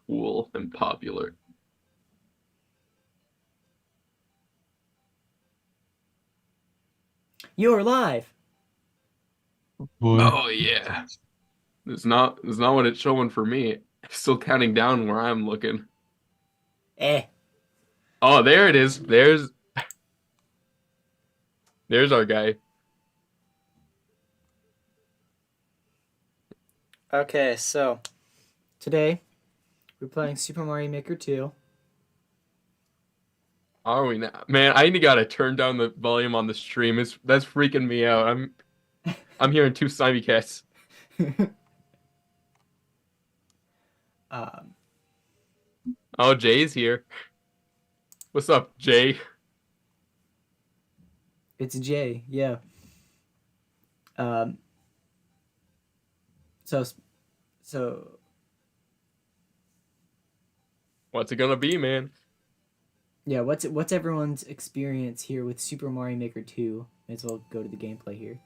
cool and popular. You're live. Boy. Oh yeah. It's not what it's showing for me. It's still counting down where I'm looking. Eh. Oh, there it is. There's our guy. Okay, so today we're playing Super Mario Maker 2. Are we now? Man, I gotta turn down the volume on the stream. That's freaking me out. I'm hearing two slimy cats. um, Oh, Jay's here. What's up, Jay? it's Jay, yeah. Um, so so What's it gonna be, man? yeah, what's everyone's experience here with Super Mario Maker 2? May as well go to the gameplay here.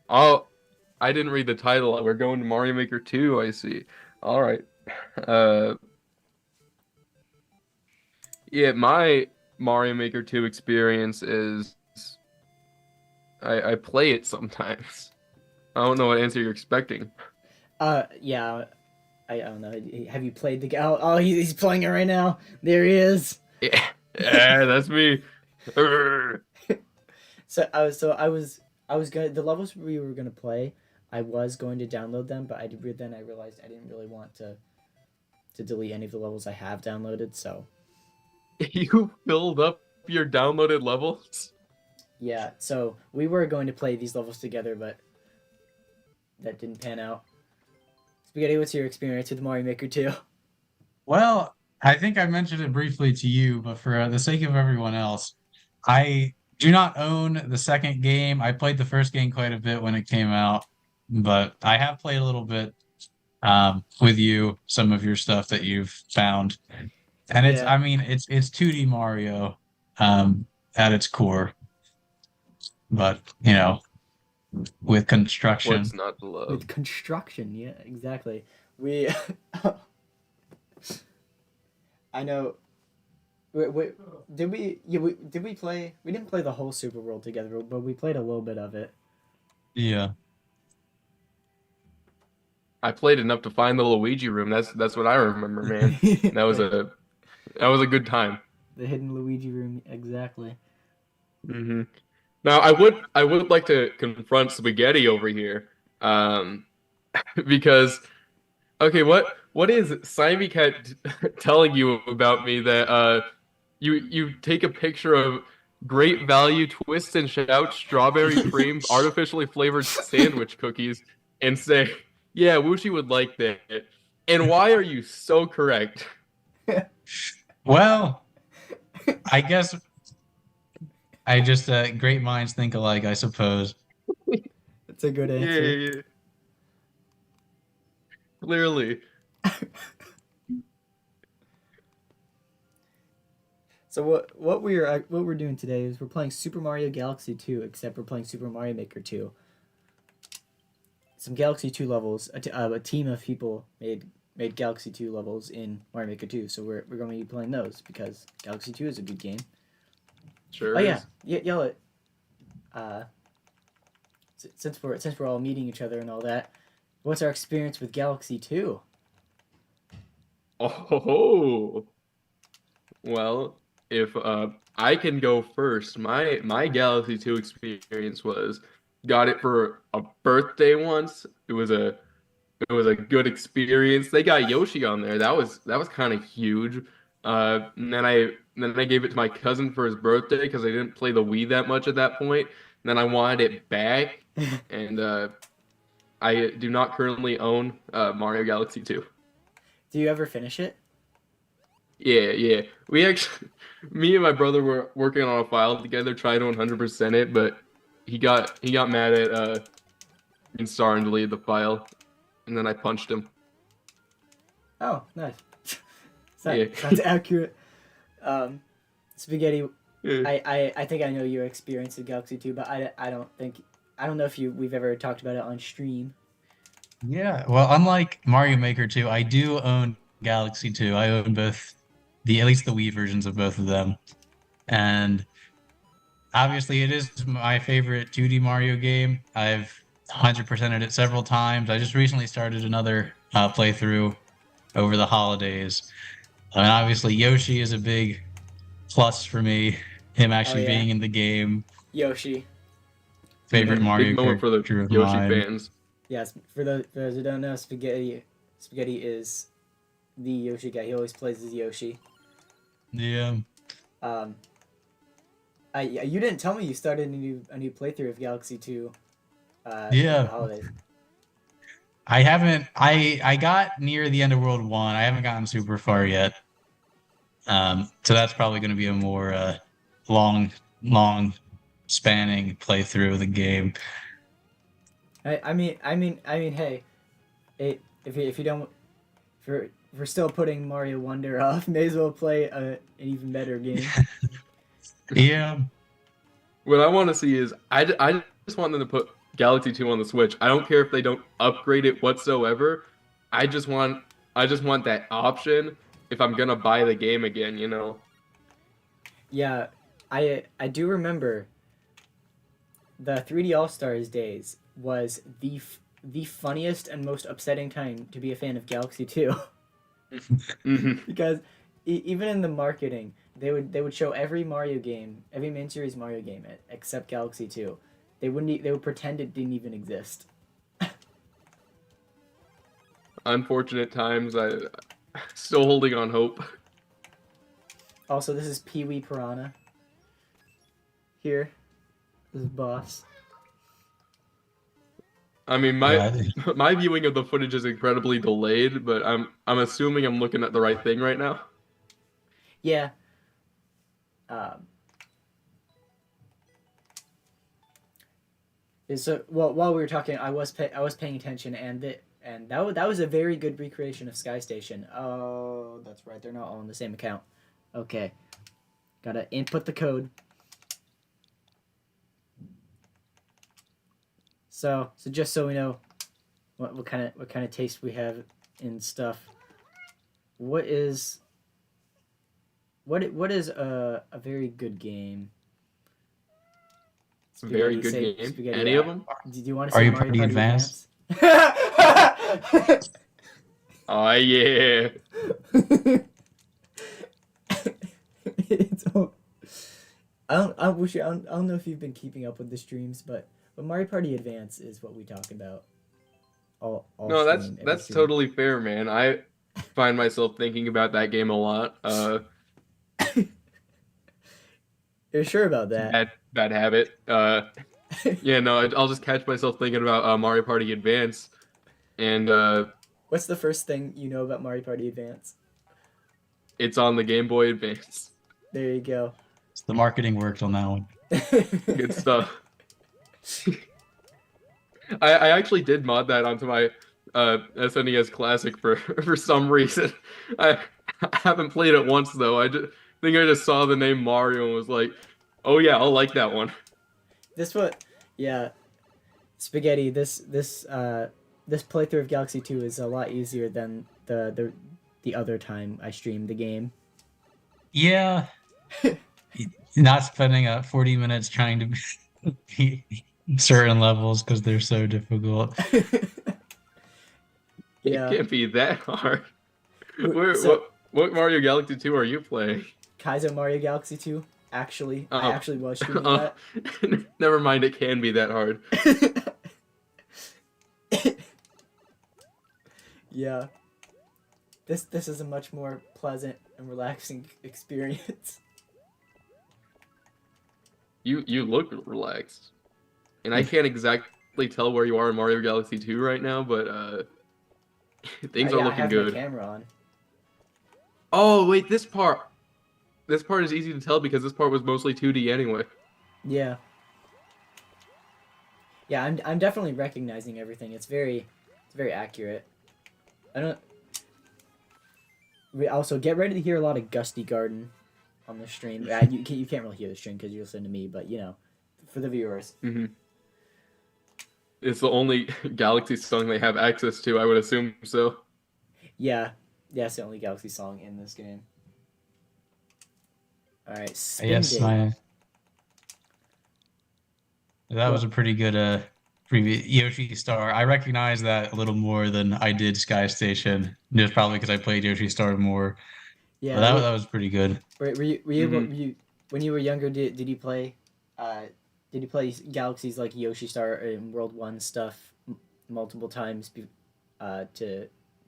Oh, I didn't read the title. We're going to Mario Maker 2, I see. All right. Uh, yeah, my Mario Maker 2 experience is I play it sometimes. I don't know what answer you're expecting. Yeah, I don't know. Have you played the game? Oh, he's playing it right now. There he is. Yeah, yeah, that's me. So I was gonna the levels we were gonna play. I was going to download them, but then I realized I didn't really want to delete any of the levels I have downloaded. So You filled up your downloaded levels? yeah, so we were going to play these levels together, but that didn't pan out. Spaghetti, what's your experience with Mario Maker 2? Well, I think I mentioned it briefly to you, but for the sake of everyone else, I do not own the second game. I played the first game quite a bit when it came out, but I have played a little bit with you, some of your stuff that you've found. And Yeah, I mean, it's 2D Mario at its core, but with construction. What's not to love? with construction. Yeah, exactly. We, I know. Wait, did we? Yeah, did we play? We didn't play the whole Super World together, but we played a little bit of it. Yeah. I played enough to find the Luigi room. That's what I remember, man. That was the, a that was a good time. the hidden Luigi room, exactly. Hmm. Now I would like to confront Spaghetti over here, um, because okay, what is Simon Cat telling you about me that you take a picture of great value twist and shout strawberry cream artificially flavored sandwich cookies and say, yeah, Wuchi would like that. And why are you so correct? Well, I guess I just great minds think alike, I suppose. That's a good Yeah, answer. yeah, yeah. Clearly. So what we're doing today is we're playing Super Mario Galaxy 2, except we're playing Super Mario Maker 2. Some Galaxy 2 levels. A team of people made Galaxy 2 levels in Mario Maker 2, so we're going to be playing those because Galaxy 2 is a good game. Oh Sure yeah, is. yell it. Uh, since we're all meeting each other and all that, what's our experience with Galaxy 2? Oh, well, if I can go first, my Galaxy 2 experience was got it for a birthday once. It was a good experience. They got Yoshi on there. That was kind of huge. And then I gave it to my cousin for his birthday because I didn't play the Wii that much at that point. And then I wanted it back, and I do not currently own Mario Galaxy 2. Do you ever finish it? Yeah, yeah. We actually, me and my brother were working on a file together, trying to 100% it, but he got mad at Instar and deleted the file, and then I punched him. Oh, nice. Yeah. Sounds accurate. Um, Spaghetti, Yeah. I think I know your experience with Galaxy 2, but I don't know if we've ever talked about it on stream. Yeah, well, unlike Mario Maker 2, I do own Galaxy 2. I own both at least the Wii versions of both of them. And obviously it is my favorite 2D Mario game. I've 100%ed it several times. I just recently started another playthrough over the holidays. And obviously Yoshi is a big plus for me. Him Oh actually yeah, being in the game, Yoshi. favorite Big Mario moment for the character of Yoshi mine. fans. Yes, for those who don't know, Spaghetti is the Yoshi guy. He always plays as Yoshi. Yeah. Um, you didn't tell me you started a new playthrough of Galaxy 2 over the Yeah. holidays. I haven't I got near the end of World 1. I haven't gotten super far yet. So that's probably going to be a more long, long spanning playthrough of the game. Hey, if you don't, if we're still putting Mario Wonder off, may as well play an even better game. Yeah, What I want to see is I just want them to put Galaxy 2 on the Switch. I don't care if they don't upgrade it whatsoever. I just want I just want that option if I'm gonna buy the game again, you know. Yeah, I do remember the 3D All Stars days was the funniest and most upsetting time to be a fan of Galaxy 2 hmm because even in the marketing they would show every Mario game, every main series Mario game except Galaxy 2. They would pretend it didn't even exist. Unfortunate times. I still holding on hope. Also, this is Pee Wee Piranha. Here, this is Boss. I mean, yeah, my viewing of the footage is incredibly delayed, but I'm assuming I'm looking at the right thing right now. Yeah. Um, so while we were talking, I was paying attention, and that was a very good recreation of Sky Station. Oh, that's right. They're not all in the same account. Okay, gotta input the code. So just so we know, what kind of taste we have in stuff. What is what is a very good game? Very Spaghetti, good say game. Spaghetti. Any of them? Do you want to say Mario Mario Party Party Advance? Advance? Oh yeah. It's all, I don't know if you've been keeping up with the streams, but Mario Party Advance is what we talk about. All No, stream, every that's stream. totally fair, man. I find myself thinking about that game a lot. You're sure about It's a that? bad habit. Yeah, no, I'll just catch myself thinking about Mario Party Advance, and What's the first thing you know about Mario Party Advance? it's on the Game Boy Advance. There you go. the marketing worked on that one. Good stuff. I actually did mod that onto my SNES Classic for for some reason. I, I haven't played it once though. Think I just saw the name Mario and was like, "Oh yeah, I'll like that one." This what? Yeah, Spaghetti. This playthrough of Galaxy 2 is a lot easier than the other time I streamed the game. Yeah, not spending 40 minutes trying to beat certain levels because they're so difficult. It Yeah. can't be that hard. So What Mario Galaxy 2 are you playing? Kaizo Mario Galaxy 2. Actually, I Oh. actually was streaming Uh, never mind, it can be that hard. that. Yeah. This is a much more pleasant and relaxing experience. You look relaxed. And I can't exactly tell where you are in Mario Galaxy 2 right now, but things are Yeah, I looking have good. my camera on. Oh, wait, this part. This part is easy to tell because this part was mostly 2D anyway. Yeah. Yeah, I'm definitely recognizing everything. It's very accurate. I don't. Also, get ready to hear a lot of Gusty Garden on the stream. You can't really hear the stream because you listen to me, but you know, for the viewers. hmm It's the only Galaxy song they have access to. I would assume so. Yeah, yeah, it's the only Galaxy song in this game. All right, Spin Yes, Dig. that was What? a pretty good previous Yoshi Star. I recognize that a little more than I did Sky Station, just probably because I played Yoshi Star more. But Yeah, that was pretty good. were you able Hmm. you when you were younger? Did you play? Uh, did you play Galaxies like Yoshi Star and World One stuff multiple times to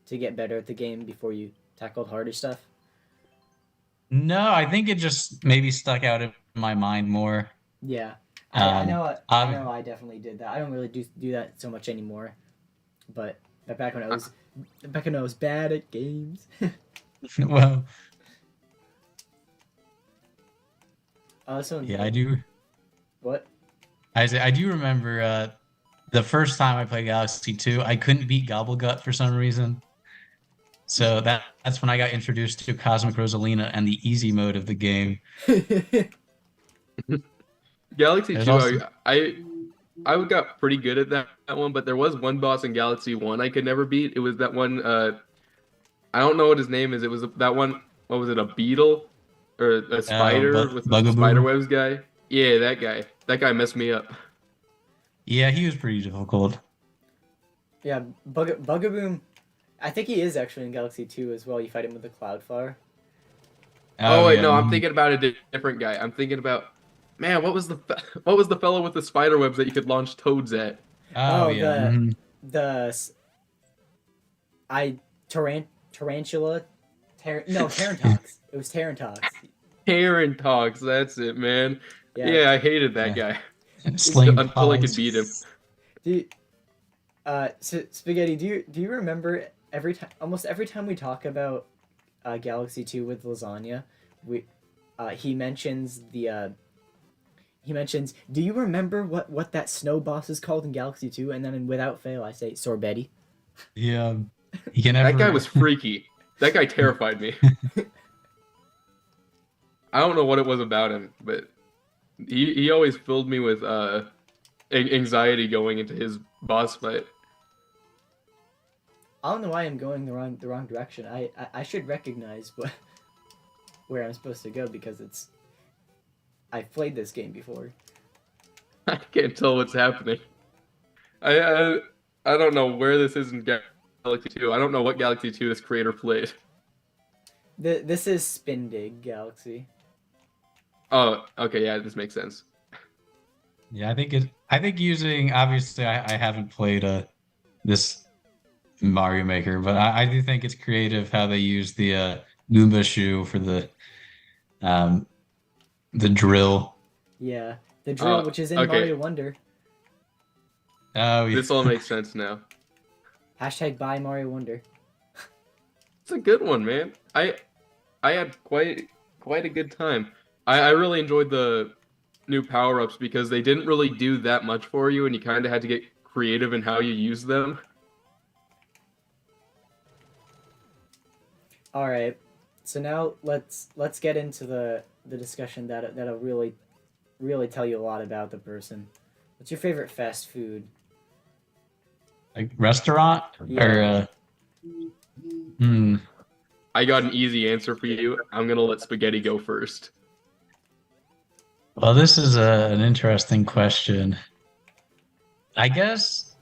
get better at the game before you tackled harder stuff? No, I think it just maybe stuck out in my mind more. Yeah, I Um, know I ob- know I definitely did that. I don't really do that so much anymore, but back when I was bad at games. well, So yeah, I do. what? I do remember the first time I played Galaxy 2, I couldn't beat Gobblegut for some reason. So that's when I got introduced to Cosmic Rosalina and the easy mode of the game. Galaxy There's 2, also I got pretty good at that one, but there was one boss in Galaxy 1 I could never beat. It was that one I don't know what his name is. It was that one, what was it, a beetle or a spider with the spider Bugaboo. webs guy? Yeah, that guy. That guy messed me up. Yeah, he was pretty difficult. Yeah, Bugaboom. I think he is actually in Galaxy 2 as well. You fight him with the Cloudfire. Oh Oh wait, yeah. no, I'm Mhm. thinking about a different guy. I'm thinking about, man, what was the fellow with the spider webs that you could launch toads at? Oh Oh, yeah. Mhm. the s- I Tarantula, no Tarantox. It was Tarantox. Karen talks. That's it, man. Yeah. Yeah, I hated that Yeah. guy Sling until I could beat him. pods. Do you, Spaghetti? Do you remember almost every time we talk about Galaxy 2 with Lasagna, we he mentions he mentions. Do you remember what that snow boss is called in Galaxy 2? And then without fail, I say Sorbetti. Yeah. He can That guy never was freaky. That guy terrified me. I don't know what it was about him, but he always filled me with anxiety going into his boss fight. I don't know why I'm going the wrong direction. I should recognize where I'm supposed to go because I've played this game before. I can't tell what's happening. I I, I don't know where this is in Galaxy 2. I don't know what Galaxy 2 this creator played. This is Spindig Galaxy. Oh, okay, yeah, this makes sense. Yeah, I think using obviously I haven't played this Mario Maker, but I do think it's creative how they use the Goomba shoe for um the drill. Yeah, the drill, which is in Okay, Mario Wonder. Oh yeah. this all makes sense now. Hashtag buy Mario Wonder. It's a good one, man. I had quite a good time. I really enjoyed the new power-ups because they didn't really do that much for you, and you kind of had to get creative in how you use them. All right, so now let's get into the discussion that'll really tell you a lot about the person. What's your favorite fast food? Like restaurant Yeah. or hmm. I got an easy answer for you. I'm gonna let Spaghetti go first. Well, this is an interesting question. I guess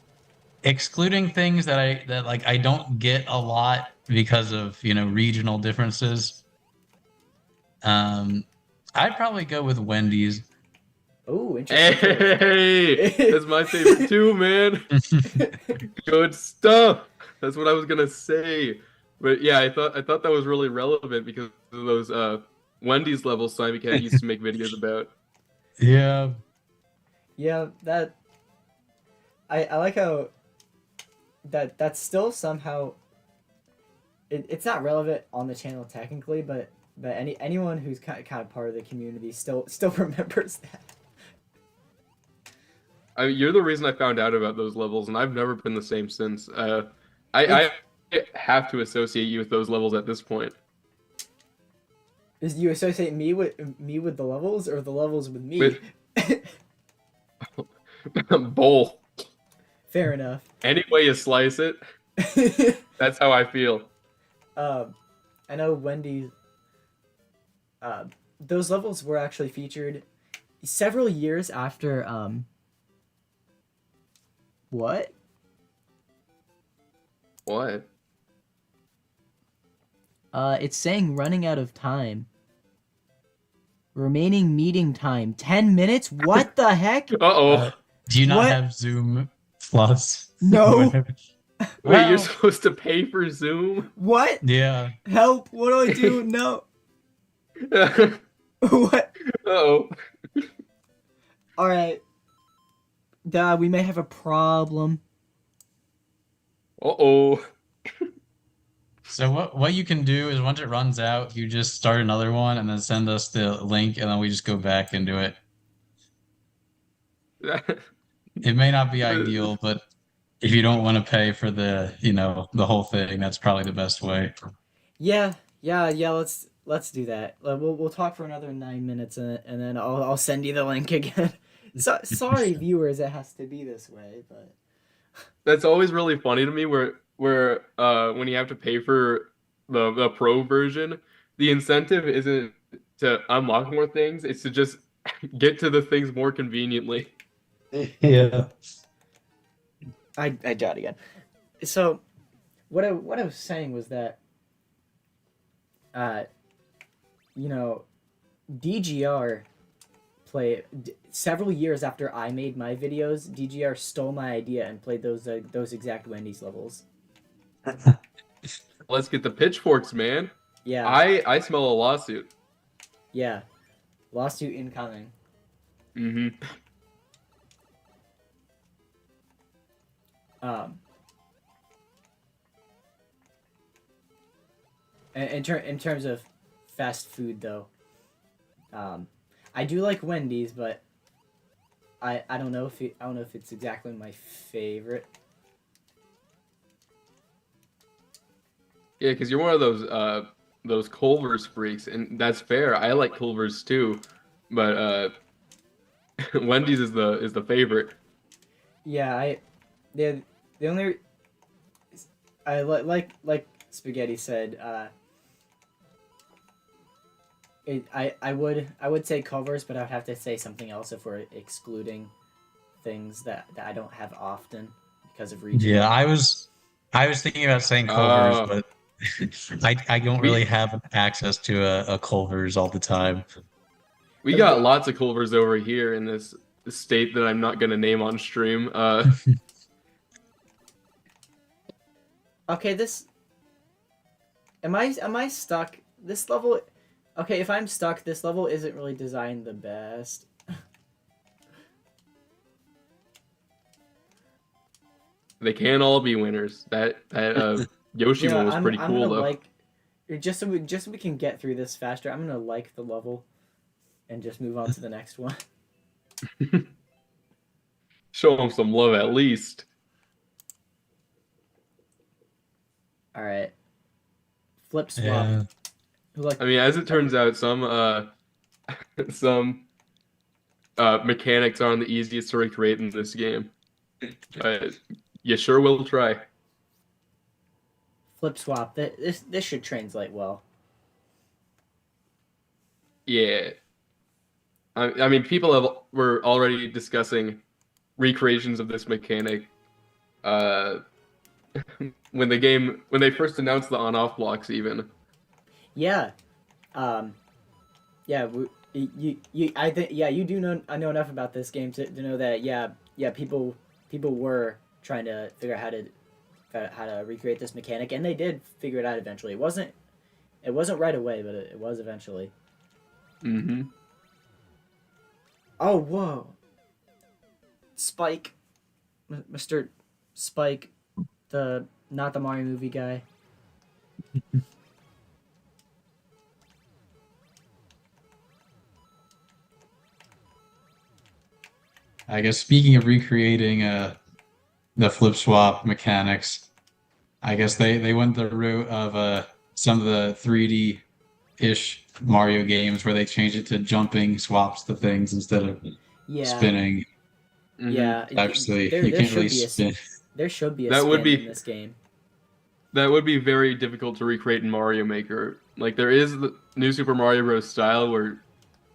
excluding things that like I don't get a lot because of, regional differences. Um, I'd probably go with Wendy's. Oh, interesting. Hey, that's my favorite too, man. Good stuff. That's what I was gonna say. But yeah, I thought that was really relevant because of those Wendy's levels Simon Cat used to make videos about. Yeah. Yeah, that I like how that's still somehow it's not relevant on the channel technically, but anyone who's kind of part of the community still remembers that. You're the reason I found out about those levels, and I've never been the same since. I have to associate you with those levels at this point. Is you associate me with the levels or the levels with me? With- Both. Fair enough. Any way you slice it, that's how I feel. I know Wendy's. Those levels were actually featured several years after. What? What? It's saying running out of time. Remaining meeting time 10 minutes. What the heck? Uh-oh. Do you not What? have Zoom Plus? No. Wait, Well, you're supposed to pay for Zoom? What? yeah. Help! What do I do? No. Uh-oh. What? All right. We may have a problem. Uh-oh. So what you can do is once it runs out, you just start another one and then send us the link, and then we just go back and do it. It may not be ideal, but if you don't want to pay for the whole thing, that's probably the best way. Yeah. Let's do that. We'll talk for another 9 minutes, and then I'll send you the link again. Sorry, viewers, it has to be this way, but That's always really funny to me where when you have to pay for the pro version, the incentive isn't to unlock more things, it's to just get to the things more conveniently. Yeah. I died again. So, what I was saying was that, DGR several years after I made my videos, DGR stole my idea and played those exact Wendy's levels. Let's get the pitchforks, man. Yeah, I smell a lawsuit. yeah, lawsuit incoming. Mm-hmm. In terms of fast food though, I do like Wendy's, but I don't know if it's exactly my favorite. Yeah, because you're one of those Culver's freaks, and that's fair. I like Culver's too, but Wendy's is the favorite. Yeah, the only I like Spaghetti said. I would say Culver's, but I would have to say something else if we're excluding things that I don't have often because of region. Yeah, I was thinking about saying Culver's, but I don't really have access to a Culver's all the time. We got lots of Culver's over here in this state that I'm not gonna name on stream. Okay, am I stuck? This level. Okay, if I'm stuck, this level isn't really designed the best. They can't all be winners. That Yoshimo was pretty I'm cool gonna though. just so we can get through this faster. I'm gonna like the level, and just move on to the next one. Show them some love at least. All right. Flip swap. Yeah. I mean, as it turns out, some mechanics aren't the easiest to recreate in this game. You sure will try. Flip swap. This should translate well. Yeah. I mean, people were already discussing recreations of this mechanic when they first announced the on-off blocks even. Yeah. Yeah, I think you do know. I know enough about this game to know that people were trying to figure out how to recreate this mechanic, and they did figure it out eventually. It wasn't right away, but it was eventually. Mm-hmm. Oh, whoa. Spike. Mr. Spike, not the Mario movie guy. I guess speaking of recreating the flip swap mechanics, I guess they went the route of some of the 3D-ish Mario games where they changed it to jumping swaps to things instead of spinning. Hmm. Yeah, Actually, there you there can't should really be spin. there should be a That would spin in be this game. that would be very difficult to recreate in Mario Maker. Like there is the new Super Mario Bros. Style where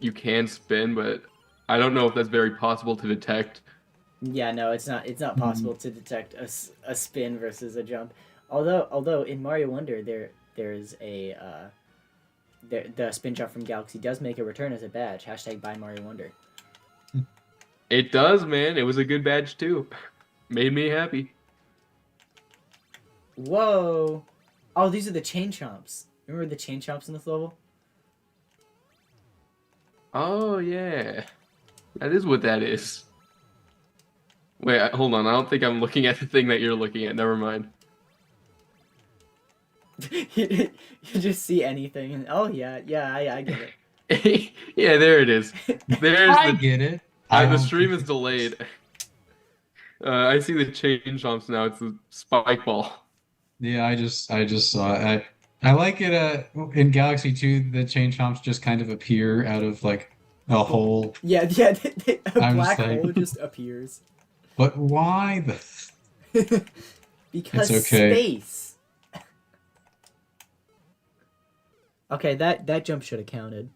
you can spin, but I don't know if that's very possible to detect. Yeah, no, it's not Mm, possible to detect a spin versus a jump. Although in Mario Wonder there's a the spin jump from Galaxy does make a return as a badge. Hashtag buy Mario Wonder. It does, man. It was a good badge too. Made me happy. Whoa! Oh, these are the chain chomps. Remember the chain chomps in this level? Oh yeah, that is what that is. Wait, hold on. I don't think I'm looking at the thing that you're looking at. Never mind. you just see anything and oh yeah, I get Yeah, there it is. it. There's I the get it. I the don't stream think is it's delayed. I see the chain chomps now. It's the spike ball. Yeah, I just saw it. I like it in Galaxy 2 the chain chomps just kind of appear out of like a hole. Yeah, a I'm just black like, hole just appears. but why it's Because okay. space. Okay, that jump should have counted.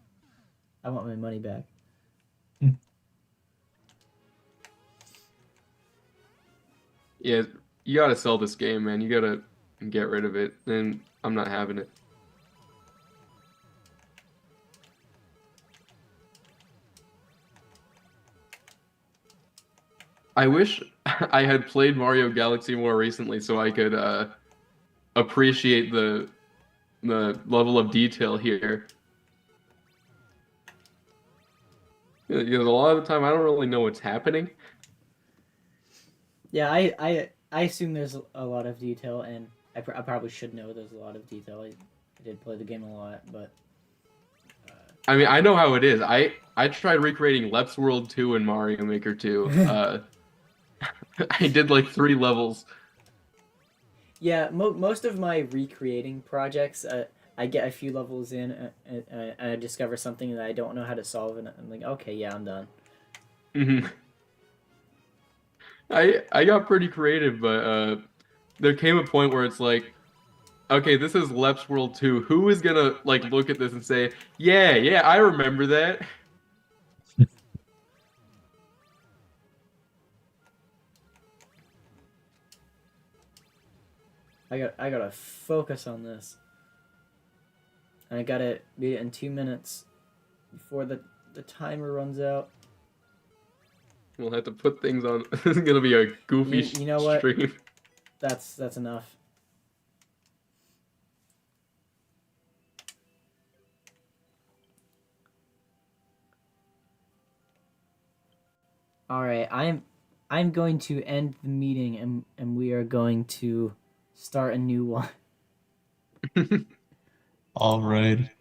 I want my money back. Yeah, you gotta sell this game, man. You gotta get rid of it. And I'm not having it. I wish I had played Mario Galaxy more recently so I could appreciate the level of detail here. Yeah, because a lot of the time I don't really know what's happening. Yeah, I assume there's a lot of detail, and I probably should know there's a lot of detail. I did play the game a lot, but I mean, I know how it is. I tried recreating Leps World 2 in Mario Maker 2. I did like 3 levels. yeah, most of my recreating projects, I get a few levels in, and I discover something that I don't know how to solve, and I'm like, okay, yeah, I'm done. Mhm. I got pretty creative, but there came a point where it's like, okay, this is Leps World 2. Who is gonna like look at this and say, yeah, yeah, I remember that. I gotta focus on this. And I gotta beat it in 2 minutes before the timer runs out. We'll have to put things on. This is gonna be a goofy You know what? stream. That's enough. All right, I'm going to end the meeting, and we are going to start a new one. All right.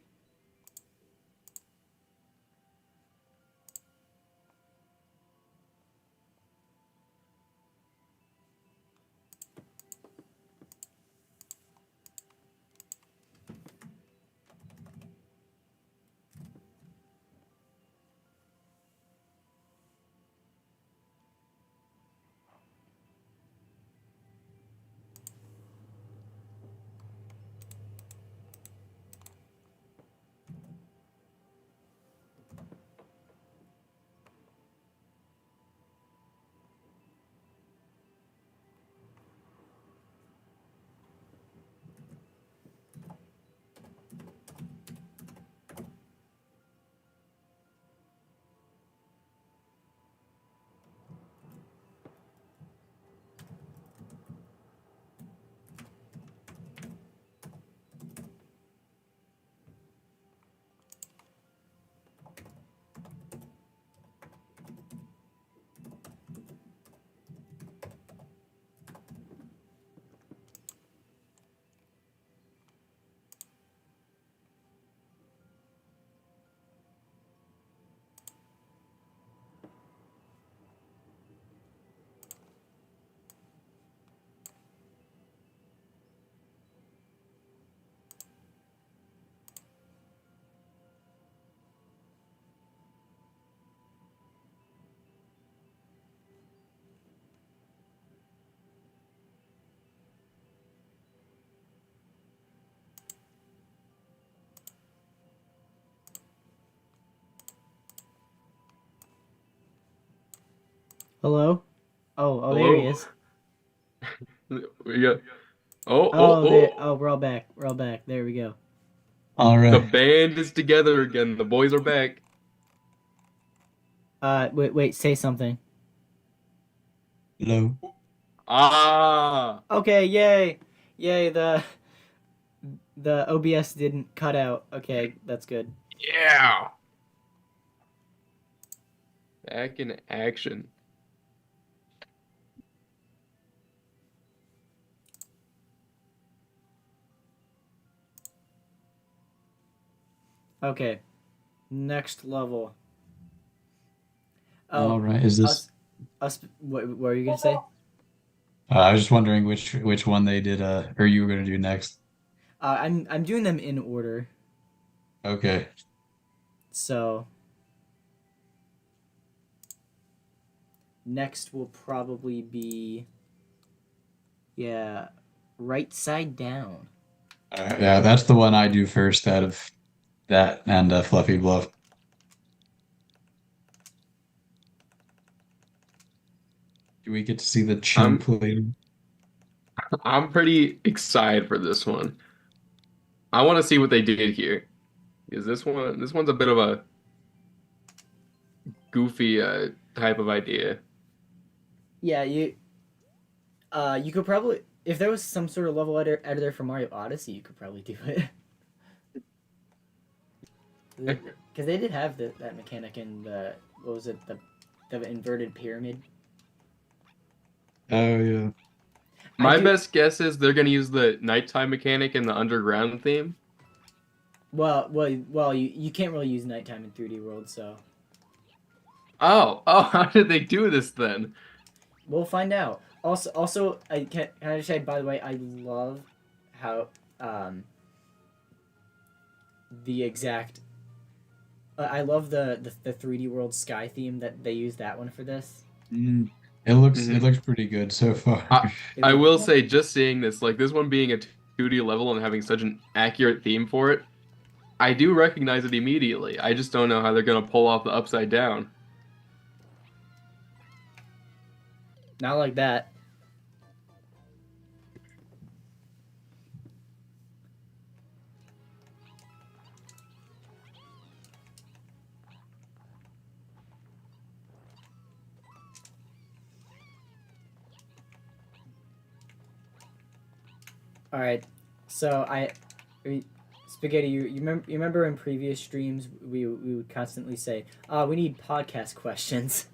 Hello? Oh, there he Hello? is. We got. Oh, oh, Oh, there. oh! Oh, we're all back. We're all back. There we go. All The right. band is together again. The boys are back. Wait. Say something. Hello. Ah! Okay, yay. The OBS didn't cut out. Okay, that's good. Yeah! Back in action. Okay, next level. All Oh, right. Is this? us. What were you gonna say? I was just wondering which one they did. Or you were gonna do next. I'm doing them in order. Okay. So next will probably be, yeah, right side down. Yeah, that's the one I do first out of that and Fluffy Bluff. Do we get to see the I'm chimp later? I'm pretty excited for this one. I want to see what they did here. Because this one's a bit of a goofy type of idea. Yeah, you could probably, if there was some sort of level editor for Mario Odyssey, you could probably do it. Because they did have that mechanic in the, what was it, the inverted pyramid. Oh yeah. I My do. best guess is they're gonna use the nighttime mechanic in the underground theme. Well, you can't really use nighttime in 3D World, so Oh, how did they do this then? we'll find out. Also, can I just say, by the way, I love how the exact. I love the 3D World sky theme that they use that one for this. Mm. It Mhm. looks pretty good so far. I will say, just seeing this, like this one being a 2D level and having such an accurate theme for it, I do recognize it immediately. I just don't know how they're gonna pull off the upside down. Not like that. All right, so Spaghetti, you remember in previous streams we would constantly say, we need podcast questions.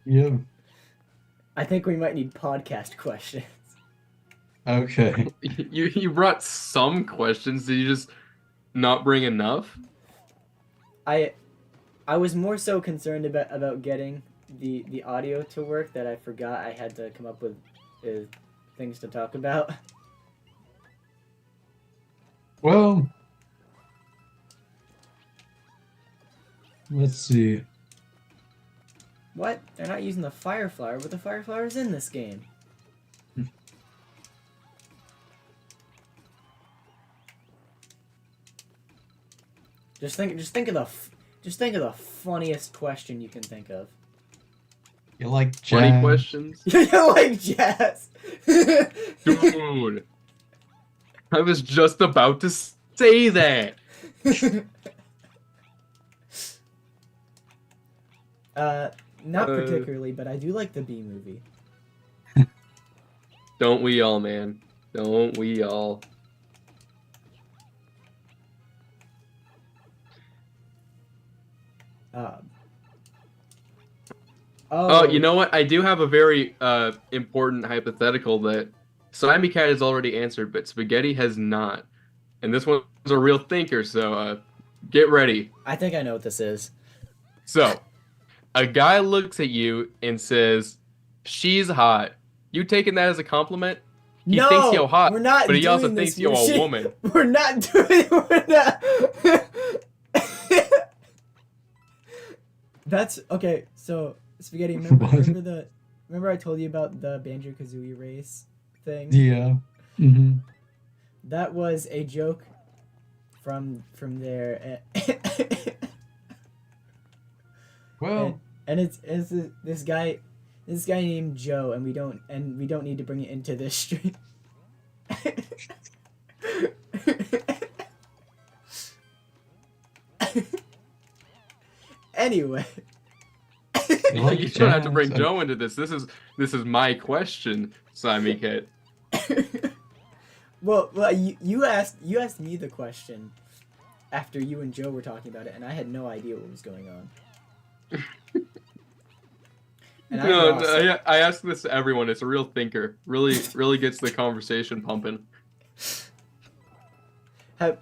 Yeah. I think we might need podcast questions. Okay. You brought some questions. Did you just not bring enough? I I was more so concerned about getting the audio to work that I forgot I had to come up with things to talk about. Well, let's see. What? They're not using the fire flower, but the fire flower is in this game. Just think of the funniest question you can think of. You like 20 jazz? questions? You like jazz. Dude, I was just about to say that. Not Uh, particularly, but I do like the Bee Movie. Don't we all, man? Don't we all? Um, Oh, you know what? I do have a very important hypothetical that Slimy Cat has already answered, but Spaghetti has not. And this one's a real thinker, so get ready. I think I know what this is. So, a guy looks at you and says, "She's hot." You taking that as a compliment? He No, thinks you're hot, we're not but he also doing this, thinks you're a Yoshi. woman. We're not doing. We're not. That's okay. So Spaghetti, What? remember I told you about the Banjo Kazooie race thing? Yeah. Mm-hmm. That was a joke from there. Well, And it's this guy this guy named Joe, and we don't need to bring it into this stream. Anyway. You don't have to bring Joe into this. This is my question, Simon Kit. Well, you asked me the question after you and Joe were talking about it, and I had no idea what was going on. And I ask this to everyone. It's a real thinker. Really gets the conversation pumping. How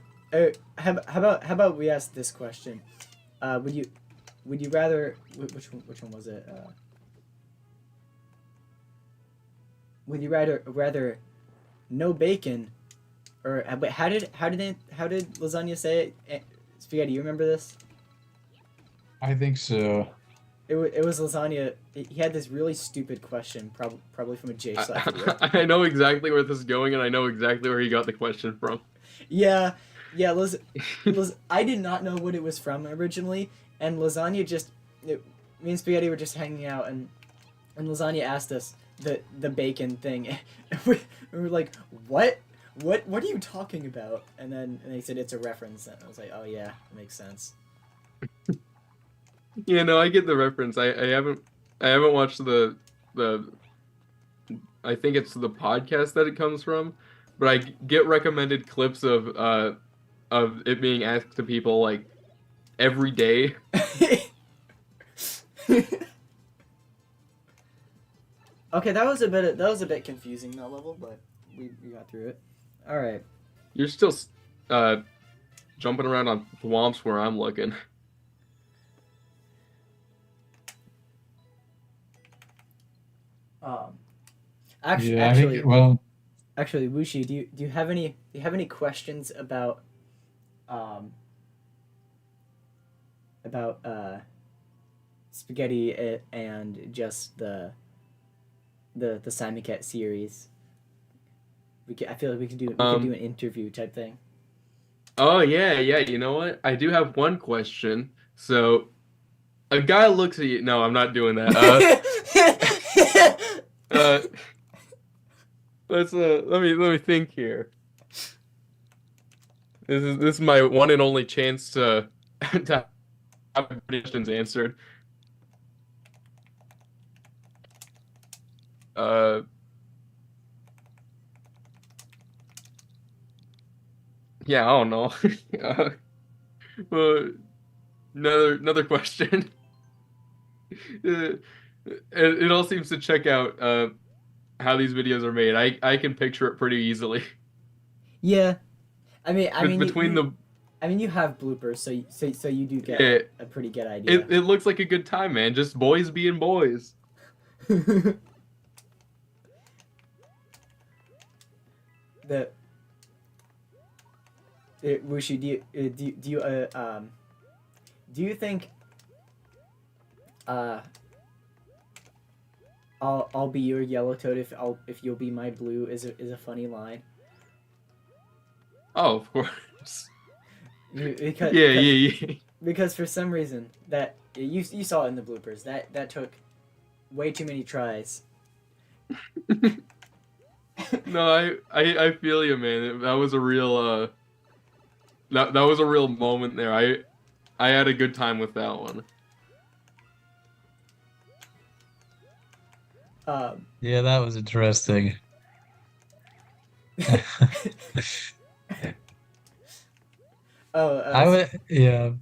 about we ask this question? Would you rather which one was it? Would you rather no bacon, or wait, how did Lasagna say it? Spaghetti, you remember this? I think so. It was Lasagna. He had this really stupid question, probably from a J-Slash video. I know exactly where this is going, and I know exactly where he got the question from. Yeah, I did not know what it was from originally, and Lasagna me and Spaghetti were just hanging out, and Lasagna asked us the bacon thing, and we were like, what are you talking about? And they said it's a reference, and I was like, oh yeah, it makes sense. Yeah, no, I get the reference. I haven't watched the I think it's the podcast that it comes from, but I get recommended clips of it being asked to people like every day. Okay, that was a bit confusing, that level, but we got through it. All right. You're still jumping around on thwomps where I'm looking. Actually, Wushi, do you have any questions about Spaghetti and just the Simon Cat series? I feel like we could do an interview type thing. Oh yeah. You know what? I do have one question. So, a guy looks at you. No, I'm not doing that. Let me think here. This is my one and only chance to have questions answered. Yeah, I don't know. Another question. It all seems to check out how these videos are made. I can picture it pretty easily. Yeah, I mean, you have bloopers, so you do get a pretty good idea. It looks like a good time, man. Just boys being boys. Wushi, do you think I'll be your yellow toad if you'll be my blue is a funny line? Oh, of course. Because for some reason that you saw it in the bloopers that took way too many tries. No, I feel you, man. That was a real that was a real moment there. I had a good time with that one. Yeah, that was interesting. I would, yeah.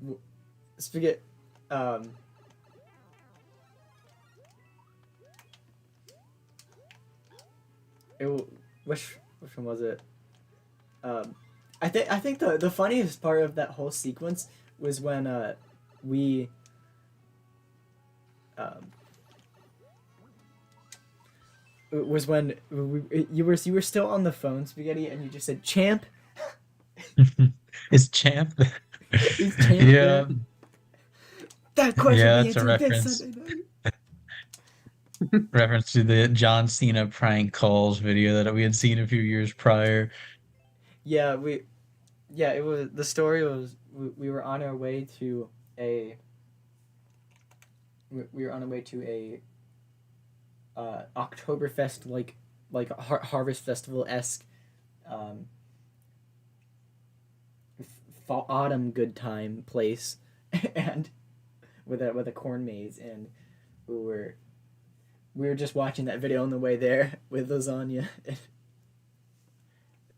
Spaghetti. Which one was it? I think the funniest part of that whole sequence was when we was when you were still on the phone, Spaghetti, and you just said champ. Is champ? Is champ? Yeah. That question. Yeah, that's a reference. Reference to the John Cena prank calls video that we had seen a few years prior. Yeah, it was, the story was we were on our way to a Oktoberfest like a Harvest Festival esque um, fall autumn good time place, and with a corn maze, and we were we were just watching that video on the way there with lasagna.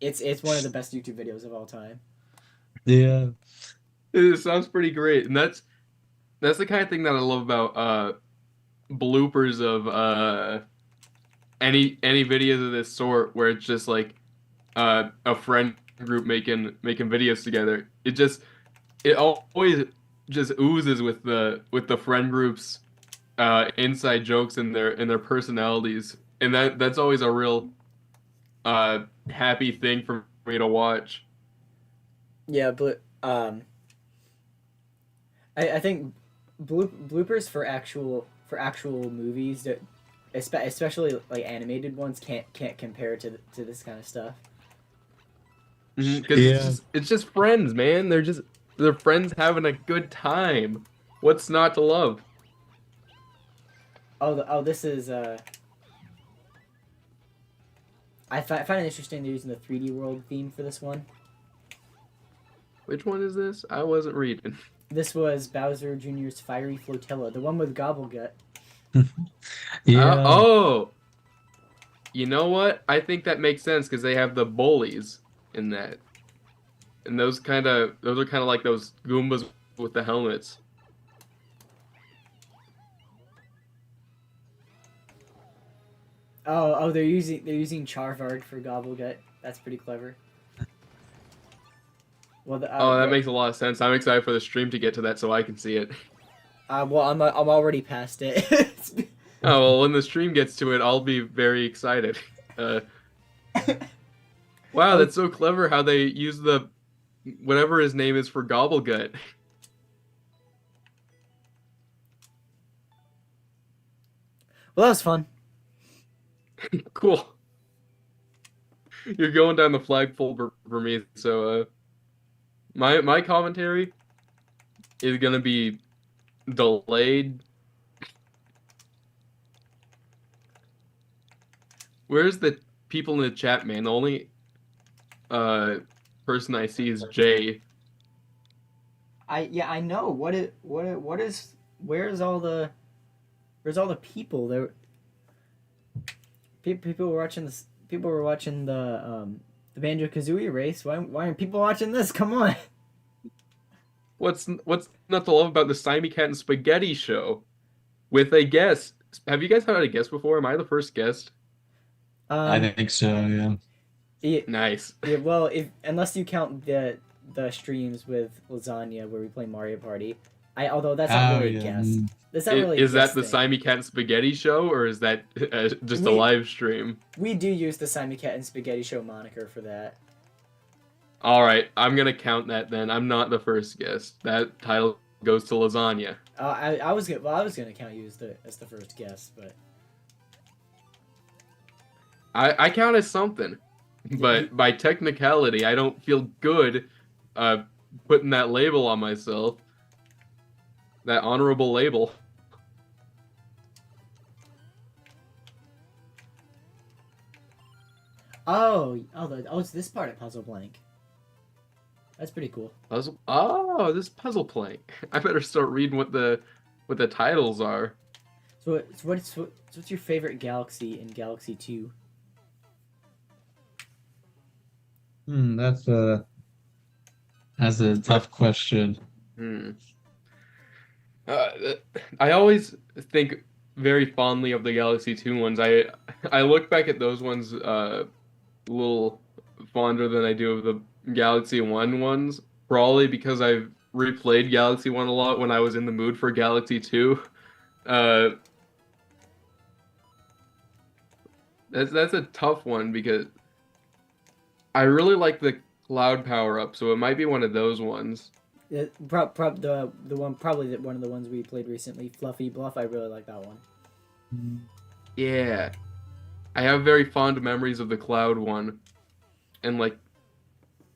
It's one of the best YouTube videos of all time. Yeah. It sounds pretty great, and that's the kind of thing that I love about bloopers of any videos of this sort, where it's just like a friend group making videos together. It always just oozes with the friend groups inside jokes and their personalities, and that's always a real happy thing for me to watch. Yeah, but I think bloopers for actual movies that especially like animated ones can't compare to this kind of stuff. Because Yeah. it's just friends, man. They're friends having a good time. What's not to love? This is I find it interesting they're using the 3D world theme for this one. Which one is this? I wasn't reading. This was Bowser Jr.'s Fiery Flotilla, the one with Gobblegut. Yeah. Oh, you know what? I think that makes sense because they have the bullies in that, and those are kind of like those Goombas with the helmets. They're using Charvard for Gobblegut. That's pretty clever. Well, Oh, that makes a lot of sense. I'm excited for the stream to get to that so I can see it. well, I'm already past it. Oh, well, when the stream gets to it, I'll be very excited. Wow, that's so clever how they use the whatever his name is for Gobblegut. Well, that was fun. Cool. You're going down the flagpole for me, so my commentary is gonna be delayed. Where's the people in the chat, man? The only person I see is Jay. I know what is where's all the people there. People were watching this. People were watching the Banjo Kazooie race. Why aren't people watching this? Come on. What's not to love about the Simon Cat and Spaghetti show with a guest? Have you guys had a guest before? Am I the first guest? I think so, yeah. Yeah, Nice. yeah, well, if unless you count the streams with Lasagna where we play Mario Party, although that's not really a guess. That's not really. Is that the Simon Cat and Spaghetti show, or is that just a live stream? We do use the Simon Cat and Spaghetti show moniker for that. All right, I'm gonna count that then. I'm not the first guest. That title goes to Lasagna. I was gonna count you as the first guest, but I count as something, but by technicality, I don't feel good putting that label on myself. That honorable label. It's this part of Puzzle Blank. That's pretty cool. Puzzle. Oh, this puzzle plank. I better start reading what the titles are. So what's your favorite galaxy in Galaxy 2? That's a tough question. I always think very fondly of the Galaxy 2 ones. I look back at those ones a little fonder than I do of the Galaxy 1 ones, probably because I've replayed Galaxy 1 a lot when I was in the mood for Galaxy 2. That's a tough one because I really like the cloud power up, so it might be one of those ones. The one one of the ones we played recently, Fluffy Bluff. I really like that one. Yeah, I have very fond memories of the cloud one, and like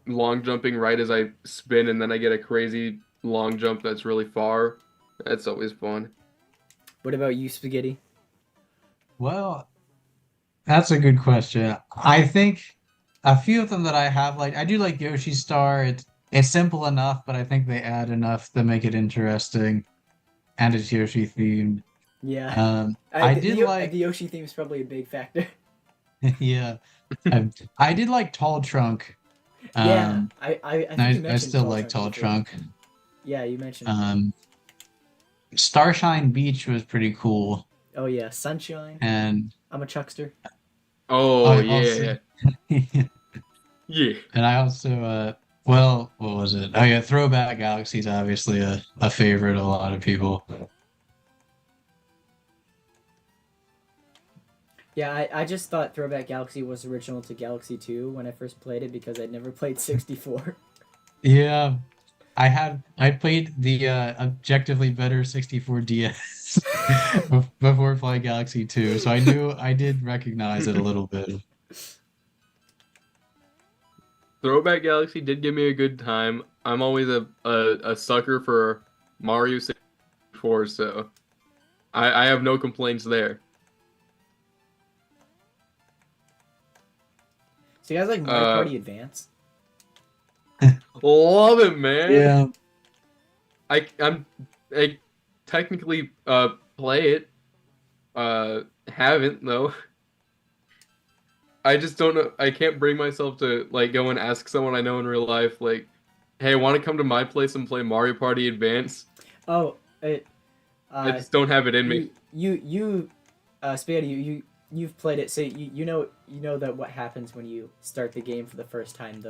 long jumping right as I spin, and then I get a crazy long jump that's really far. That's always fun. What about you, Spaghetti? Well, that's a good question. I think a few of them that I have, like I do like Yoshi Star. It's simple enough, but I think they add enough to make it interesting and it's Yoshi themed. Yeah. I did The like, Yoshi theme is probably a big factor. yeah, I did like Tall Trunk. Yeah, Um, I think you I mentioned still Tall like Trunk Tall before. Trunk. Yeah, you mentioned. Um, Starshine Beach was pretty cool, Oh yeah, Sunshine. and I'm a Chuckster. Oh I also, yeah, and yeah. I also, well, what was it? Oh yeah, Throwback Galaxy is obviously a favorite of a lot of people. Yeah, I just thought Throwback Galaxy was original to Galaxy 2 when I first played it because I'd never played 64. Yeah, I played the objectively better 64 DS before playing Galaxy 2, so I did recognize it a little bit. Throwback Galaxy did give me a good time. I'm always a sucker for Mario 64, so I have no complaints there. So you guys like Mario Uh, Party Advance? love it, man. Yeah. I technically play it. Haven't though. I just don't know. I can't bring myself to like go and ask someone I know in real life, like, "Hey, want to come to my place and play Mario Party Advance?" Oh, I uh, just don't have it in me. you, Spaghetti, you've played it, so you know that what happens when you start the game for the first time,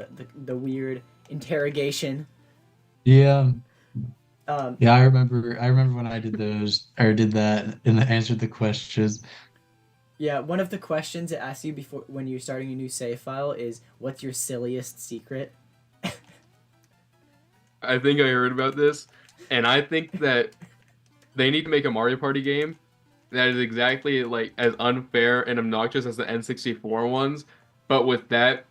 the weird interrogation. Yeah. Um, Yeah, I remember when I did those or did that and answered the questions. yeah, one of the questions it asks you before when you're starting a new save file is, "What's your silliest secret?" I think I heard about this, and I think that they need to make a Mario Party game that is exactly like as unfair and obnoxious as the N64 ones, but with that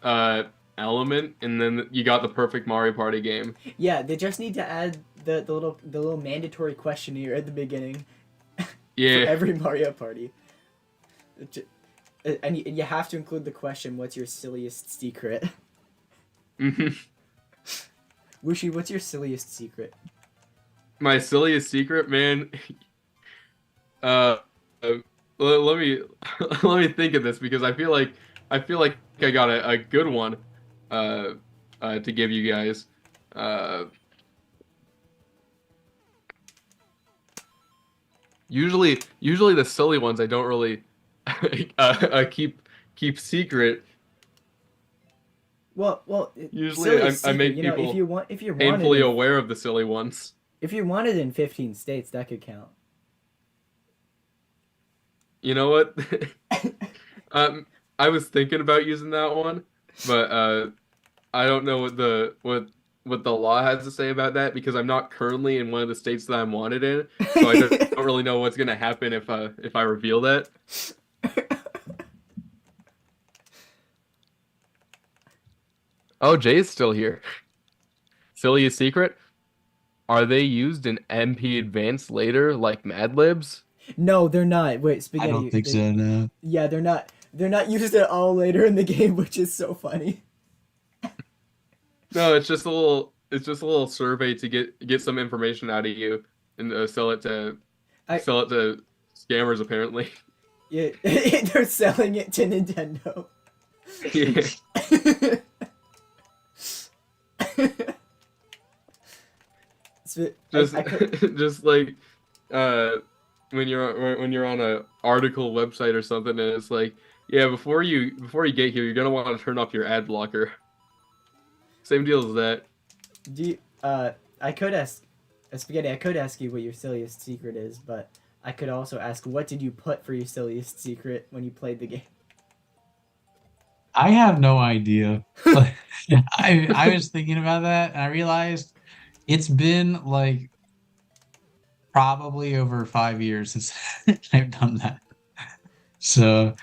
element, and then you got the perfect Mario Party game. Yeah, they just need to add the little mandatory questionnaire at the beginning for Yeah. every Mario Party. And you have to include the question, "What's your silliest secret?" Wushi, what's your silliest secret? My silliest secret, man. Uh, uh, let me let me think of this because I feel like I got a good one uh, to give you guys. Uh, usually the silly ones I don't really keep secret. Silliest I secret. make You know, people if you're wanted painfully aware of the silly ones. if you're wanted in 15 states, that could count. You know what? um, I was thinking about using that one, but I don't know what the law has to say about that because I'm not currently in one of the states that I'm wanted in, so I don't really know what's gonna happen if I reveal that. Oh, Jay's still here. Silliest secret? Are they used in MP Advanced later, like Mad Libs? No, they're not. Wait, I don't Spaghetti. think so, no. Yeah, they're not. They're not used at all later in the game, which is so funny. No, it's just a little survey to get some information out of you and I sell it to scammers apparently. Yeah, they're selling it to Nintendo. Yeah. So, Just I could, just like uh when you're on a article website or something and it's like, yeah, before you get here, you're gonna want to turn off your ad blocker. Same deal as that. do you, I could ask Spaghetti. I could ask you what your silliest secret is, but I could also ask, what did you put for your silliest secret when you played the game? I have no idea. I was thinking about that and I realized it's been like probably over 5 years since I've done that. So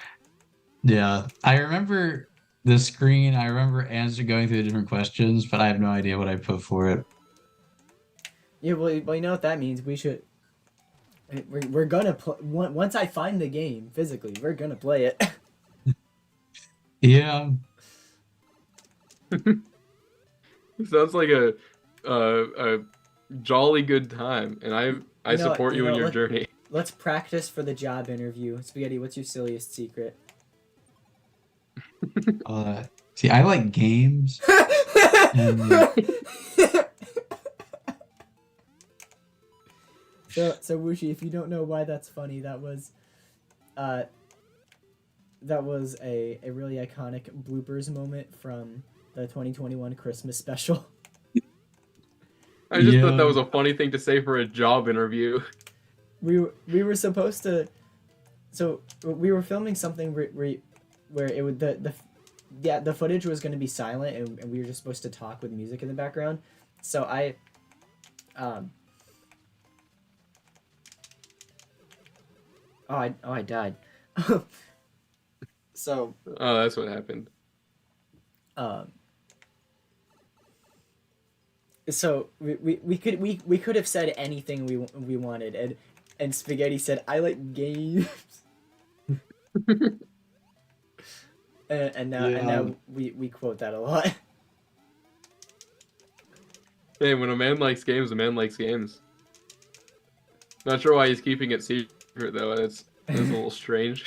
yeah, I remember the screen. I remember going through the different questions, but I have no idea what I put for it. Yeah, well, you know what that means. We're gonna play once I find the game physically. We're gonna play it. Yeah. Sounds like a jolly good time, and I support you in your journey. Let's practice for the job interview. Spaghetti, what's your silliest secret? See, I like games. And So Wushi, if you don't know why that's funny, that was a really iconic bloopers moment from the 2021 Christmas special. I just thought Yeah. that was a funny thing to say for a job interview. We were supposed to, so we were filming something where it would the footage was going to be silent, and we were just supposed to talk with music in the background. So I died. So Oh, that's what happened. so we could have said anything we wanted, and Spaghetti said, I like games. and now we quote that a lot. Hey, when a man likes games, a man likes games. Not sure why he's keeping it secret though. That's a little strange.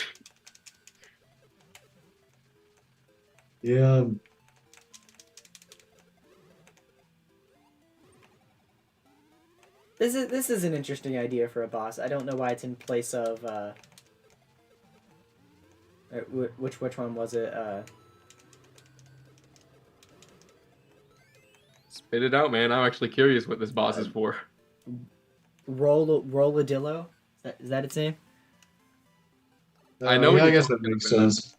Yeah. This is an interesting idea for a boss. I don't know why it's in place of which one was it? Spit it out, man. I'm actually curious what this boss is for. Rolladillo? Is that its name? I know. Yeah, what I you're guess that talking makes about. sense.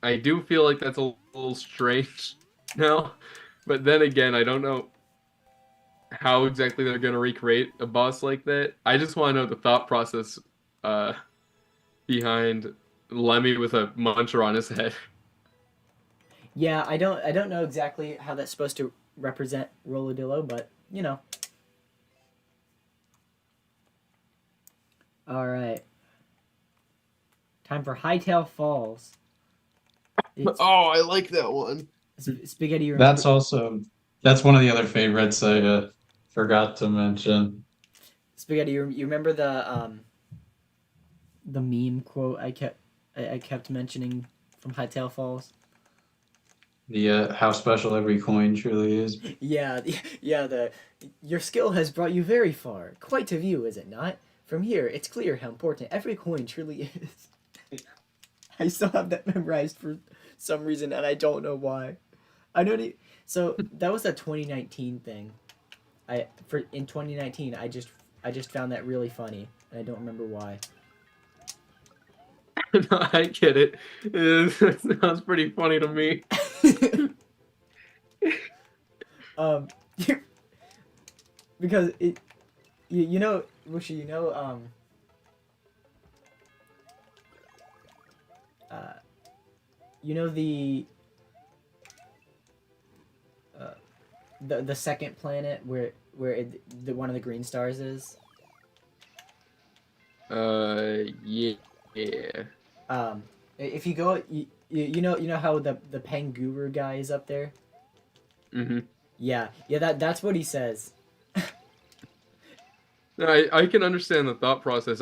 I do feel like that's a little strange now, but then again, I don't know how exactly they're gonna recreate a boss like that. I just want to know the thought process behind Lemmy with a muncher on his head. Yeah, I don't know exactly how that's supposed to represent Rolladillo, but you know. All right. Time for Hightail Falls. Oh, I like that one. Spaghetti. You remember, That's one of the other favorites I forgot to mention. Spaghetti. You remember the meme quote I kept mentioning from Hightail Falls? The how special every coin truly is. Yeah, your skill has brought you very far. Quite a view, is it not? From here, it's clear how important every coin truly is. I still have that memorized for some reason, and I don't know why. I don't. So that was a 2019 thing. In 2019, I just found that really funny, and I don't remember why. No, I get it. It sounds pretty funny to me. um, because you know, Wushi, you know the second planet where one of the green stars is. Yeah. If you go, you know how the Panguru guy is up there. Mm-hmm. Yeah, that's what he says. I can understand the thought process.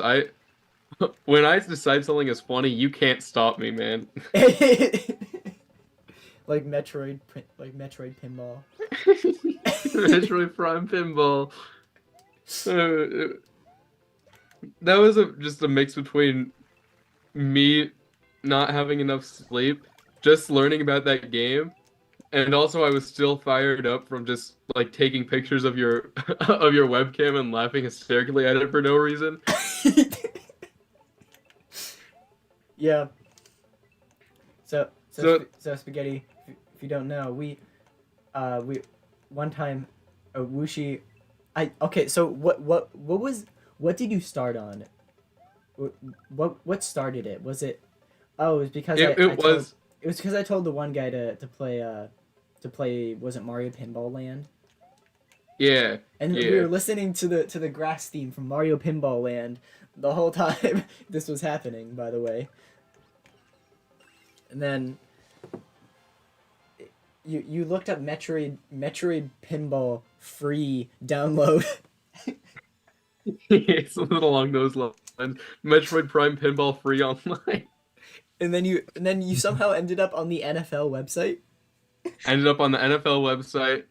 When I decide something is funny, you can't stop me, man. like Metroid Pinball. Metroid Prime Pinball. That was just a mix between me not having enough sleep, just learning about that game, and also I was still fired up from just like taking pictures of your of your webcam and laughing hysterically at it for no reason. Yeah. So So- Spaghetti, if you don't know, we one time Wushi, so what did you start on? What started it? Was it? Oh, it was because It it was. was because I told the one guy to play was it Mario Pinball Land? Yeah, And we yeah. were listening to the grass theme from Mario Pinball Land the whole time this was happening, by the way. And then you looked up Metroid Pinball free download. It's something along those lines. Metroid Prime Pinball free online. And then you somehow ended up on the NFL website. Ended up on the NFL website.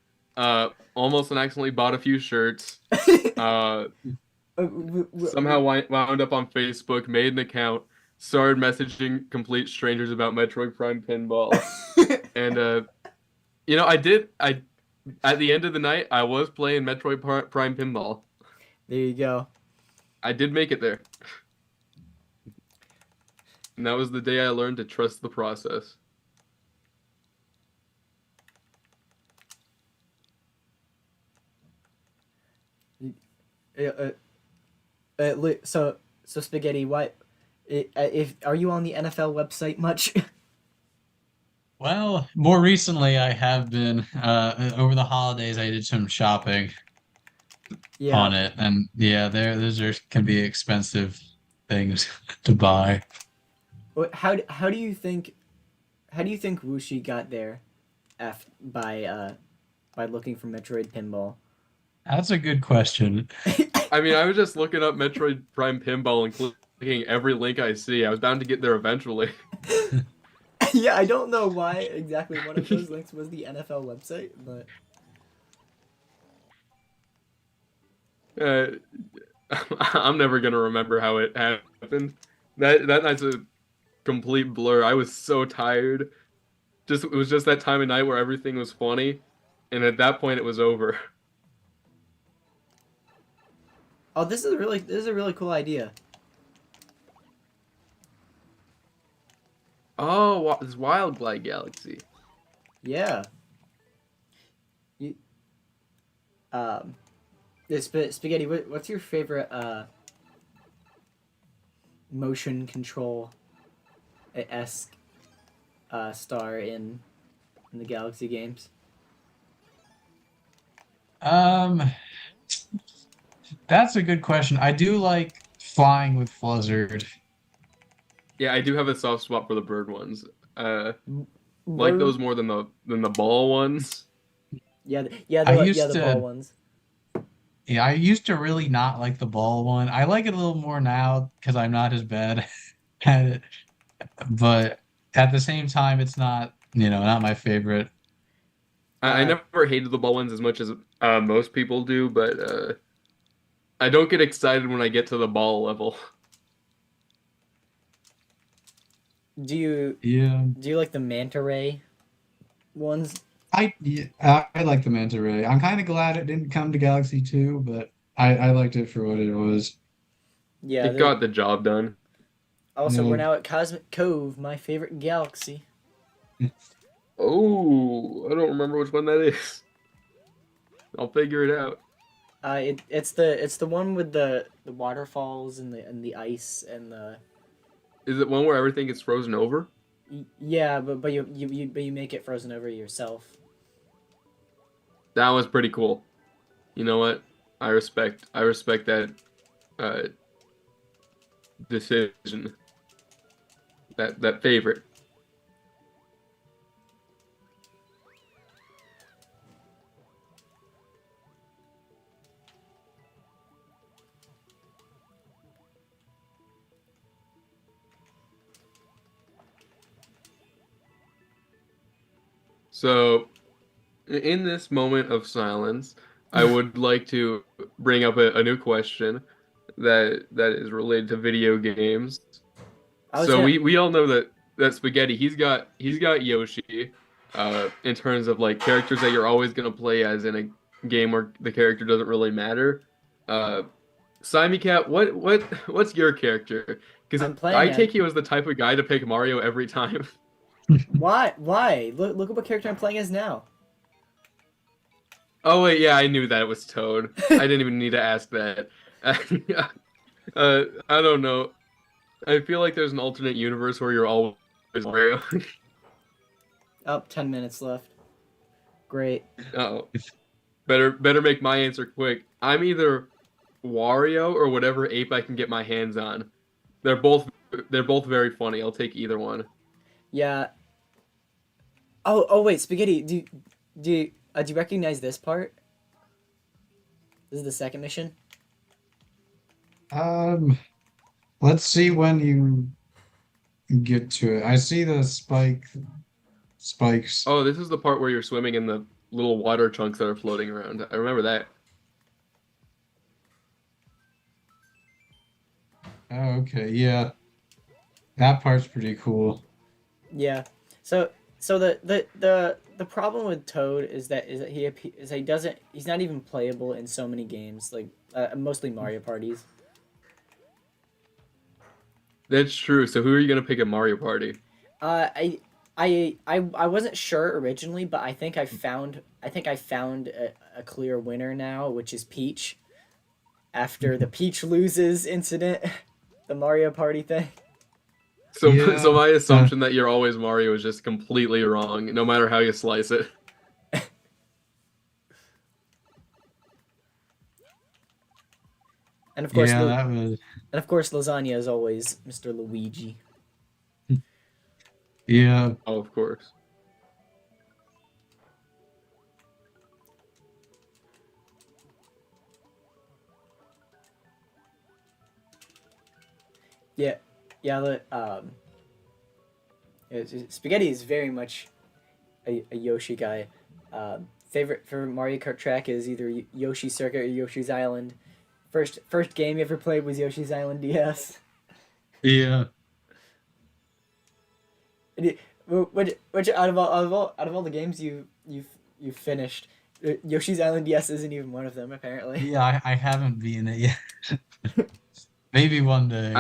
Almost and accidentally bought a few shirts. Uh, Somehow wound up on Facebook, made an account, started messaging complete strangers about Metroid Prime Pinball, and I did. I At the end of the night, I was playing Metroid Prime Pinball. There you go. I did make it there, and that was the day I learned to trust the process. Uh, uh, so spaghetti. What? If are you on the NFL website much? Well, more recently, I have been. Over the holidays, I did some shopping Yeah. on it, and yeah, can be expensive things to buy. How do you think Wuxi got there, by looking for Metroid Pinball? That's a good question. I mean, I was just looking up Metroid Prime Pinball and clicking every link I see. I was bound to get there eventually. Yeah, I don't know why exactly one of those links was the NFL website, but Uh, I'm never gonna remember how it happened. That night's a complete blur. I was so tired. It was just that time of night where everything was funny, and at that point it was over. oh, this is a really cool idea. Oh, it's Wild Glide Galaxy. Yeah. You um, spaghetti. What's your favorite motion control esque star in the Galaxy games? Um, that's a good question. I do like flying with Fluzzard. Yeah, I do have a soft spot for the bird ones. Like Bird. those more than the ball ones. Yeah, I used the ball to, ones. yeah, I used to really not like the ball one. I like it a little more now because I'm not as bad at it. But at the same time, it's not, not my favorite. I Uh, never hated the ball ones as much as most people do, but I don't get excited when I get to the ball level. do you Yeah. do you like the manta ray ones? I like the Manta Ray. I'm kind of glad it didn't come to Galaxy 2, but I liked it for what it was. Yeah. It got the job done. Also, we're Yeah. now at Cosmic Cove, my favorite galaxy. Oh, I don't remember which one that is. I'll figure it out. It's the one with the waterfalls and the ice and the Is it one where everything gets frozen over? yeah, but you make it frozen over yourself. That was pretty cool. You know what? I respect that uh, decision. That favorite. So, in this moment of silence, I would like to bring up a new question that is related to video games. I was So gonna we all know that Spaghetti, he's got Yoshi, in terms of like characters that you're always gonna play as in a game where the character doesn't really matter. Uh, Simon Cat, what's your character? Because I'm playing I as take you as the type of guy to pick Mario every time. why look at what character I'm playing as now. Oh wait, yeah, I knew that it was Toad. I didn't even need to ask that. I don't know. I feel like there's an alternate universe where you're always Mario. Oh, 10 minutes left. Great. Oh, Better make my answer quick. I'm either Wario or whatever ape I can get my hands on. They're both they're both very funny. I'll take either one. Yeah. Oh wait, Spaghetti. Do you recognize this part? This is the second mission. Um, let's see when you get to it. I see the spikes. Oh, this is the part where you're swimming in the little water chunks that are floating around. I remember that. Oh, okay, yeah. That part's pretty cool. Yeah. So the problem with Toad is that he doesn't he's not even playable in so many games like mostly Mario parties. That's true. So who are you gonna pick at Mario Party? Uh, I I wasn't sure originally, but I think I found a clear winner now, which is Peach. After the Peach loses incident, the Mario Party thing. So Yeah. so my assumption that you're always Mario is just completely wrong, no matter how you slice it. And of course, Yeah, that was and of course, Lasagna is always Mr. Luigi. yeah. Oh, of course. Yeah, yeah. Spaghetti is very much a Yoshi guy. Favorite Mario Kart track is either Yoshi Circuit or Yoshi's Island. First game you ever played was Yoshi's Island DS. Yeah. Which out of all the games you've finished, Yoshi's Island DS isn't even one of them apparently. Yeah, I haven't been it yet. Maybe one day.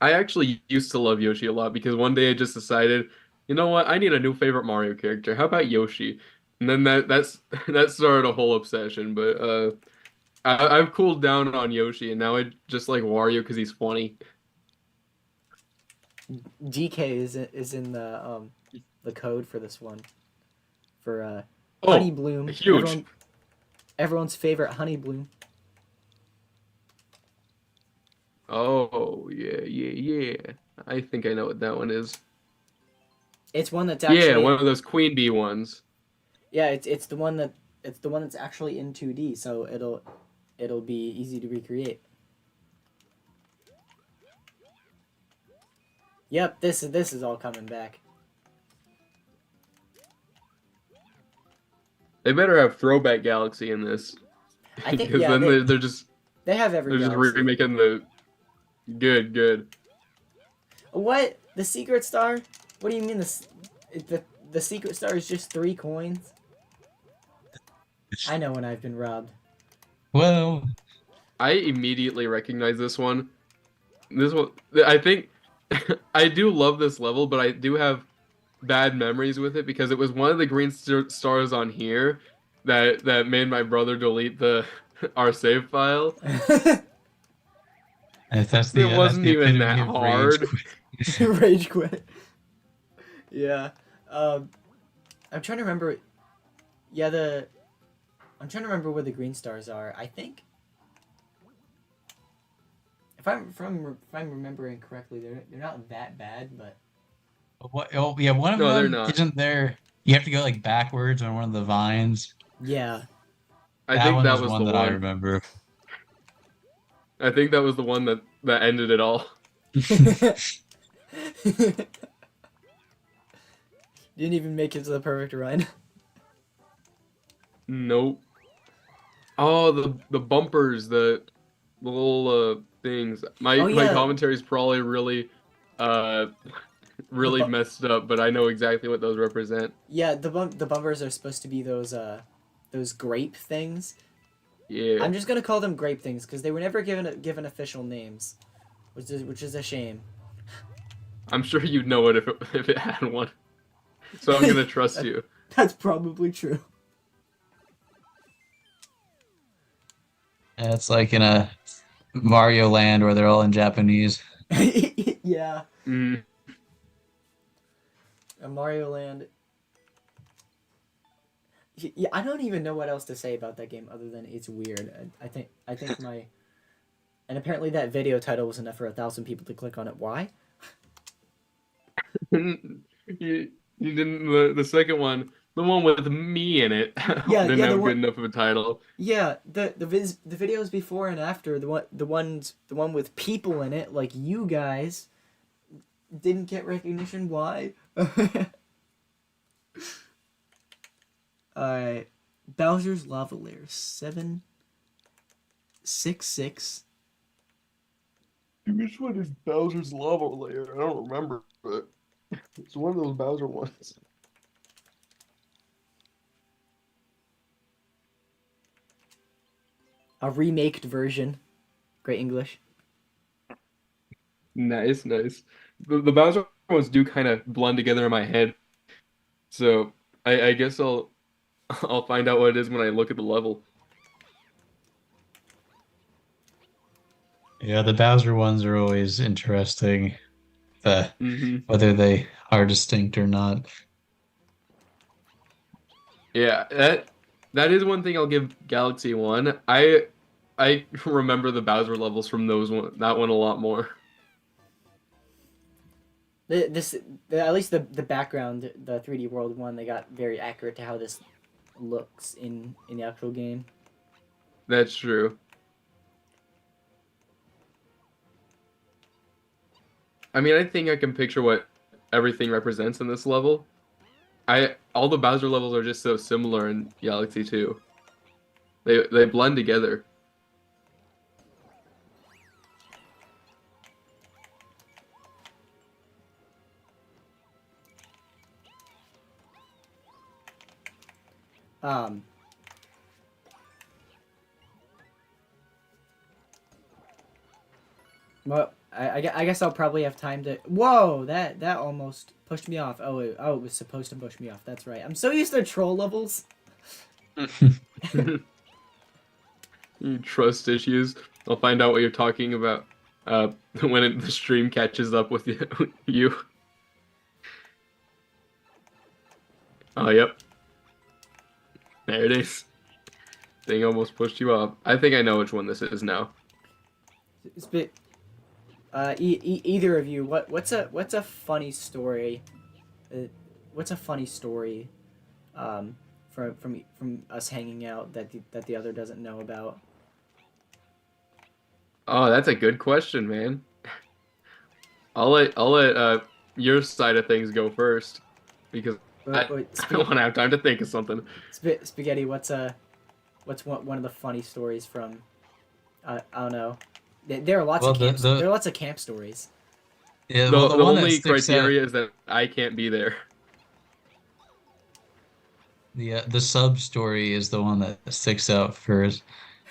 I actually used to love Yoshi a lot because one day I just decided, you know what, I need a new favorite Mario character. How about Yoshi? And then that started a whole obsession. But I've cooled down on Yoshi, and now I just like Wario because he's funny. DK is in the code for this one for Oh, Honey Bloom. huge. Everyone's favorite Honey Bloom. Oh, yeah, yeah, yeah. I think I know what that one is. It's one that's Yeah, actually one of those Queen Bee ones. yeah, it's the one that's actually in 2D, so it'll be easy to recreate. Yep, this is all coming back. They better have Throwback Galaxy in this. I think Because yeah, then they're just they have every galaxy. remaking the good. What? The secret star? What do you mean the secret star is just 3 coins? I know when I've been robbed. Well, I immediately recognize this one. This one, I think, I do love this level, but I do have bad memories with it because it was one of the green stars on here that made my brother delete our save file. that's It wasn't even that epitome of hard. rage quit. Rage quit. Yeah. I'm trying to remember. Yeah, I'm trying to remember where the green stars are. I think. If I'm remembering correctly, they're not that bad, but What? Oh, yeah, one of No, they're them not. isn't there. You have to go like backwards on one of the vines. yeah. I That think one that was was one the that I one. remember. I think that was the one that ended it all. Didn't even make it to the perfect run. Nope. Oh, the bumpers, the little things. My Oh, yeah. commentary is probably really uh really bu- messed up, but I know exactly what those represent. Yeah, the bumpers are supposed to be those grape things. Yeah. I'm just gonna call them grape things because they were never given official names, which is a shame. I'm sure you'd know it if it had one. So I'm gonna trust you. That's probably true. And it's like in a Mario Land where they're all in Japanese. Yeah, Mm, a Mario Land. Yeah, I don't even know what else to say about that game other than it's weird. I think my and apparently that video title was enough for 1,000 people to click on it. Why? You you didn't the second one, the one with me in it, Yeah, didn't yeah, the have one. good enough of a title. Yeah, the videos before and after the one with people in it like you guys didn't get recognition. Why? Alright. Bowser's Lava Lair 766. Which one is Bowser's Lava Lair? I don't remember, but it's one of those Bowser ones. A remaked version. Great English. Nice, nice. The Bowser ones do kind of blend together in my head, so I guess I'll find out what it is when I look at the level. Yeah, the Bowser ones are always interesting, the Hmm. whether they are distinct or not. Yeah, that is one thing I'll give Galaxy one. I remember the Bowser levels from that one a lot more. This at least the background, the 3D World one, they got very accurate to how this looks in the actual game. That's true. I mean, I think I can picture what everything represents in this level. I all the Bowser levels are just so similar in Galaxy 2. They blend together. Um, well, I guess I'll probably have time to. Whoa, that almost pushed me off. It was supposed to push me off. That's right. I'm so used to troll levels. Trust issues. I'll find out what you're talking about when the stream catches up with you. Oh, yep. There it is. Thing almost pushed you off. I think I know which one this is now. It's bit. Either of you, what's a funny story? What's a funny story? From us hanging out that the other doesn't know about. Oh, that's a good question, man. I'll let your side of things go first because I, Wait, I don't want to have time to think of something. Spaghetti. What's one of the funny stories from? I don't know. There are lots Well, of camp. There are lots of camp stories. yeah, well, The the the one that only sticks out, criteria is that I can't be there. the sub story is the one that sticks out first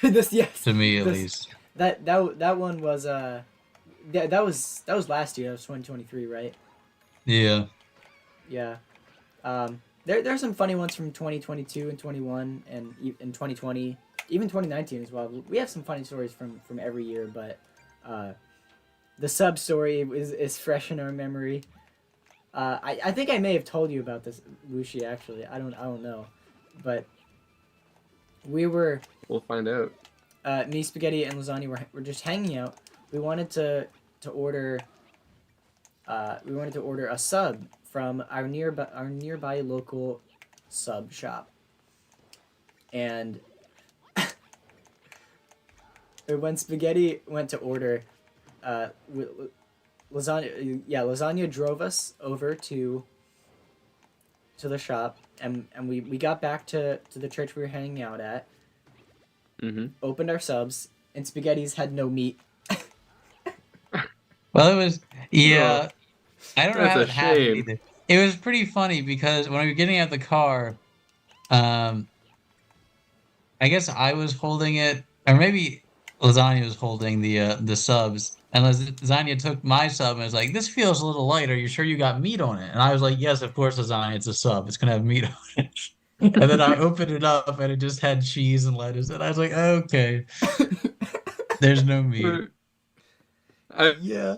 This yes, to me at this least. that one was that was last year. That was 2023, right? Yeah. Yeah. There's some funny ones from 2022 and 21 and in 2020, even 2019 as well. We have some funny stories from every year, but uh, the sub story is fresh in our memory. I think I may have told you about this, Lucy. Actually, I don't know, but we were We'll find out. me, Spaghetti, and Lasagna were just hanging out. We wanted to order. We wanted to order a sub from our nearby local sub shop, and when Spaghetti went to order, uh, Lasagna drove us over to the shop, and we got back to the church we were hanging out at, Hmm. opened our subs, and Spaghetti's had no meat. Well, it was, Oh, yeah, I don't know that's how a it happened shame. either. It was pretty funny because when we were getting out of the car, um, I guess I was holding it, or maybe Lasagna was holding the subs, and Lasagna took my sub and was like, "This feels a little light. Are you sure you got meat on it?" And I was like, "Yes, of course, Lasagna. It's a sub. It's gonna have meat on it." And then I opened it up, and it just had cheese and lettuce, and I was like, "Okay, there's no meat." I Yeah.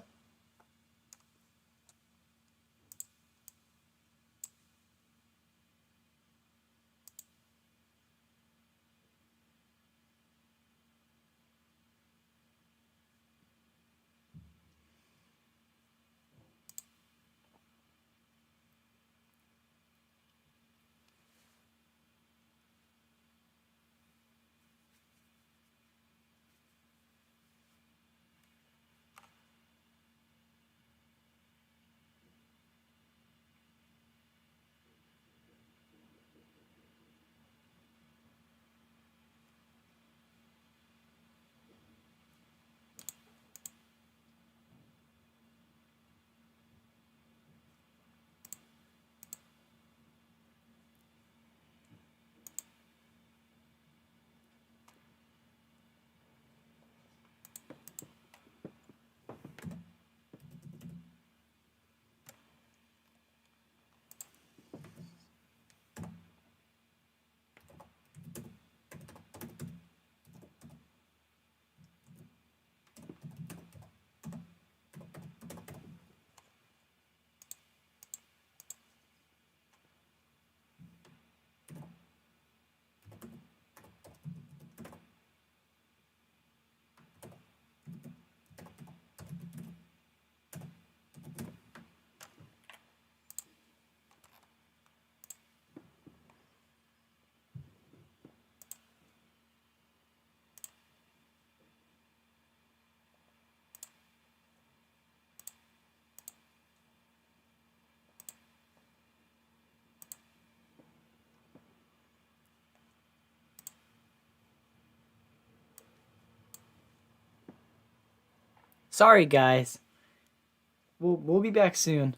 Sorry, guys. We'll be back soon.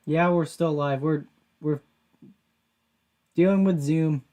Yeah, we're still live. We're dealing with Zoom.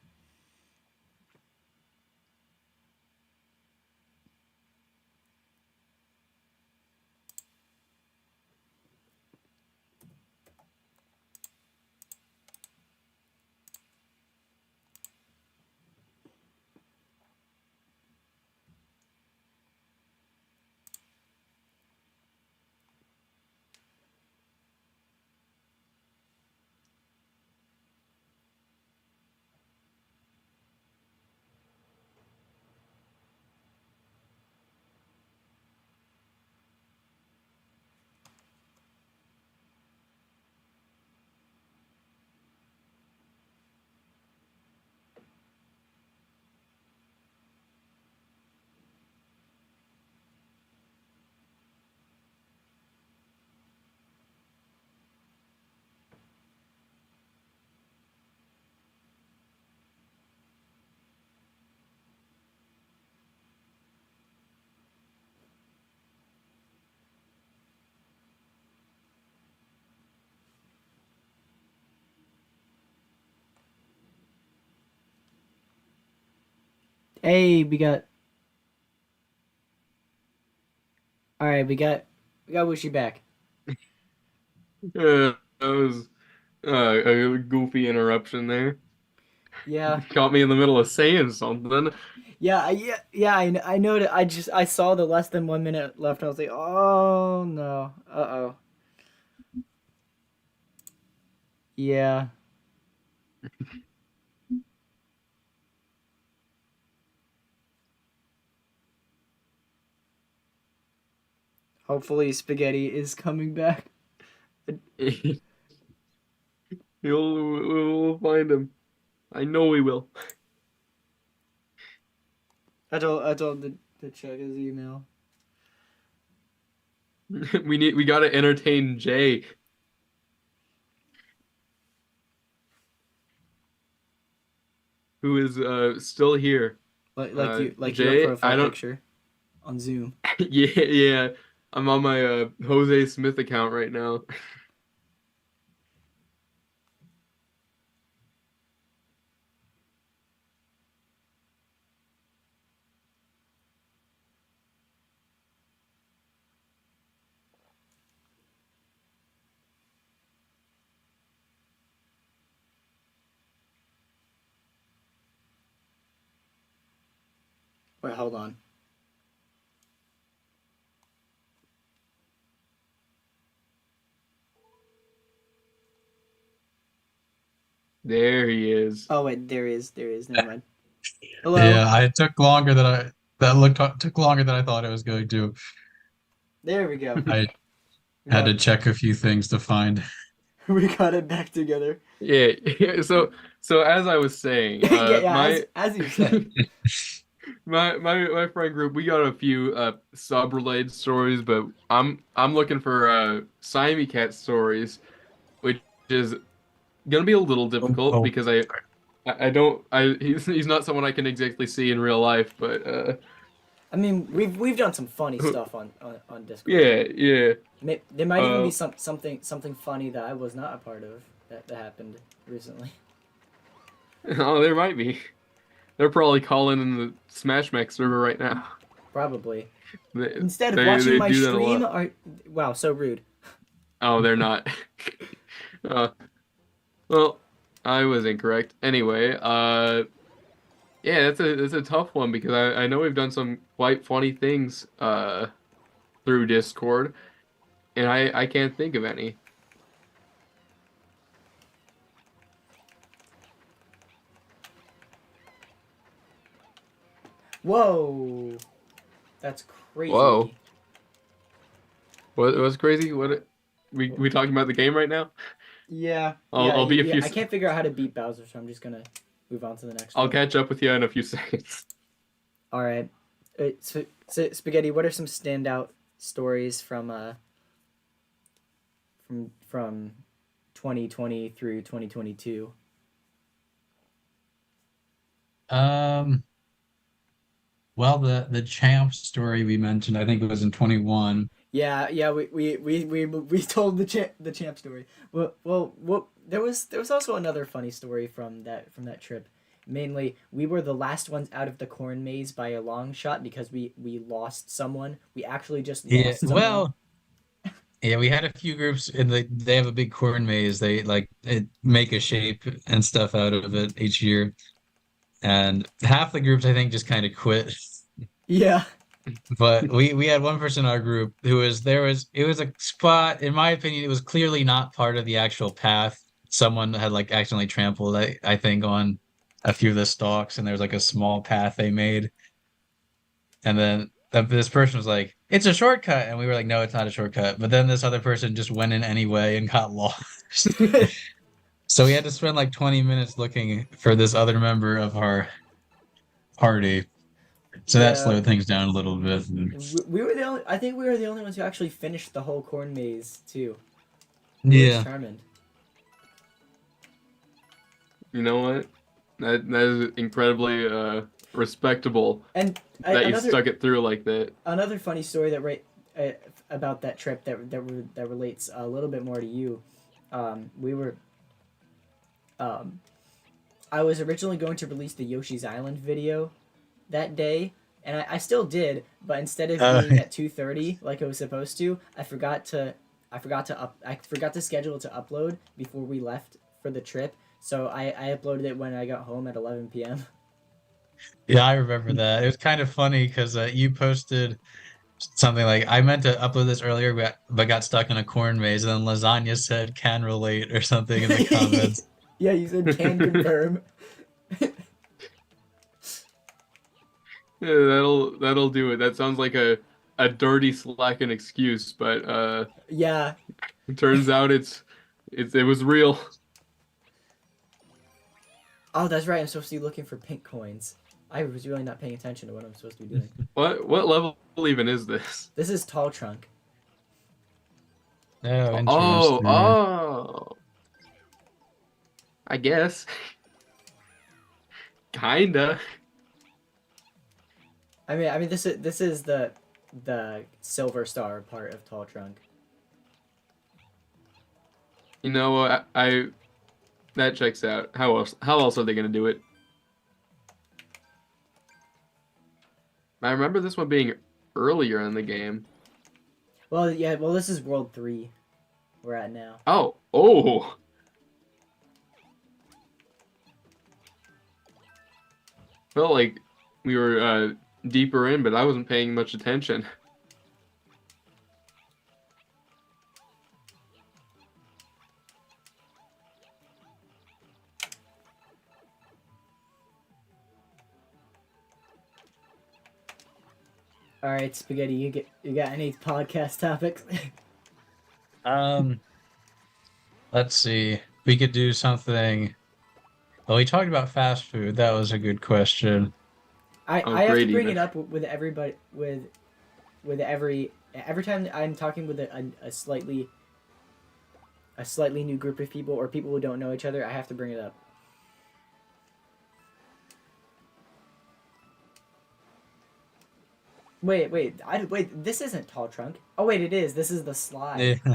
Hey, we got. All right, we got Wishy back. That was a goofy interruption there. Yeah, Caught me in the middle of saying something. yeah. I know that. I saw the less than 1 minute left. And I was like, oh no. Uh-oh. Yeah. Hopefully, Spaghetti is coming back. We'll find him. I know we will. I told to check his email. We gotta entertain Jay, who is still here. Like your Jay, I profile don't. picture on Zoom. Yeah, yeah. I'm on my Jose Smith account right now. Wait, hold on. There he is. Oh wait, there is. Never mind. Hello. Yeah, it took longer than I took longer than I thought it was going to. There we go. I We had got to check a few things to find. we got it back together. Yeah, yeah. So as I was saying, Yeah. As you said. my friend group, we got a few sub-related stories, but I'm looking for Siamese cat stories, which is gonna be a little difficult Oh, because I don't I he's not someone I can exactly see in real life, but I mean, we've done some funny stuff on Discord. Yeah, yeah. There might even be Uh, something funny that I was not a part of that happened recently. oh, there might be. They're probably calling in the Smash Mech server right now. Probably. They, Instead of watching they my do that a stream, lot. wow, so rude. Oh, they're not. Uh, well, I was incorrect. Anyway, yeah, that's a tough one because I know we've done some quite funny things through Discord, and I can't think of any. Whoa, that's Whoa, crazy. what's crazy? What we talking about the game right now? Yeah, I'll be a yeah. few. I can't figure out how to beat Bowser, so I'm just gonna move on to the next I'll one. catch up with you in a few seconds. All right. So, Spaghetti, what are some standout stories from 2020 through 2022? Um, well, the champ story we mentioned, I think it was in 21. Yeah. We told the champ story. There was also another funny story from that trip. Mainly, we were the last ones out of the corn maze by a long shot because we lost someone. We actually just Yeah, lost someone. well, yeah, we had a few groups and they have a big corn maze. They make a shape and stuff out of it each year. And half the groups I think just kind of quit. Yeah. But we had one person in our group who was there was it was a spot, in my opinion, it was clearly not part of the actual path. Someone had like accidentally trampled, I think, on a few of the stalks, and there was like a small path they made. And then this person was like, "It's a shortcut," and we were like, "No, it's not a shortcut." But then this other person just went in anyway and got lost. So we had to spend like 20 minutes looking for this other member of our party. So that Yeah. slowed things down a little bit. We were the only. I think we were the only ones who actually finished the whole corn maze too. We were Yeah. determined. You know what? That is incredibly respectable And that you another stuck it through like that. another funny story uh, about that trip that relates a little bit more to you. We were. Um, I was originally going to release the Yoshi's Island video that day, and I still did, but instead of Uh, being at 2:30 like it was supposed to, I forgot to schedule it to upload before we left for the trip. So I uploaded it when I got home at 11 p.m. yeah, I remember that. It was kind of funny because you posted something like, "I meant to upload this earlier, but got stuck in a corn maze." And then Lasagna said, "Can relate" or something in the comments. Yeah, you said can confirm. Yeah, that'll do it. That sounds like a dirty slacking excuse, but Yeah. it turns out it was real. Oh, that's right. I'm supposed to be looking for pink coins. I was really not paying attention to what I'm supposed to be doing. What level even is this? This is Tall Trunk. Oh, Oh, interesting. oh. I guess. Kinda. I mean, this is the Silver Star part of Tall Trunk. You know what? I that checks out. How else are they gonna do it? I remember this one being earlier in the game. Well, yeah. Well, this is World 3. We're at now. Oh, oh. Felt like we were deeper in, but I wasn't paying much attention. All right, Spaghetti. You got any podcast topics? Um, let's see. We could do something. Well, we talked about fast food. That was a good question. Oh, I have to great bring it even. up with everybody with every time I'm talking with a slightly new group of people or people who don't know each other. I have to bring it up. Wait. This isn't Tall Trunk. Oh wait, it is. This is the slide. Yeah,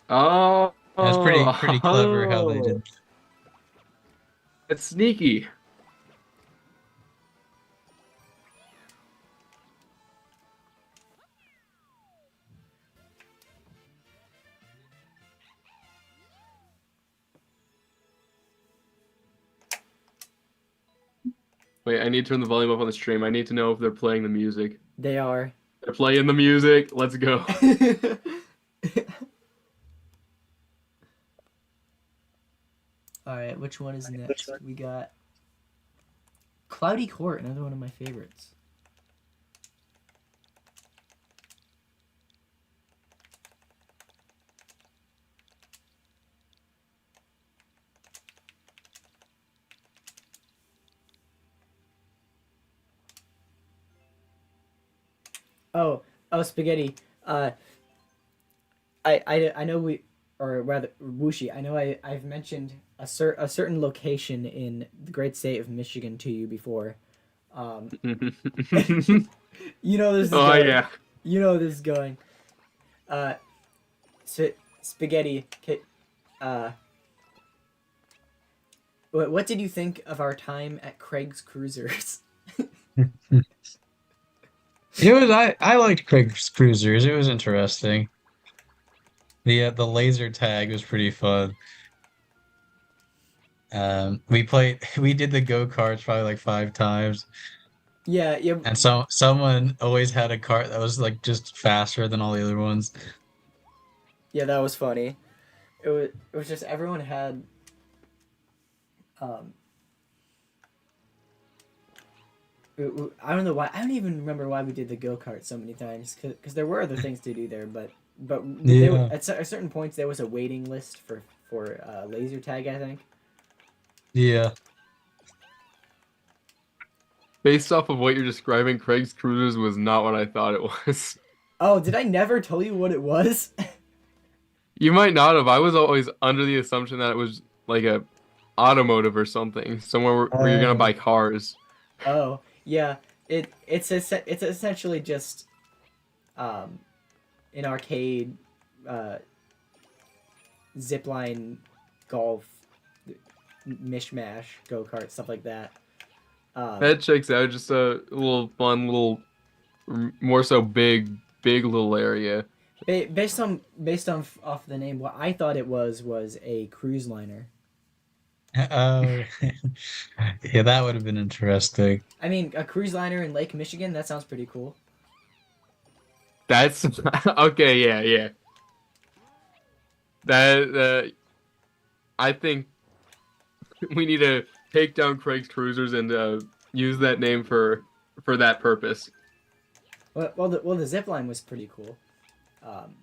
Oh, that's pretty clever how they oh, did. it's sneaky. Wait, I need to turn the volume up on the stream. I need to know if they're playing the music. They are. They're playing the music. Let's go. All right, which one is next? We got Cloudy Court, another one of my favorites. Oh, Spaghetti. I know or rather, Wushi. I know I've mentioned a certain location in the great state of Michigan to you before. Um, you know this is Oh going. yeah. You know this is going. Uh, Spaghetti. Uh, what did you think of our time at Craig's Cruisers? It was I liked Craig's Cruisers. It was interesting. The laser tag was pretty fun. We did the go-karts probably like 5 times, Yeah, yeah, and someone always had a cart that was like just faster than all the other ones. yeah. That was funny. It was just everyone had um I don't know why. I don't even remember why we did the go kart so many times. Because there were other things to do there, but there Yeah, at certain points there was a waiting list for laser tag. I think. yeah. Based off of what you're describing, Craig's Cruisers was not what I thought it was. Oh, did I never tell you what it was? You might not have. I was always under the assumption that it was like a automotive or something, somewhere where you're gonna Uh, buy cars. Oh, yeah. It's essentially just um an arcade uh zipline golf mishmash go kart stuff like that. Um, That checks out. Just a little fun, little more so big little area. based on off the name, what I thought it was a cruise liner. oh, yeah, that would have been interesting. I mean, a cruise liner in Lake Michigan. That sounds pretty cool. That's okay. Yeah, yeah. That I think we need to take down Craig's Cruisers and use that name for that purpose. Well, the zip line was pretty cool. Um,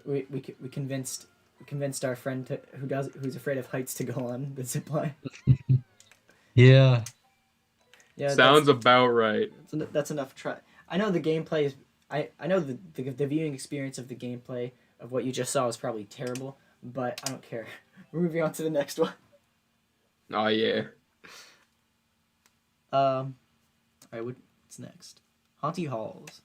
we convinced our friend who's afraid of heights to go on the zip line. Yeah, Yeah, Sounds about right. that's enough. I know the gameplay is. I know the viewing experience of the gameplay of what you just saw is probably terrible, but I don't care. We're moving on to the next one. Oh yeah. All right, what's next? Haunty Halls.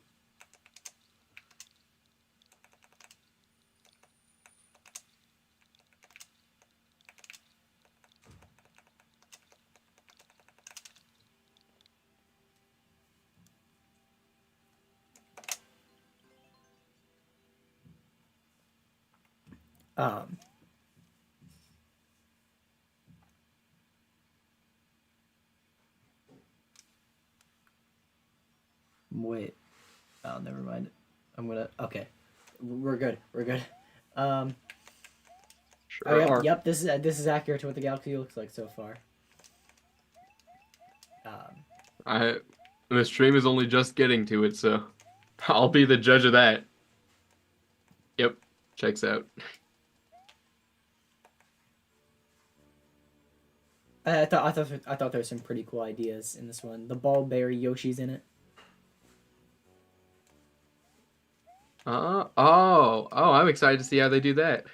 Um, wait. Oh, never mind. I'm gonna. Okay, we're good. We're good. Um. Oh Sure yep, are. yep. This is accurate to what the galaxy looks like so far. Um. I the stream is only just getting to it, so I'll be the judge of that. Yep, checks out. I thought there were some pretty cool ideas in this one. The ball berry Yoshi's in it. I'm excited to see how they do that.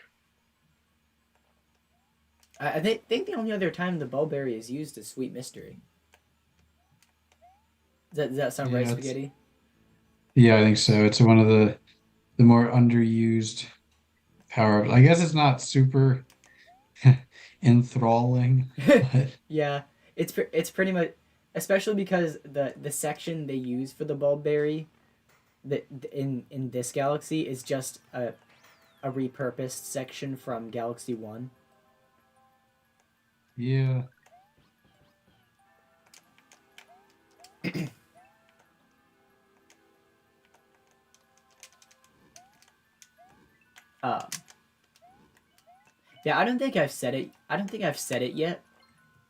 I think the only other time the ball berry is used is Sweet Mystery. Does that sound right, Yeah, Spaghetti? yeah, I think so. It's one of the more underused power ups. I guess it's not super enthralling, but Yeah, it's pretty much, especially because the section they use for the bulb berry that in this galaxy is just a repurposed section from Galaxy One. yeah. Um, yeah, I don't think I've said it. I don't think I've said it yet,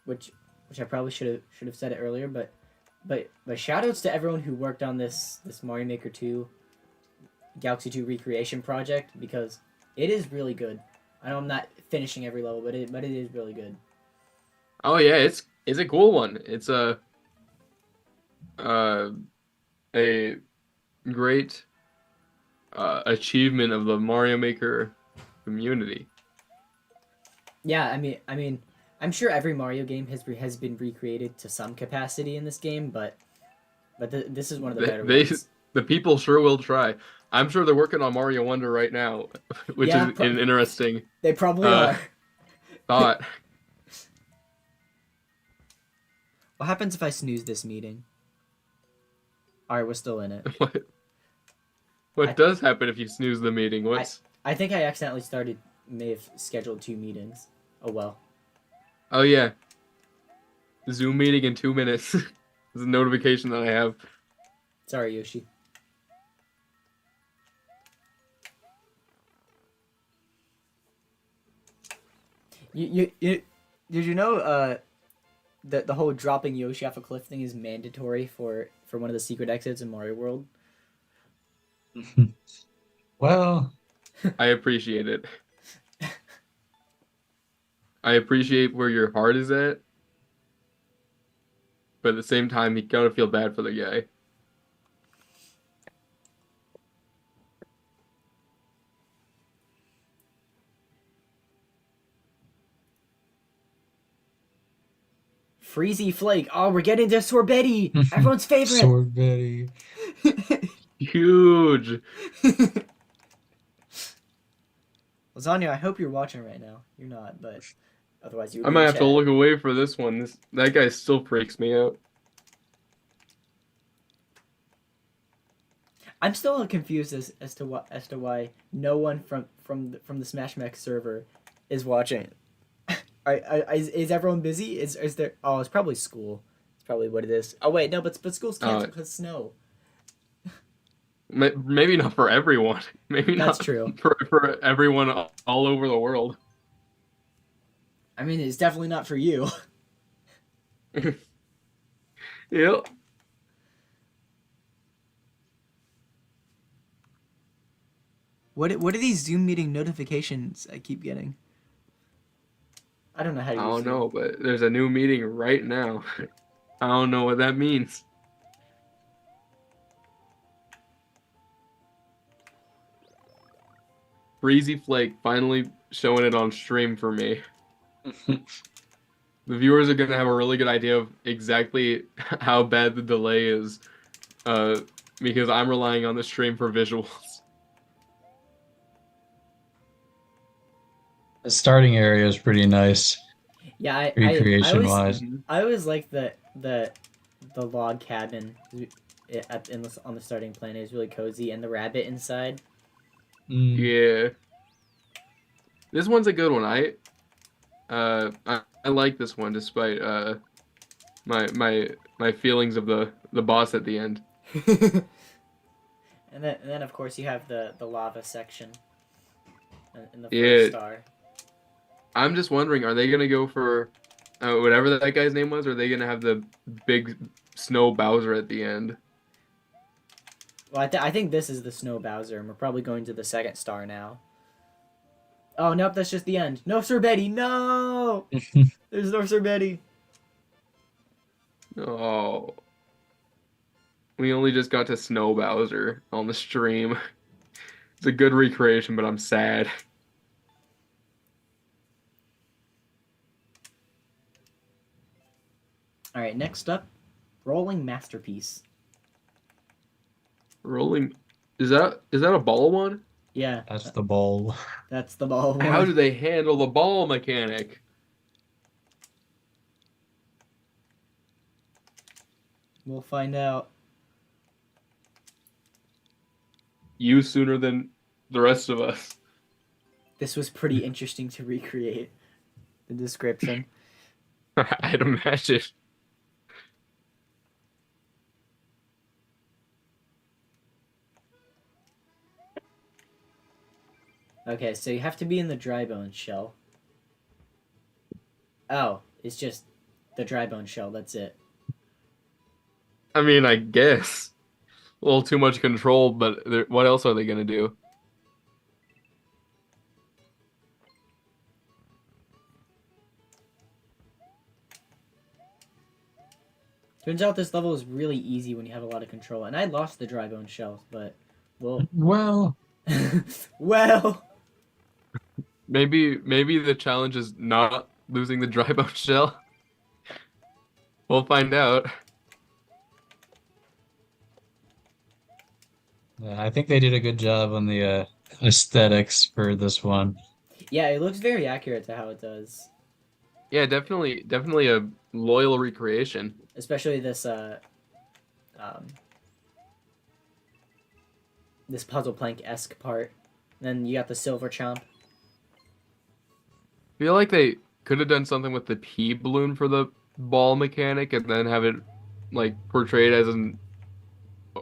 which I probably should have said it earlier. But shout outs to everyone who worked on this Mario Maker 2 Galaxy 2 recreation project because it is really good. I know I'm not finishing every level, but it is really good. Oh yeah, it's a cool one. It's uh, a great achievement of the Mario Maker community. Yeah, I'm sure every Mario game has been recreated to some capacity in this game, but this is one of the better They ones. the people sure will try. I'm sure they're working on Mario Wonder right now, which Yeah, is an interesting they probably uh are. thought. What happens if I snooze this meeting? All right, we're still in it. What I what does happen if you snooze the meeting? I What's I think I accidentally may have scheduled two meetings. Oh well. oh yeah, Zoom meeting in 2 minutes. It's a notification that I have. Sorry, Yoshi. You did you know that the whole dropping Yoshi off a cliff thing is mandatory for one of the secret exits in Mario World? Well, I appreciate it. I appreciate where your heart is at, but at the same time, you gotta feel bad for the guy. Freezy Flake. Oh, we're getting to Sorbetti, everyone's favorite. Sword Betty. Huge. Lasagna, I hope you're watching right now. You're not, but otherwise you would I be might in have to chat. look away for this one. That guy still freaks me out. I'm still confused as to why no one from the Smash Max server is watching. Is everyone busy? Is there? Oh, it's probably school. It's probably what it is. Oh wait, no, but school's canceled because snow. Maybe not for everyone. Maybe That's not true. for everyone all over the world. I mean, it's definitely not for you. Yep. What are these Zoom meeting notifications I keep getting? I don't know how to I use don't Zoom. know, but there's a new meeting right now. I don't know what that means. Breezy Flake finally showing it on stream for me. The viewers are gonna have a really good idea of exactly how bad the delay is, uh, because I'm relying on the stream for visuals. The starting area is pretty nice, Yeah, recreation wise. Mhm. I always like the log cabin on the starting planet is really cozy, and the rabbit inside. Mm. Yeah, this one's a good one. I like this one despite my feelings of the boss at the end. And then of course you have the lava section in the first Yeah, star. I'm just wondering, are they gonna go for whatever that guy's name was? Or are they gonna have the big snow Bowser at the end? Well, I think this is the Snow Bowser, and we're probably going to the second star now. Oh nope, that's just the end. No Sir Betty, no. There's no Sir Betty. Oh, we only just got to Snow Bowser on the stream. It's a good recreation, but I'm sad. All right, next up, Rolling Masterpiece. Rolling. Is that a ball one? Yeah, That's the ball. that's the ball How do one. they handle the ball mechanic? We'll find out. You sooner than the rest of us. This was pretty interesting to recreate the description. I'd imagine. Okay, so you have to be in the dry bone shell. Oh, it's just the dry bone shell. That's it. I mean, I guess a little too much control, but what else are they gonna do? Turns out this level is really easy when you have a lot of control. And I lost the dry bone shells, but well, Well, well. Maybe the challenge is not losing the dry bone shell. We'll find out. I think they did a good job on the aesthetics for this one. Yeah, it looks very accurate to how it does. Yeah, definitely a loyal recreation. Especially this um, this puzzle plank-esque part. Then you got the silver chomp. Feel like they could have done something with the P balloon for the ball mechanic and then have it like portrayed as an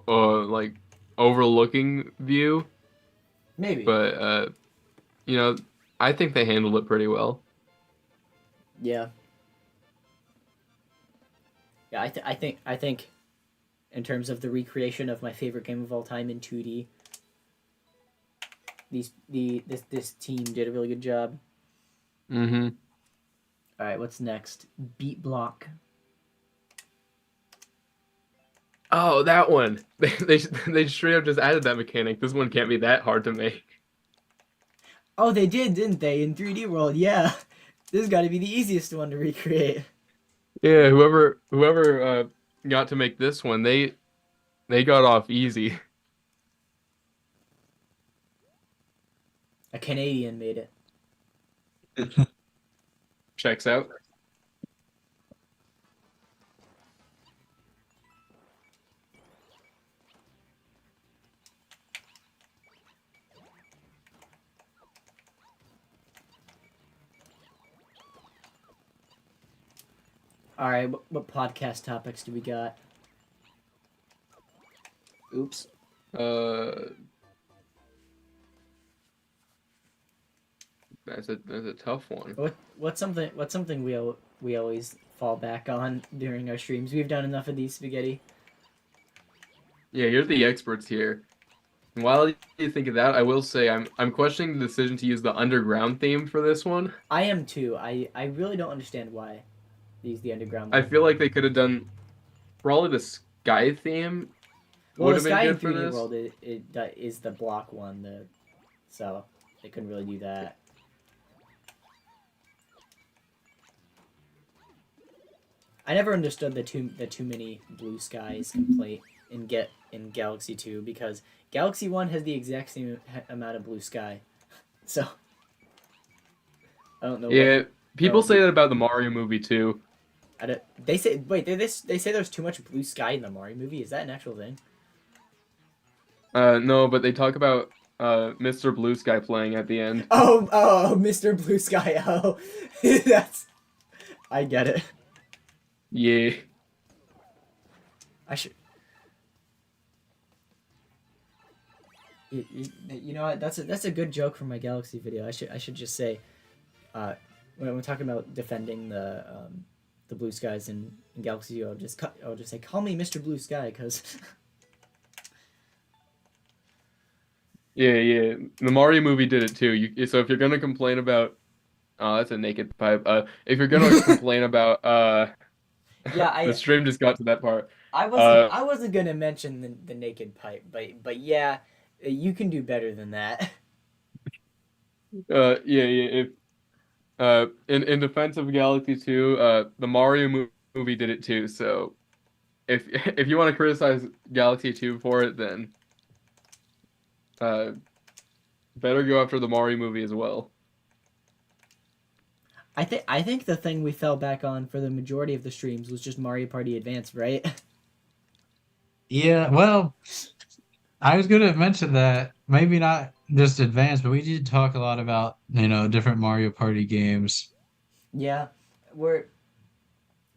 like overlooking view. Maybe. But you know, I think they handled it pretty well. Yeah. Yeah, I think in terms of the recreation of my favorite game of all time in 2D, this team did a really good job. Mm-hmm. All right, what's next? Beat block. Oh, that one. They straight up just added that mechanic. This one can't be that hard to make. Oh, they did, didn't they? In 3D World, yeah. This has got to be the easiest one to recreate. Yeah, whoever got to make this one, they got off easy. A Canadian made it. Checks out. All right, what podcast topics do we got? Oops. Uh, that's a tough one. What's something we always fall back on during our streams? We've done enough of these spaghetti. Yeah, you're the experts here. And while you think of that, I will say I'm questioning the decision to use the underground theme for this one. I am too. I really don't understand why they use the underground. I one. feel like they could have done probably the sky theme Well, would the have been Sky in good for 3D this. World it is the block one, so they couldn't really do that. I never understood the too many blue skies complaint in Galaxy 2 because Galaxy 1 has the exact same amount of blue sky. So I don't know. Yeah, people no, say that about the Mario movie too. They say wait, they say there's too much blue sky in the Mario movie. Is that an actual thing? No, but they talk about Mr. Blue Sky playing at the end. Oh, Mr. Blue Sky. Oh, that's I get it. Yeah. I should. You know what? That's a good joke from my Galaxy video. I should just say, when we're talking about defending the blue skies in Galaxy 2, I'll just say call me Mr. Blue Sky because Yeah. The Mario movie did it too. So if you're gonna complain about, oh, that's a naked pipe. If you're gonna complain about, yeah, the stream just got to that part. I wasn't gonna mention the naked pipe, but yeah, you can do better than that. Yeah. If in defense of Galaxy 2, the movie did it too. So if if you want to criticize Galaxy 2 for it, then uh, better go after the Mario movie as well. I think the thing we fell back on for the majority of the streams was just Mario Party Advance, right? Yeah, well, I was going to mention that maybe not just advanced, but we did talk a lot about, different Mario Party games. Yeah, we're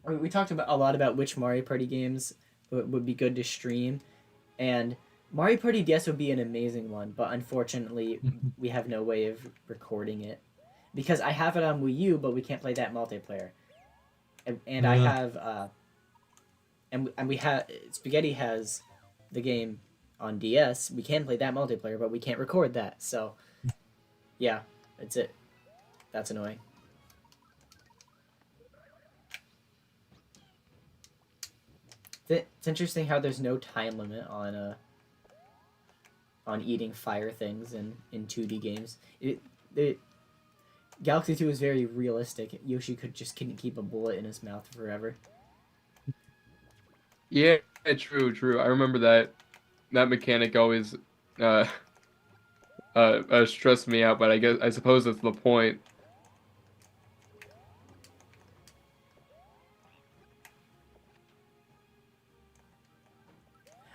we talked about a lot about which Mario Party games would be good to stream, and Mario Party DS would be an amazing one, but unfortunately, we have no way of recording it because I have it on Wii U, but we can't play that multiplayer, and I Yeah. have and we have Spaghetti has the game on DS. We can play that multiplayer, but we can't record that. So, yeah, that's it. That's annoying. It's interesting how there's no time limit on eating fire things in 2D games. It Galaxy 2 is very realistic. Yoshi could just couldn't keep a bullet in his mouth forever. Yeah, true. I remember that mechanic always uh, stressed me out, but I suppose that's the point.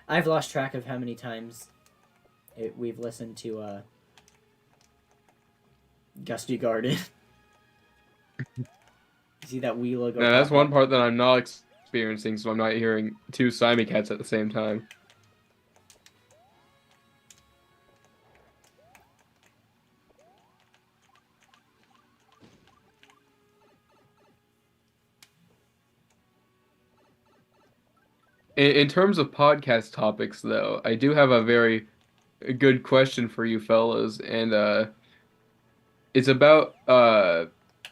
I've lost track of how many times we've listened to Gusty Garden. You see that Wii logo? Now that's pop one up? part that I'm not experiencing, so I'm not hearing two Cats at the same time. In terms of podcast topics, though, I do have a very good question for you fellas, and it's about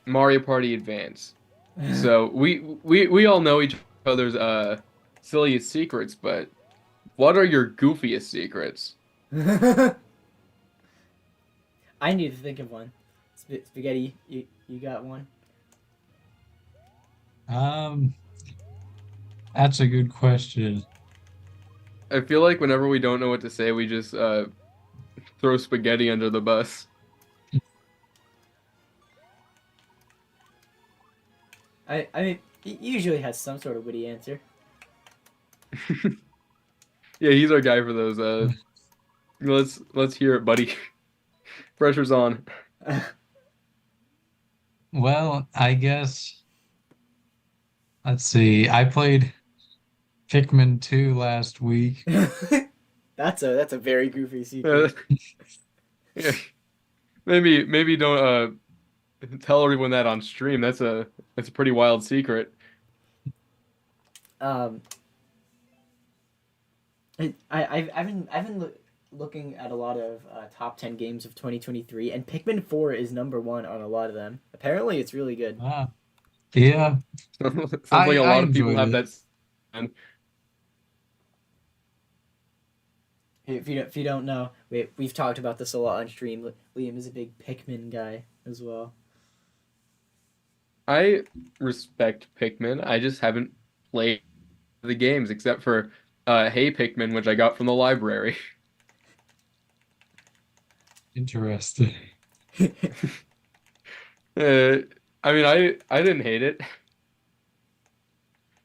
Mario Party Advance. So we all know each other's silliest secrets, but what are your goofiest secrets? I need to think of one. Spaghetti, you got one? Um, that's a good question. I feel like whenever we don't know what to say, we just throw spaghetti under the bus. I mean, he usually has some sort of witty answer. Yeah, he's our guy for those. Let's hear it, buddy. Pressure's on. Well, I guess, let's see. I played Pikmin 2 last week. That's a very goofy secret. Yeah, maybe don't tell everyone that on stream. That's a pretty wild secret. Um, I've been looking at a lot of top 10 games of 2023, and Pikmin 4 is number one on a lot of them. Apparently, it's really good. Ah, yeah, Sounds like I a I lot of people enjoyed have it. that. And If you don't know, we've talked about this a lot on stream. Liam is a big Pikmin guy as well. I respect Pikmin. I just haven't played the games except for Hey Pikmin, which I got from the library. Interesting. Uh, I mean, I didn't hate it.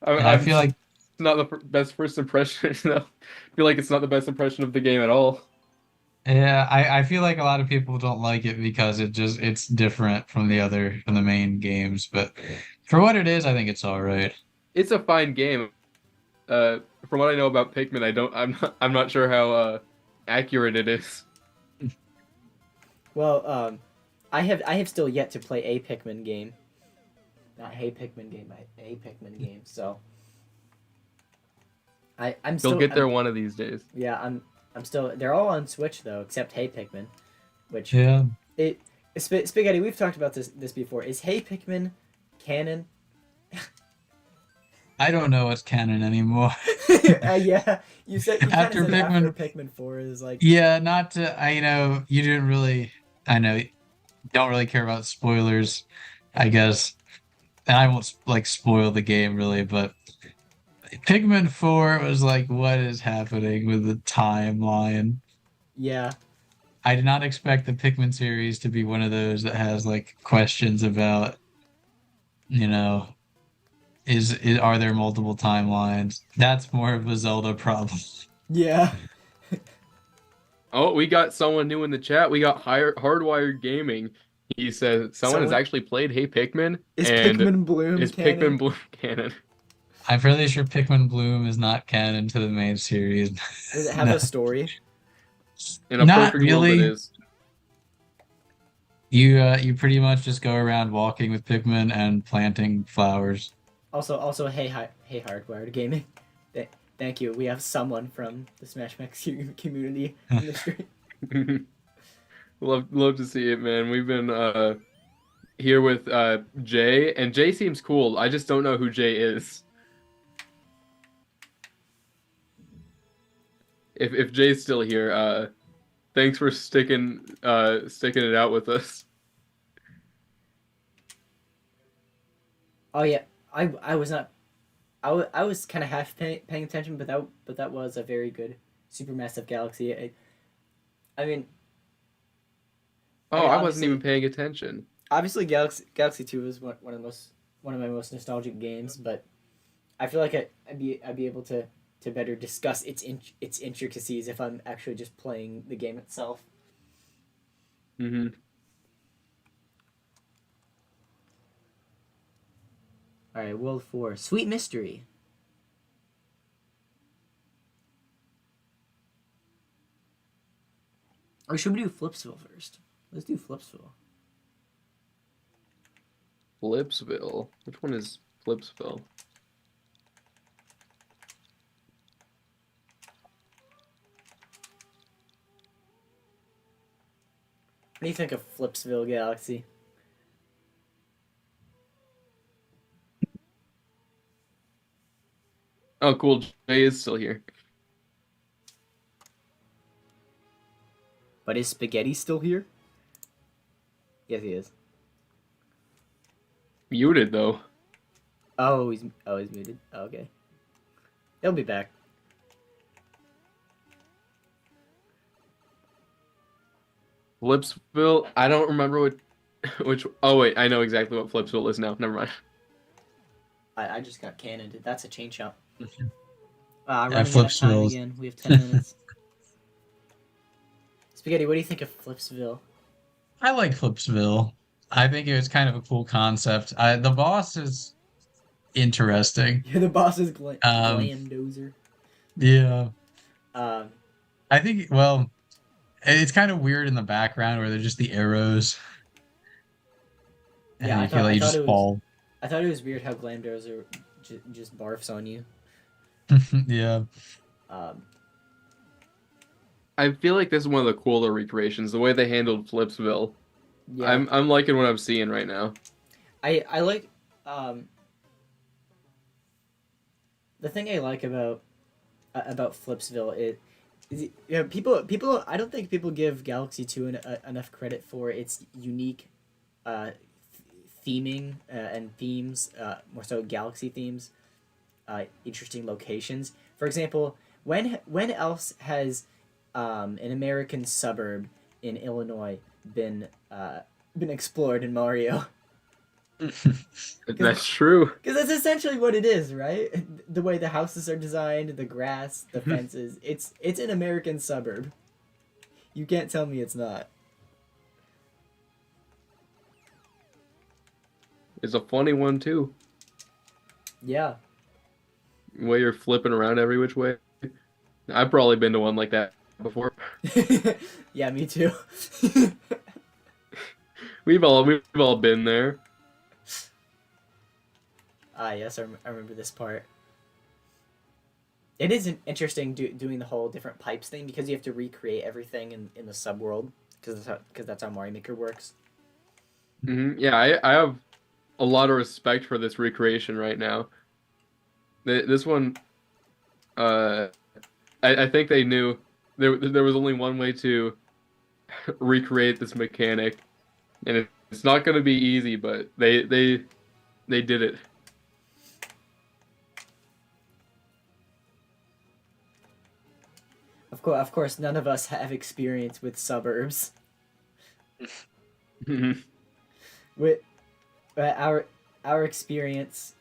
And I I'm feel just like, not the best first impression. No. I feel like it's not the best impression of the game at all. yeah, I feel like a lot of people don't like it because it's different from the main games. But for what it is, I think it's all right. It's a fine game. From what I know about Pikmin, I'm not sure how accurate it is. Well, I have still yet to play a Pikmin game. Not Hey Pikmin game, but a Pikmin game. So I'm You'll still get there one of these days. yeah, I'm still. They're all on Switch though, except Hey Pikmin, which Yeah. it Spaghetti. We've talked about this before. Is Hey Pikmin canon? I don't know what's canon anymore. Yeah, you kind of After said after Pikmin, Pikmin 4 is like yeah, not to, you didn't really, I know, you don't really care about spoilers, I guess. And I won't like spoil the game really, but Pikmin 4 was like, what is happening with the timeline? yeah. I did not expect the Pikmin series to be one of those that has like questions about, you know, is are there multiple timelines? That's more of a Zelda problem. Yeah. Oh, we got someone new in the chat. We got Hardwired Gaming. He says someone has Someone actually played Hey Pikmin is and Pikmin Bloom is canon? Pikmin Bloom canon. I'm fairly sure Pikmin Bloom is not canon to the main series. Does it have No, a story? In a not perfect world, it really. is. You pretty much just go around walking with Pikmin and planting flowers. Also, hey, Hardwired Gaming. Th- Thank you. We have someone from the Smash Max community in the stream. Love to see it, man. We've been here with Jay, and Jay seems cool. I just don't know who Jay is. If Jay's still here, thanks for sticking it out with us. Oh yeah, I was not. I was kind of half paying attention, but that was a very good supermassive galaxy. I mean, Oh, I wasn't even paying attention. obviously Galaxy 2 is one of the most one of my most nostalgic games, but I feel like I'd be able to better discuss its intricacies if I'm actually just playing the game itself. Hmm. All right, World 4, Sweet Mystery. Or should we do Flipsville first? Let's do Flipsville. Flipsville. Which one is Flipsville? What do you think of Flipsville Galaxy? Oh, cool. Jay is still here. But is Spaghetti still here? Yes, he is. Muted though. He's muted. Oh, okay. He'll be back. Flipsville. I don't remember what which. Oh wait, I know exactly what Flipsville is now. Never mind. I just got cannoned. That's a chain shot. Yeah, Running out of time Flipsville. again. We have 10 minutes. Spaghetti, what do you think of Flipsville? I like Flipsville. I think it was kind of a cool concept. The boss is interesting. Yeah, the boss is Um, Glandozer. yeah, Um, I think. Well, it's kind of weird in the background where they're just the arrows, and yeah, you feel like you just fall. I thought it was weird how Glandozer just barfs on you. Yeah. Um, I feel like this is one of the cooler recreations. The way they handled Flipsville. yeah, I'm liking what I'm seeing right now. I like the thing I like about Flipsville is people I don't think people give Galaxy 2 enough credit for its unique theming and themes, more so galaxy themes, interesting locations. For example, when else has an American suburb in Illinois been explored in Mario? That's true. Because that's essentially what it is, right? The way the houses are designed, the grass, the Mm-hmm. fences. It's an American suburb. You can't tell me it's not. It's a funny one too. Yeah. Where you're flipping around every which way. I've probably been to one like that before. Yeah, me too. We've all been there. Yes, I remember this part. It is interesting doing the whole different pipes thing because you have to recreate everything in the subworld because that's how Mario Maker works. Yeah, I have a lot of respect for this recreation right now. This one, I think they knew there was only one way to recreate this mechanic, and it's not going to be easy, but they did it. of course, none of us have experience with suburbs. Mhm. With our experience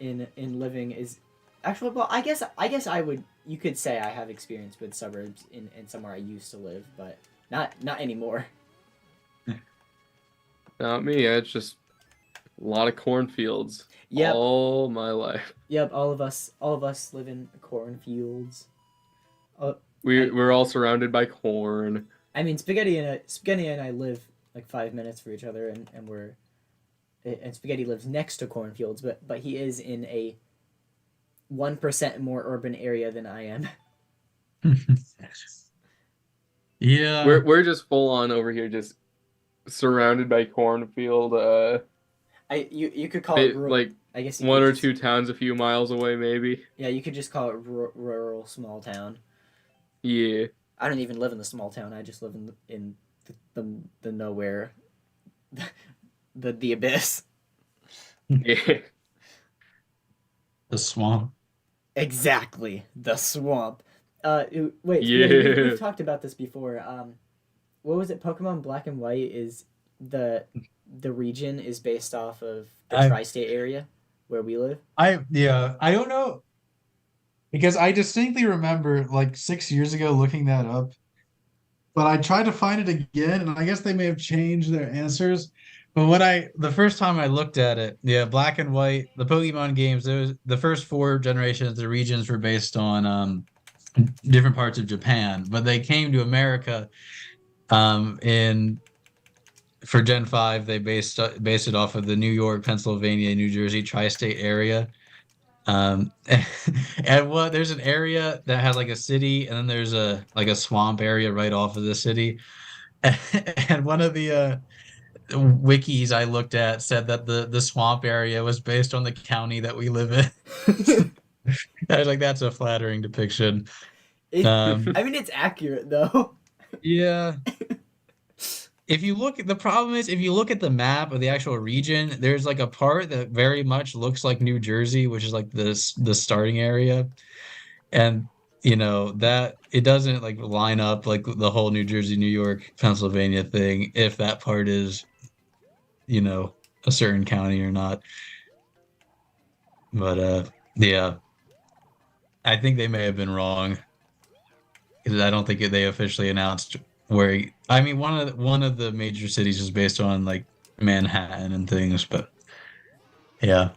in living is actually, well, I guess I would, you could say I have experience with suburbs in somewhere I used to live, but not anymore. Not me. It's just a lot of cornfields Yep, all my life. yep. All of us live in cornfields. Uh, We I we're all surrounded by corn. I mean, Spaghetti and I live like 5 minutes from each other, and Spaghetti lives next to cornfields, but he is in a 1% more urban area than I am. Yeah, We're just full on over here, just surrounded by cornfield. You could call it rural. Like I guess you one could or just, two towns a few miles away, maybe. yeah, you could just call it rural small town. Yeah. I don't even live in the small town. I just live in the nowhere, the abyss. Yeah. the swamp. Exactly, the swamp. Wait, we've Yeah. talked about this before. What was it? Pokemon Black and White is the the region is based off of the I tri-state area where we live. yeah, I don't know because I distinctly remember like 6 years ago looking that up, but I tried to find it again, and I guess they may have changed their answers. But the first time I looked at it, yeah, Black and White, the Pokemon games, there was the first four generations, the regions were based on different parts of Japan, but they came to America in for Gen 5, they based it off of the New York, Pennsylvania, New Jersey tri-state area. Um, and what there's an area that has like a city, and then there's a like a swamp area right off of the city. And one of the wikis I looked at said that the swamp area was based on the county that we live in. I was like, that's a flattering depiction. I mean, it's accurate though. Yeah. If you look at the problem is if you look at the map of the actual region, there's like a part that very much looks like New Jersey, which is like the starting area. And that it doesn't like line up like the whole New Jersey, New York, Pennsylvania thing if that part is, you know, a certain county or not. But yeah, I think they may have been wrong because I don't think they officially announced I mean one of the major cities is based on like Manhattan and things, but yeah.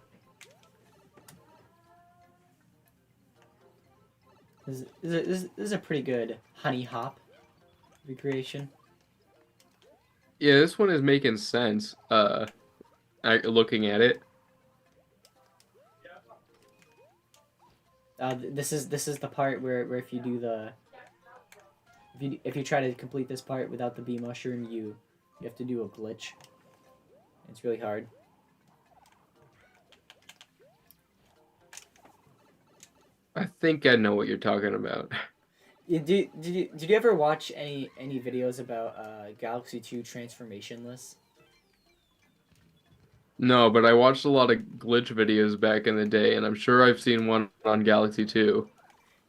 This is a pretty good honey hop recreation. Yeah, this one is making sense. Looking at it. This is the part where if you do the if you try to complete this part without the bee mushroom, you have to do a glitch. It's really hard. I think I know what you're talking about. Did you ever watch any videos about Galaxy 2 transformation lists? No, but I watched a lot of glitch videos back in the day, and I'm sure I've seen one on Galaxy 2.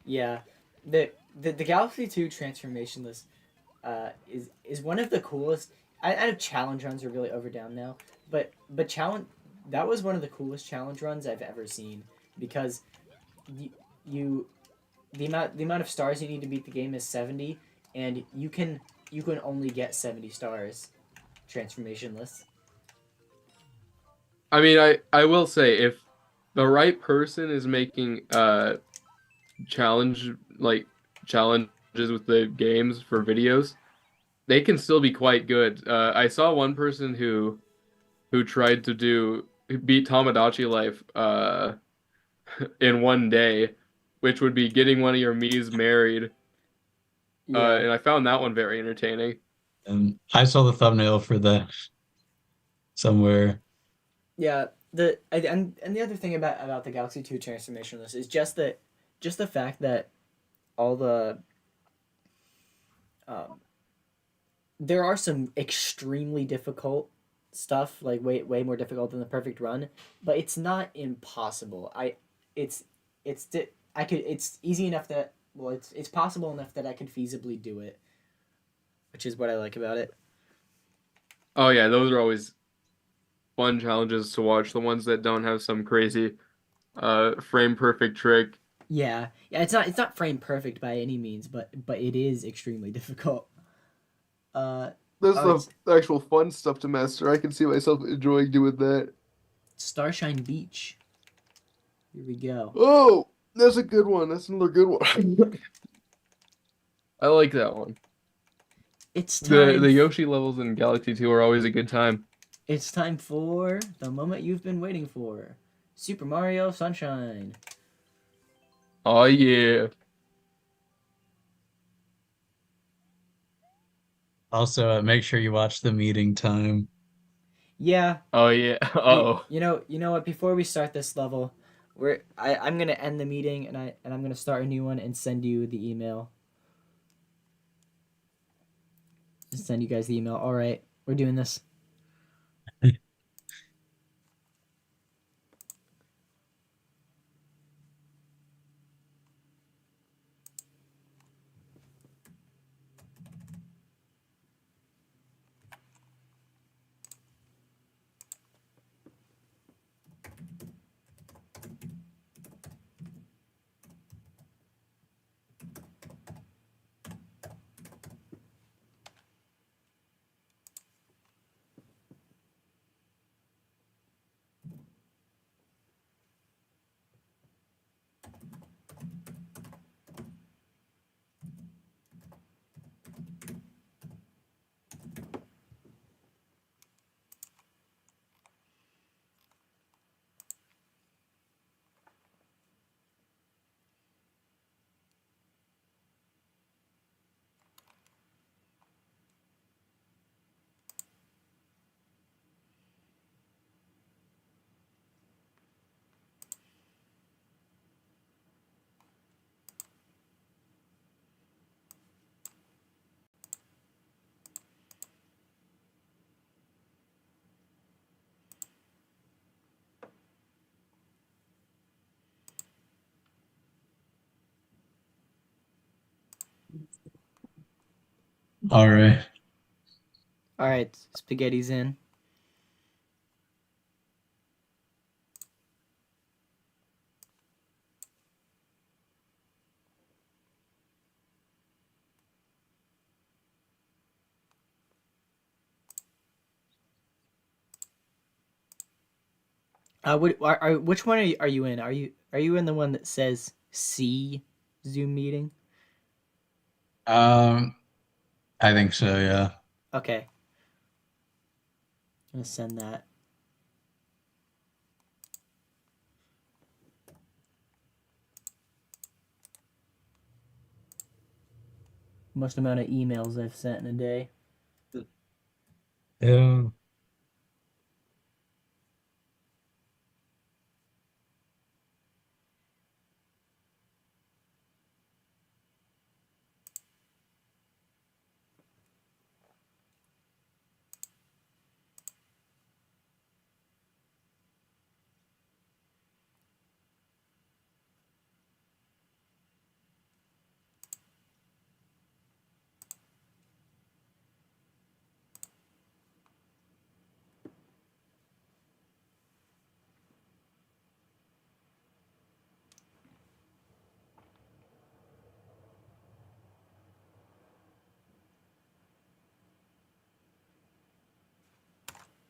Yeah, the Galaxy 2 transformation list is one of the coolest. I know challenge runs are really overdone now, but challenge that was one of the coolest challenge runs I've ever seen because you, you the amount of stars you need to beat the game is 70, and you can only get 70 stars transformation lists. I mean, I will say if the right person is making challenge like challenges with the games for videos, they can still be quite good. I saw one person who tried to beat Tamagotchi Life in one day, which would be getting one of your Mii's married. Yeah, And I found that one very entertaining. And I saw the thumbnail for that somewhere. yeah. And the other thing about the Galaxy 2 transformation list is just the fact that all the um, there are some extremely difficult stuff, like way more difficult than the perfect run, but it's not impossible. It's it's di- I could it's easy enough that well, it's possible enough that I could feasibly do it, which is what I like about it. Oh yeah, those are always fun challenges to watch. The ones that don't have some crazy frame perfect trick. Yeah, yeah. It's not frame perfect by any means, but it is extremely difficult. Uh, That's oh, the it's actual fun stuff to master. I can see myself enjoying doing that. Starshine Beach. Here we go. Oh, that's a good one. That's another good one. I like that one. It's The time. the Yoshi levels in Galaxy 2 are always a good time. It's time for the moment you've been waiting for. Super Mario Sunshine. Oh yeah. Also, make sure you watch the meeting time. Yeah, Oh yeah. Oh. you know what? Before we start this level, I'm gonna end the meeting and I'm gonna start a new one and send you the email. Just send you guys the email. All right, we're doing this. All right. All right, spaghetti's in. Which one are you in? Are you in the one that says C Zoom meeting? Um, I think so, yeah. Okay, I'm gonna send that. Most amount of emails I've sent in a day. Yeah.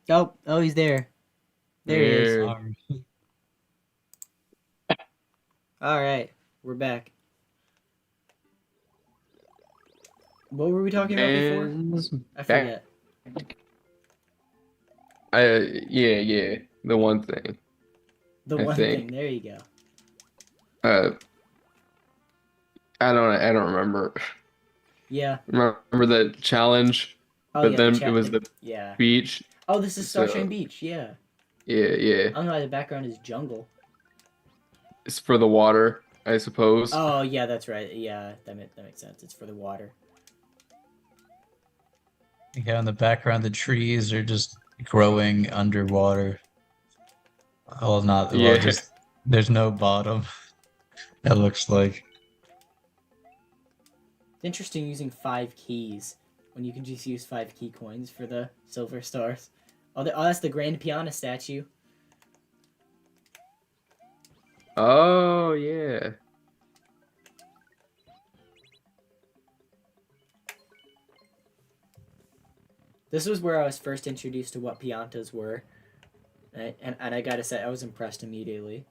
Oh, he's there. There he is. Yeah. All right. All right, we're back. What were we talking about before? Man's I back. forget. Yeah. The one thing. The I one thing. think. There you go. Uh I don't remember. Yeah. Remember the challenge, Oh but yeah, then it was the yeah. beach. Oh, this is Starshine So Beach. Yeah. yeah. I don't know why the background is jungle. It's for the water, I suppose. Oh yeah, that's right. Yeah, that makes sense. It's for the water. Yeah, in the background, the trees are just growing underwater. Well, not, well, Yeah. just there's no bottom, it looks like. It's interesting using 5 keys when you can just use 5 key coins for the silver stars. Oh, that's the Grand Piana statue. Oh yeah. This was where I was first introduced to what Piantas were. And I gotta say, I was impressed immediately.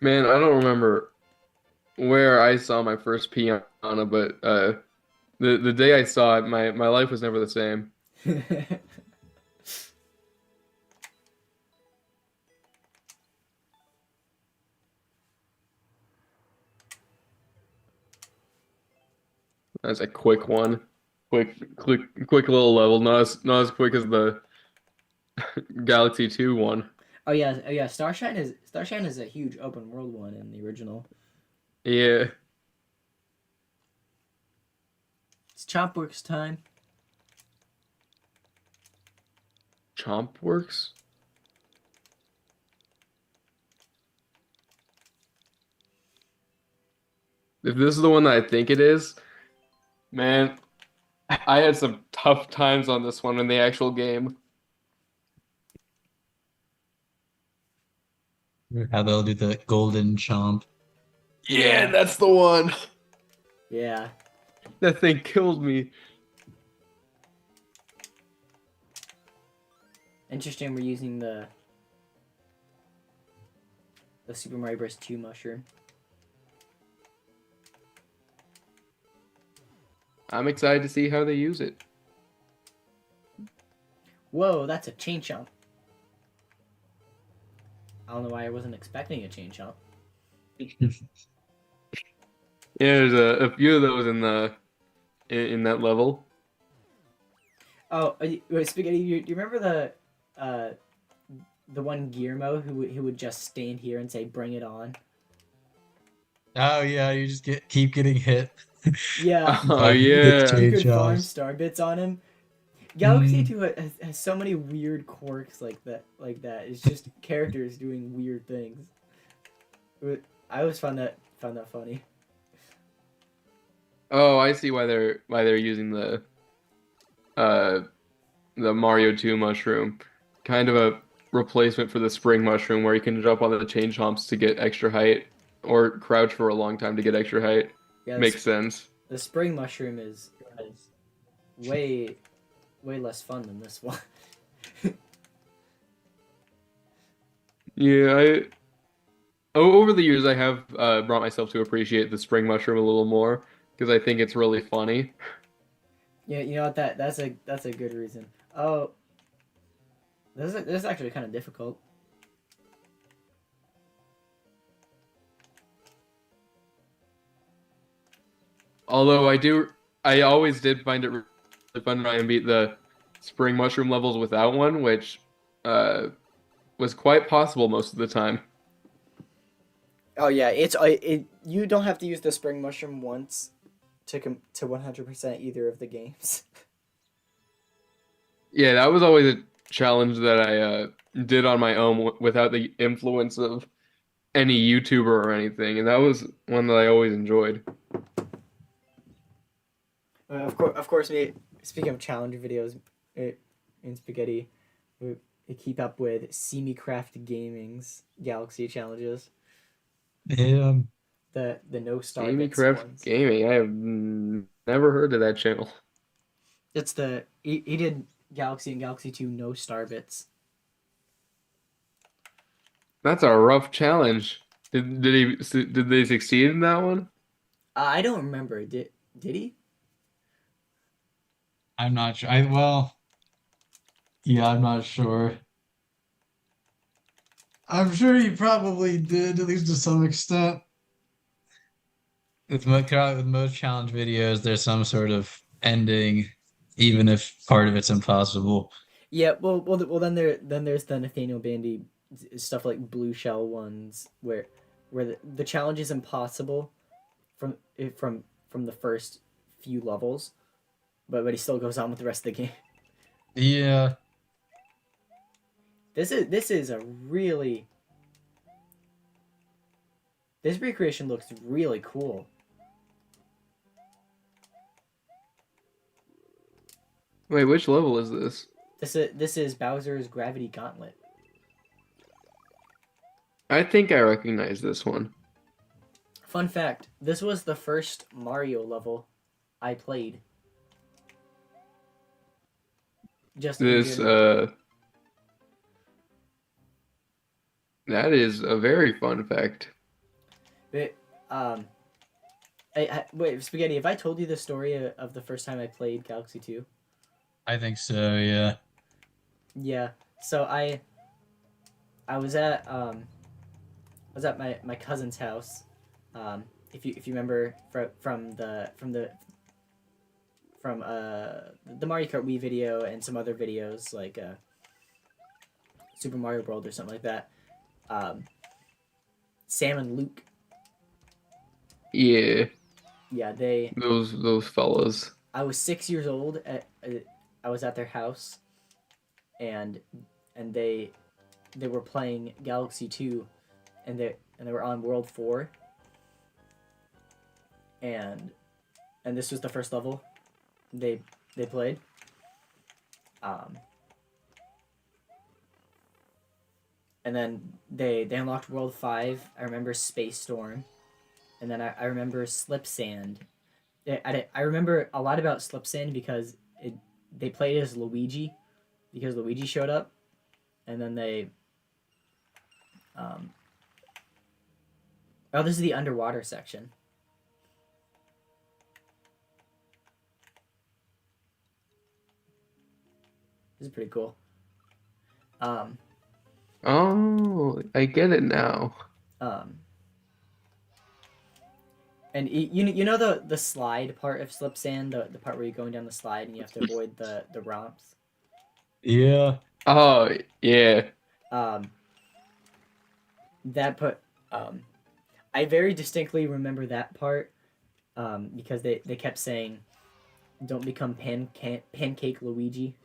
Man, I don't remember where I saw my first piano, but the day I saw it, my life was never the same. That's a quick one. Quick little level. Not as quick as the Galaxy 2 one. Oh yeah. Starshine is a huge open world one in the original. Yeah. It's Chompworks time. Chompworks? If this is the one that I think it is, man, I had some tough times on this one in the actual game. How they'll do the golden chomp. Yeah, that's the one. Yeah. That thing killed me. Interesting. We're using the Super Mario Bros. 2 mushroom. I'm excited to see how they use it. Whoa, that's a chain chomp. I don't know why I wasn't expecting a chain chomp. Yeah, there's a few of those in that level. Oh, wait, Spaghetti, you remember the one Guillermo who would just stand here and say, "Bring it on"? Oh yeah, you just keep getting hit. Yeah, Oh By the yeah. you chain could farm chomps. star bits on him. Galaxy Mm. 2 has so many weird quirks like that. It's just characters doing weird things. I always found that funny. Oh, I see why they're using uh the Mario 2 mushroom. Kind of a replacement for the spring mushroom where you can jump on the chain chomps to get extra height or crouch for a long time to get extra height. Yeah, Makes sense. the spring mushroom is way less fun than this one. Yeah, over the years I have brought myself to appreciate the spring mushroom a little more because I think it's really funny. Yeah, you know what? That's a good reason. Oh, this is actually kind of difficult. Although I always did find it really fun to try and beat the spring mushroom levels without one, which uh, was quite possible most of the time. Oh yeah, you don't have to use the spring mushroom once to 100% either of the games. Yeah, that was always a challenge that I did on my own without the influence of any YouTuber or anything, and that was one that I always enjoyed. Of course, speaking of challenge videos, in Spaghetti, we keep up with SeeMeCraft Gaming's Galaxy challenges. Yeah. The no star Amy bits Craft ones. Gaming, I have never heard of that channel. It's he did Galaxy and Galaxy 2 no star bits. That's a rough challenge. Did they succeed in that one? I don't remember. Did he? I'm not sure. Yeah, I'm not sure. I'm sure he probably did, at least to some extent. With most challenge videos, there's some sort of ending, even if part of it's impossible. Yeah. Well. Then there's the Nathaniel Bandy stuff like blue shell ones where the challenge is impossible from from the first few levels, but he still goes on with the rest of the game. Yeah. This is a really This recreation looks really cool. Wait, which level is this? This is Bowser's Gravity Gauntlet. I think I recognize this one. Fun fact, this was the first Mario level I played. Just in This general. That is a very fun fact. Wait, wait, Spaghetti, have I told you the story of the first time I played Galaxy 2? I think so, yeah. Yeah. So I was at my cousin's house. If you remember from the Mario Kart Wii video and some other videos like Super Mario World or something like that. Sam and Luke. Yeah, Yeah, they. those fellas. I was 6 years old. I was at their house, and they were playing Galaxy 2, and they were on World 4, and this was the first level they played. And then they unlocked World 5. I remember Space Storm, and then I remember Slip Sand. I remember a lot about Slip Sand because they played as Luigi, because Luigi showed up, and then they. Oh, this is the underwater section. This is pretty cool. Oh, I get it now. Um, and you know the slide part of Slip Sand, the part where you're going down the slide and you have to avoid the romps. Yeah. Oh, yeah. Um, that put I very distinctly remember that part because they kept saying, "Don't become pancake Luigi."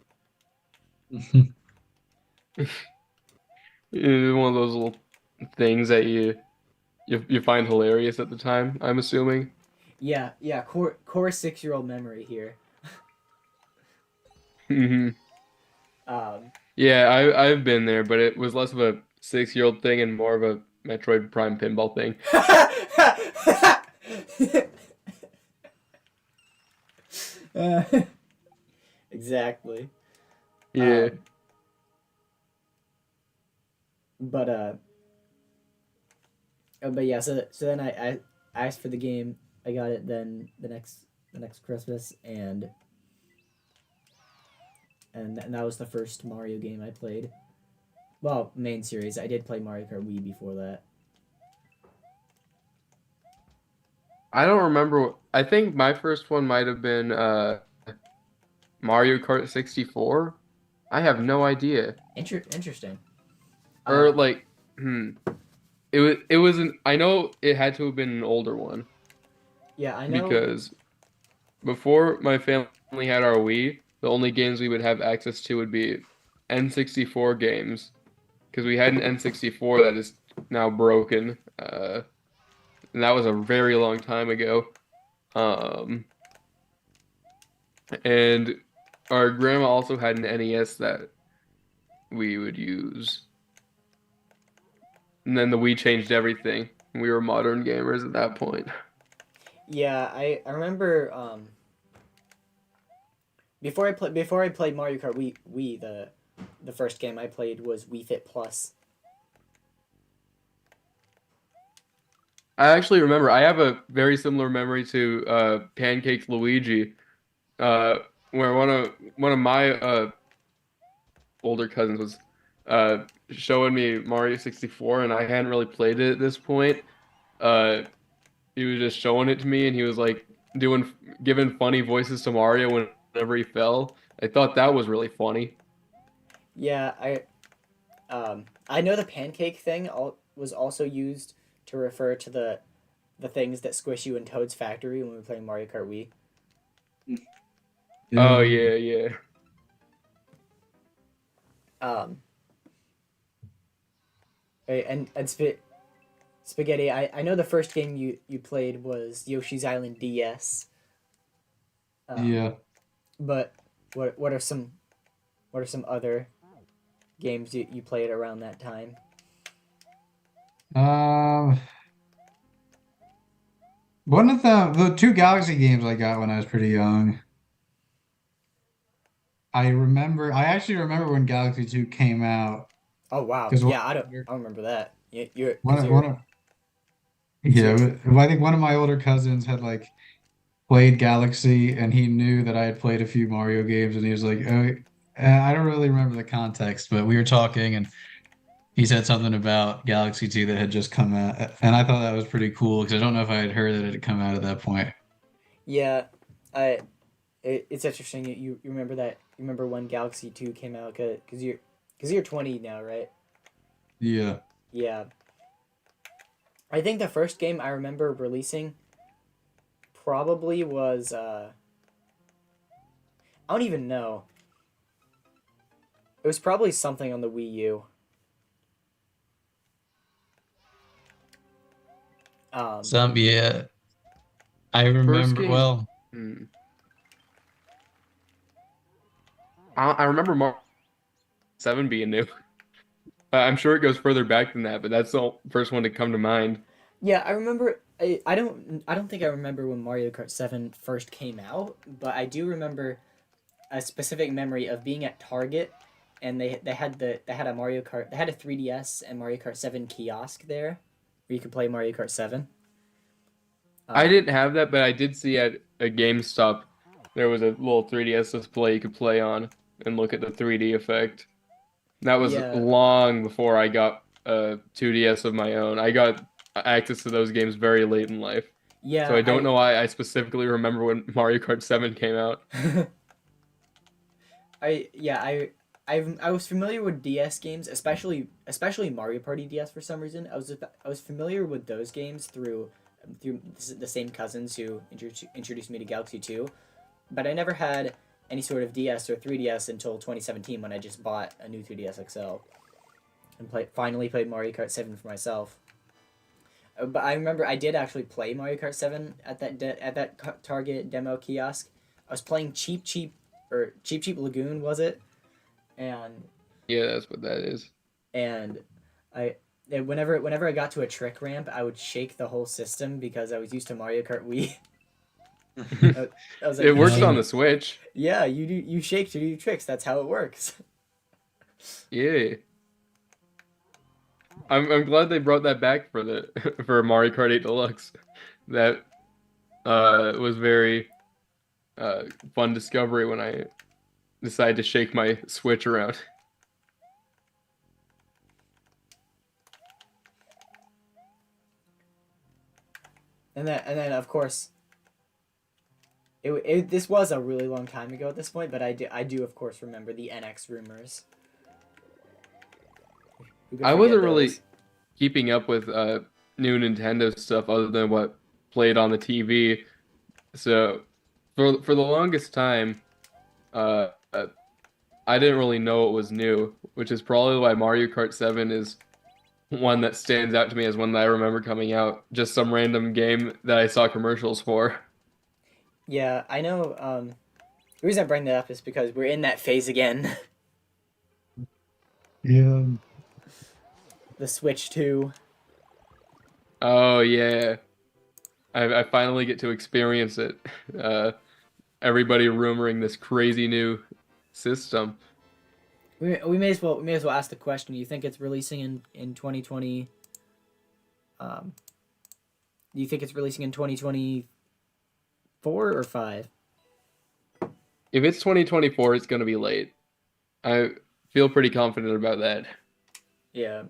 It's one of those little things that you find hilarious at the time, I'm assuming. Yeah, core 6-year-old memory here. Hmm. Um, Yeah, I've been there, but it was less of a 6-year-old thing and more of a Metroid Prime pinball thing. uh, exactly. Yeah. Um, but but yeah, so then I asked for the game. I got it then the next Christmas, and that was the first Mario game I played. Well, main series. I did play Mario Kart Wii before that. I don't remember. I think my first one might have been Mario Kart 64. I have no idea. Interesting. Or like, hmm. It was an I know it had to have been an older one Yeah, I know. because before my family had our Wii, the only games we would have access to would be N64 games because we had an N64 that is now broken. And that was a very long time ago. Um, and our grandma also had an NES that we would use. And then the Wii changed everything. We were modern gamers at that point. Yeah, I remember before I played Mario Kart Wii the first game I played was Wii Fit Plus. I actually remember I have a very similar memory to Pancake Luigi, uh, where one of my older cousins was showing me Mario 64, and I hadn't really played it at this point. Uh, he was just showing it to me, and he was like giving funny voices to Mario whenever he fell. I thought that was really funny. Yeah, I know the pancake thing was also used to refer to the things that squish you in Toad's Factory when we were playing Mario Kart Wii. Oh yeah, yeah. Um, and Spaghetti, I know the first game you played was Yoshi's Island DS. Yeah. But what are some other games you played around that time? Um, one of the two Galaxy games I got when I was pretty young. I actually remember when Galaxy 2 came out Oh wow, because yeah, I don't remember that. You're because one you're of because you're yeah, I think one of my older cousins had like played Galaxy and he knew that I had played a few Mario games and he was like, "Oh, I don't really remember the context, but we were talking and he said something about Galaxy 2 that had just come out, and I thought that was pretty cool because I don't know if I had heard that it had come out at that point." yeah, I it's interesting you remember that you remember when Galaxy 2 came out because you're 20 now, right? Yeah. Yeah. I think the first game I remember releasing probably was I don't even know. It was probably something on the Wii U. Um Some, yeah, I First remember. game. Well, Hmm. I remember Mario 7 being new. I'm sure it goes further back than that, but that's the first one to come to mind. yeah, I remember I don't think I remember when Mario Kart 7 first came out, but I do remember a specific memory of being at Target and they had a Mario Kart they had a 3DS and Mario Kart 7 kiosk there where you could play Mario Kart 7. I Um, didn't have that, but I did see at a GameStop there was a little 3DS display you could play on and look at the 3D effect. That was yeah, long before I got a 2DS of my own. I got access to those games very late in life. So yeah, I don't know why I specifically remember when Mario Kart 7 came out. I was familiar with DS games, especially Mario Party DS for some reason. I was familiar with those games through the same cousins who introduced me to Galaxy 2, but I never had any sort of DS or 3DS until 2017 when I just bought a new 3DS XL and finally played Mario Kart 7 for myself. But I remember I did actually play Mario Kart 7 at that Target demo kiosk. I was playing Cheap Cheap Lagoon, was it? And Yeah, that's what that is. and I whenever I got to a trick ramp, I would shake the whole system because I was used to Mario Kart Wii. I was like, It you works on shake, uh, the Switch. yeah, you shake to do tricks. That's how it works. Yeah. I'm glad they brought that back for the for Mario Kart 8 Deluxe. That was very uh fun discovery when I decided to shake my Switch around. And then of course this was a really long time ago at this point, but I do of course remember the NX rumors. Who could I forget wasn't really those? keeping up with new Nintendo stuff other than what played on the TV. So for the longest time, uh, uh, I didn't really know it was new, which is probably why Mario Kart 7 is one that stands out to me as one that I remember coming out. Just some random game that I saw commercials for. Yeah, I know. The reason I bring that up is because we're in that phase again. yeah, The Switch 2. Oh yeah, I finally get to experience it. Uh, Everybody rumoring this crazy new system. We may as well ask the question. Do you think it's releasing in 2020? Um, do you think it's releasing in 2024 or five? If it's 2024, it's gonna be late. I feel pretty confident about that. Yeah.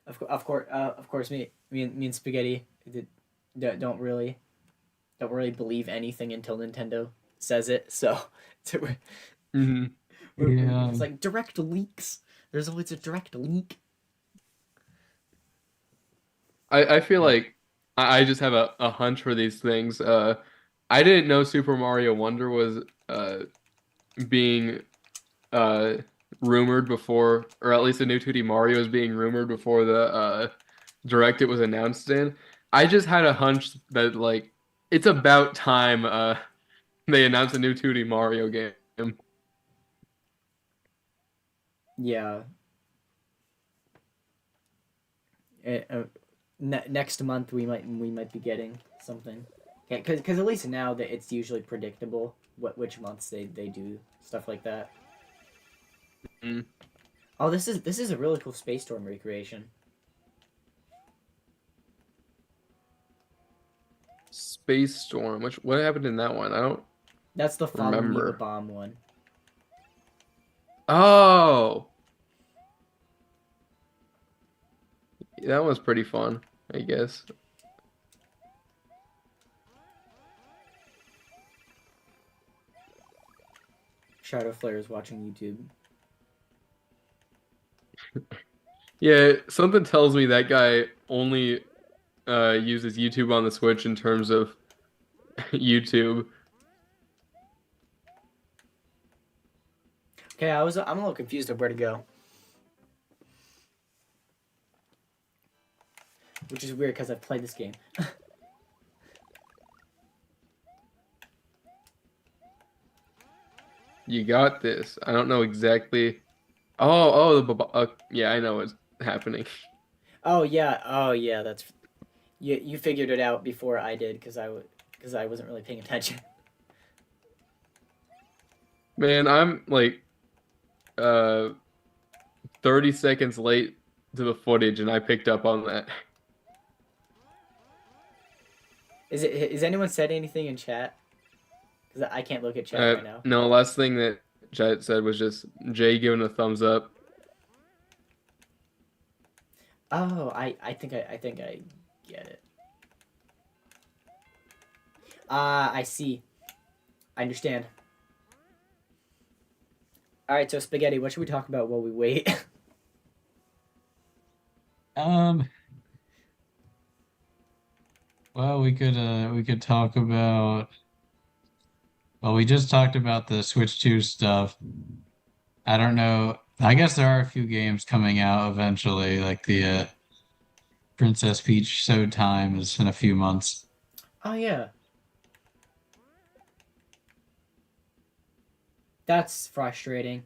Of course. Me and Spaghetti don't really believe anything until Nintendo says it. So, so Hmm. yeah. it's like direct leaks. There's always a direct leak. I feel like I just have a hunch for these things. I didn't know Super Mario Wonder was being uh rumored before, or at least the new 2D Mario is being rumored before the direct it was announced in, I just had a hunch that like it's about time they announced a new 2D Mario game. Yeah. Next month we might be getting something. Yeah, because at least now that it's usually predictable which months they do stuff like that. Mm. Oh, this is a really cool Space Storm recreation. Space Storm. What happened in that one? I don't That's the Follow Me the remember. Bomb one. Oh, that was pretty fun, I guess. Shadow Flare is watching YouTube. Yeah, something tells me that guy only uses YouTube on the Switch in terms of YouTube. Okay, I'm a little confused of where to go. Which is weird because I've played this game. You got this. I don't know exactly. Yeah, I know what's happening. Oh yeah, that's you figured it out before I did because I wasn't really paying attention. Man, I'm like uh 30 seconds late to the footage and I picked up on that. Is anyone said anything in chat? Because I can't look at chat right now. No, last thing that Chet said was just Jay giving a thumbs up. Oh, I think I get it. Ah, I see. I understand. All right, so Spaghetti, what should we talk about while we wait? Um, well, we could talk about. Well, we just talked about the Switch 2 stuff. I don't know. I guess there are a few games coming out eventually, like the Princess Peach Showtime is in a few months. Oh yeah, that's frustrating.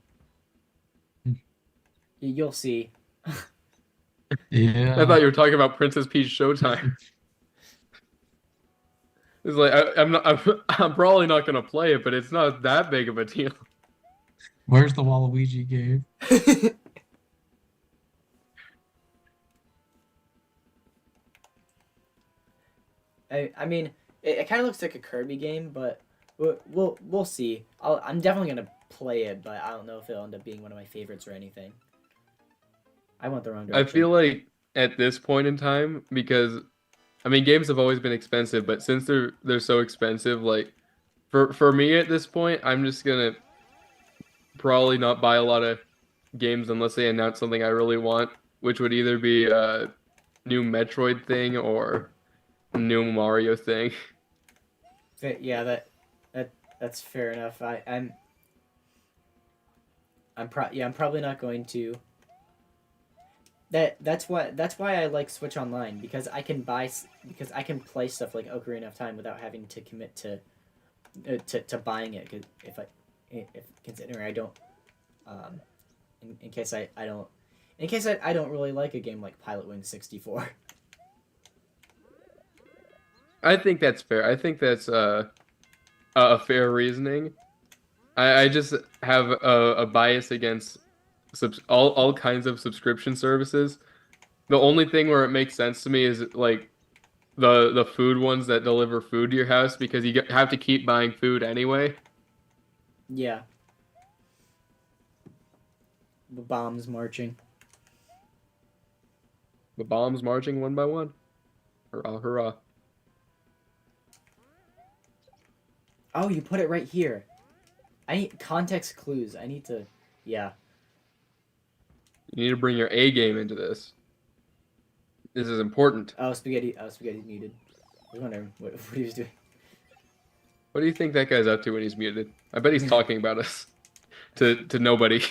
You'll see. I thought Yeah. you were talking about Princess Peach Showtime. It's like I'm not. I'm probably not gonna play it, but it's not that big of a deal. Where's the Waluigi game? I mean, it kind of looks like a Kirby game, but we'll see. I'm definitely gonna play it, but I don't know if it'll end up being one of my favorites or anything. I went the wrong I direction. feel like at this point in time, because I mean, games have always been expensive, but since they're so expensive, like for me at this point, I'm just gonna probably not buy a lot of games unless they announce something I really want, which would either be a new Metroid thing or a new Mario thing. Yeah, that's fair enough. I'm probably not going to. That's why I like Switch Online because because I can play stuff like Ocarina of Time without having to commit to buying it. 'Cause if considering I don't um in case I don't in case I don't really like a game like Pilot Wing 64. I think that's fair. I think that's a fair reasoning. I just have a bias against all kinds of subscription services. The only thing where it makes sense to me is like the food ones that deliver food to your house because have to keep buying food anyway. Yeah, the bombs marching. The bombs marching one by one. Hurrah, hurrah. Oh, you put it right here. I need context clues. I need to. Yeah. You need to bring your A game into this. This is important. Oh, spaghetti. Oh, spaghetti's muted. I was wondering what he was doing. What do you think that guy's up to when he's muted? I bet he's talking about us to nobody.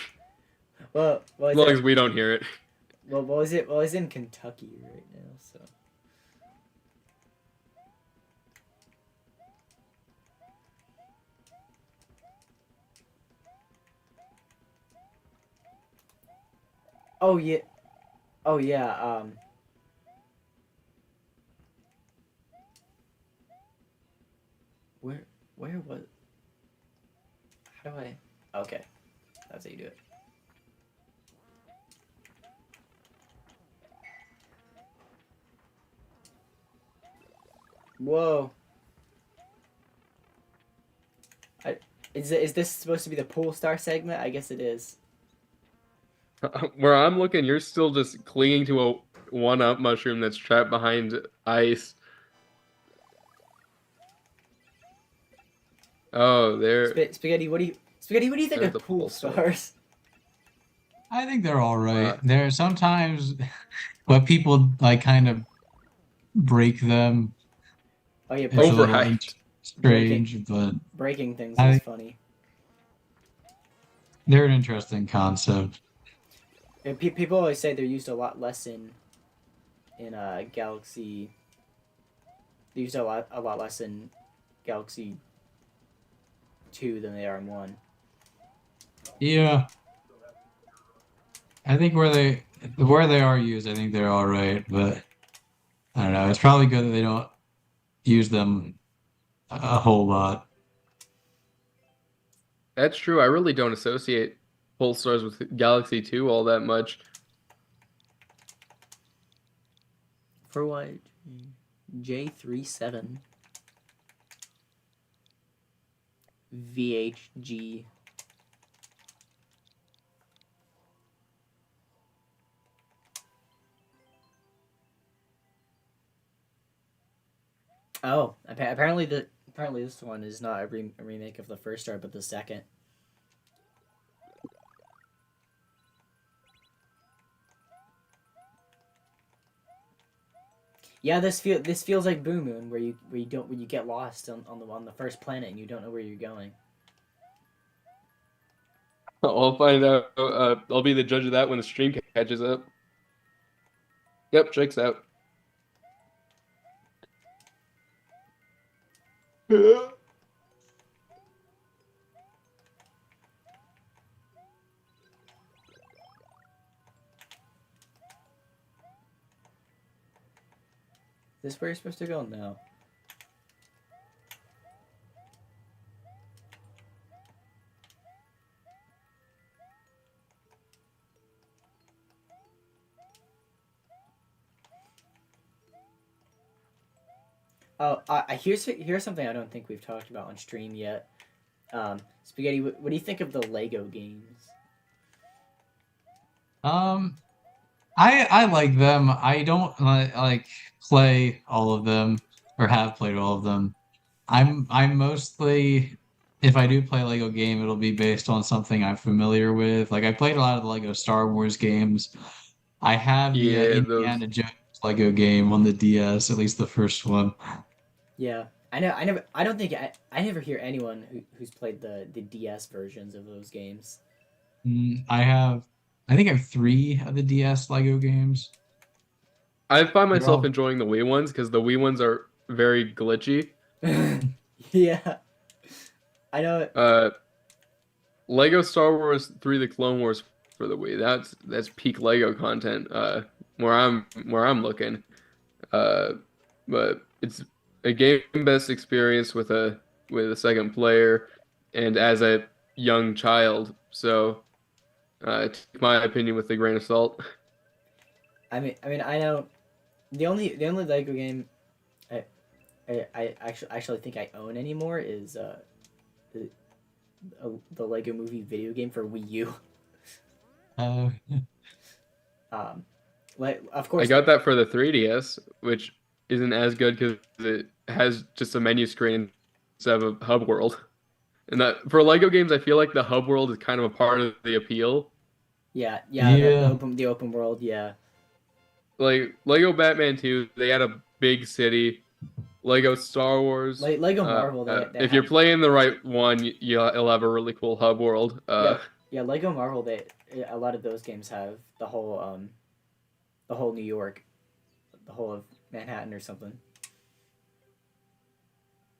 Well, As long as we don't hear it. Well, what was it? Well, it's in Kentucky right now, so. Oh yeah. Oh yeah. Where where was? How do I? Okay, that's how you do it. Whoa. Is this supposed to be the pool star segment? I guess it is. Where I'm looking, you're still just clinging to a one-up mushroom that's trapped behind ice. Oh, Spaghetti. Spaghetti? What do you think there's of the pool pulsar. stars? I think they're all right. Uh, There are sometimes what people like kind of break them. Oh yeah, It's a little Overhyped. strange, but breaking things is I funny. they're an interesting concept. And people always say they're used a lot less in Galaxy. They used a lot less in Galaxy 2 than they are in 1. Yeah, I think where they are used, I think they're all right, but I don't know. It's probably good that they don't use them a whole lot. That's true. I really don't associate pulsars with Galaxy 2 all that much. For what? J37 VHG. Oh, apparently this one is not a remake of the first star, but the second. Yeah, this feels like Boo Moon, where you get lost on the first planet and you don't know where you're going. I'll find out. I'll be the judge of that when the stream catches up. Yep, checks out. Is this where you're supposed to go? No. Oh, here's something I don't think we've talked about on stream yet. Spaghetti, what do you think of the Lego games? Um, I like them. I don't like play all of them or have played all of them. I'm mostly if I do play a Lego game, it'll be based on something I'm familiar with. Like I played a lot of the Lego Star Wars games. I have the Yeah, those. Indiana Jones Lego game on the DS, at least the first one. Yeah, I know. I never. I don't think I never hear anyone who's played the DS versions of those games. I think I have three of the DS Lego games. I find They're myself all enjoying the Wii ones because the Wii ones are very glitchy. Yeah, I know. Uh, Lego Star Wars 3: The Clone Wars for the Wii. That's peak Lego content. Where I'm looking. Uh, but it's a game best experience with a second player and as a young child. So take my opinion with a grain of salt. I know. The only Lego game I actually think I own anymore is the, the Lego Movie video game for Wii U. uh, Um, like of I course. got that for the 3DS, which isn't as good because it has just a menu screen instead of a hub world. And that for Lego games, I feel like the hub world is kind of a part of the appeal. Yeah, yeah. the open world, yeah. Like Lego Batman 2, they had a big city. Lego Star Wars. Like Lego Marvel, they If you're have. playing the right one, you'll have a really cool hub world. Yeah, Lego Marvel, they a lot of those games have the whole the whole New York, the whole of Manhattan or something.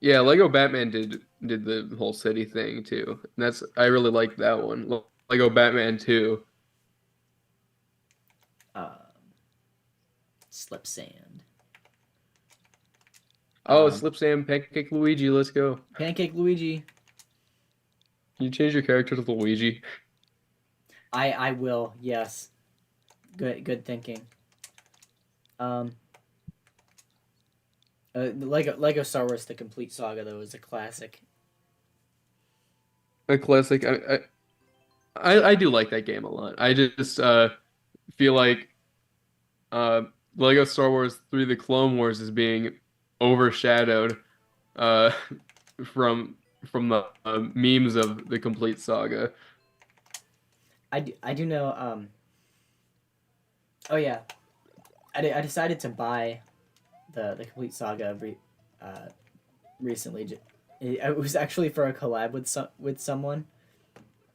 Yeah, Lego Batman did the whole city thing too. And that's I really like that one. Lego Batman 2. Um, Slip Sand. Oh, Um, Slip Sam Pancake Luigi, let's go. Pancake Luigi. You change your character to Luigi. I will. Yes. Good thinking. Um, the Lego Star Wars: The Complete Saga though is a classic. A classic. I do like that game a lot. I just feel like uh Lego Star Wars 3 The Clone Wars is being overshadowed uh from the memes of the complete saga. I do know. Oh yeah, I decided to buy the Complete Saga uh, recently. It was actually for a collab with someone.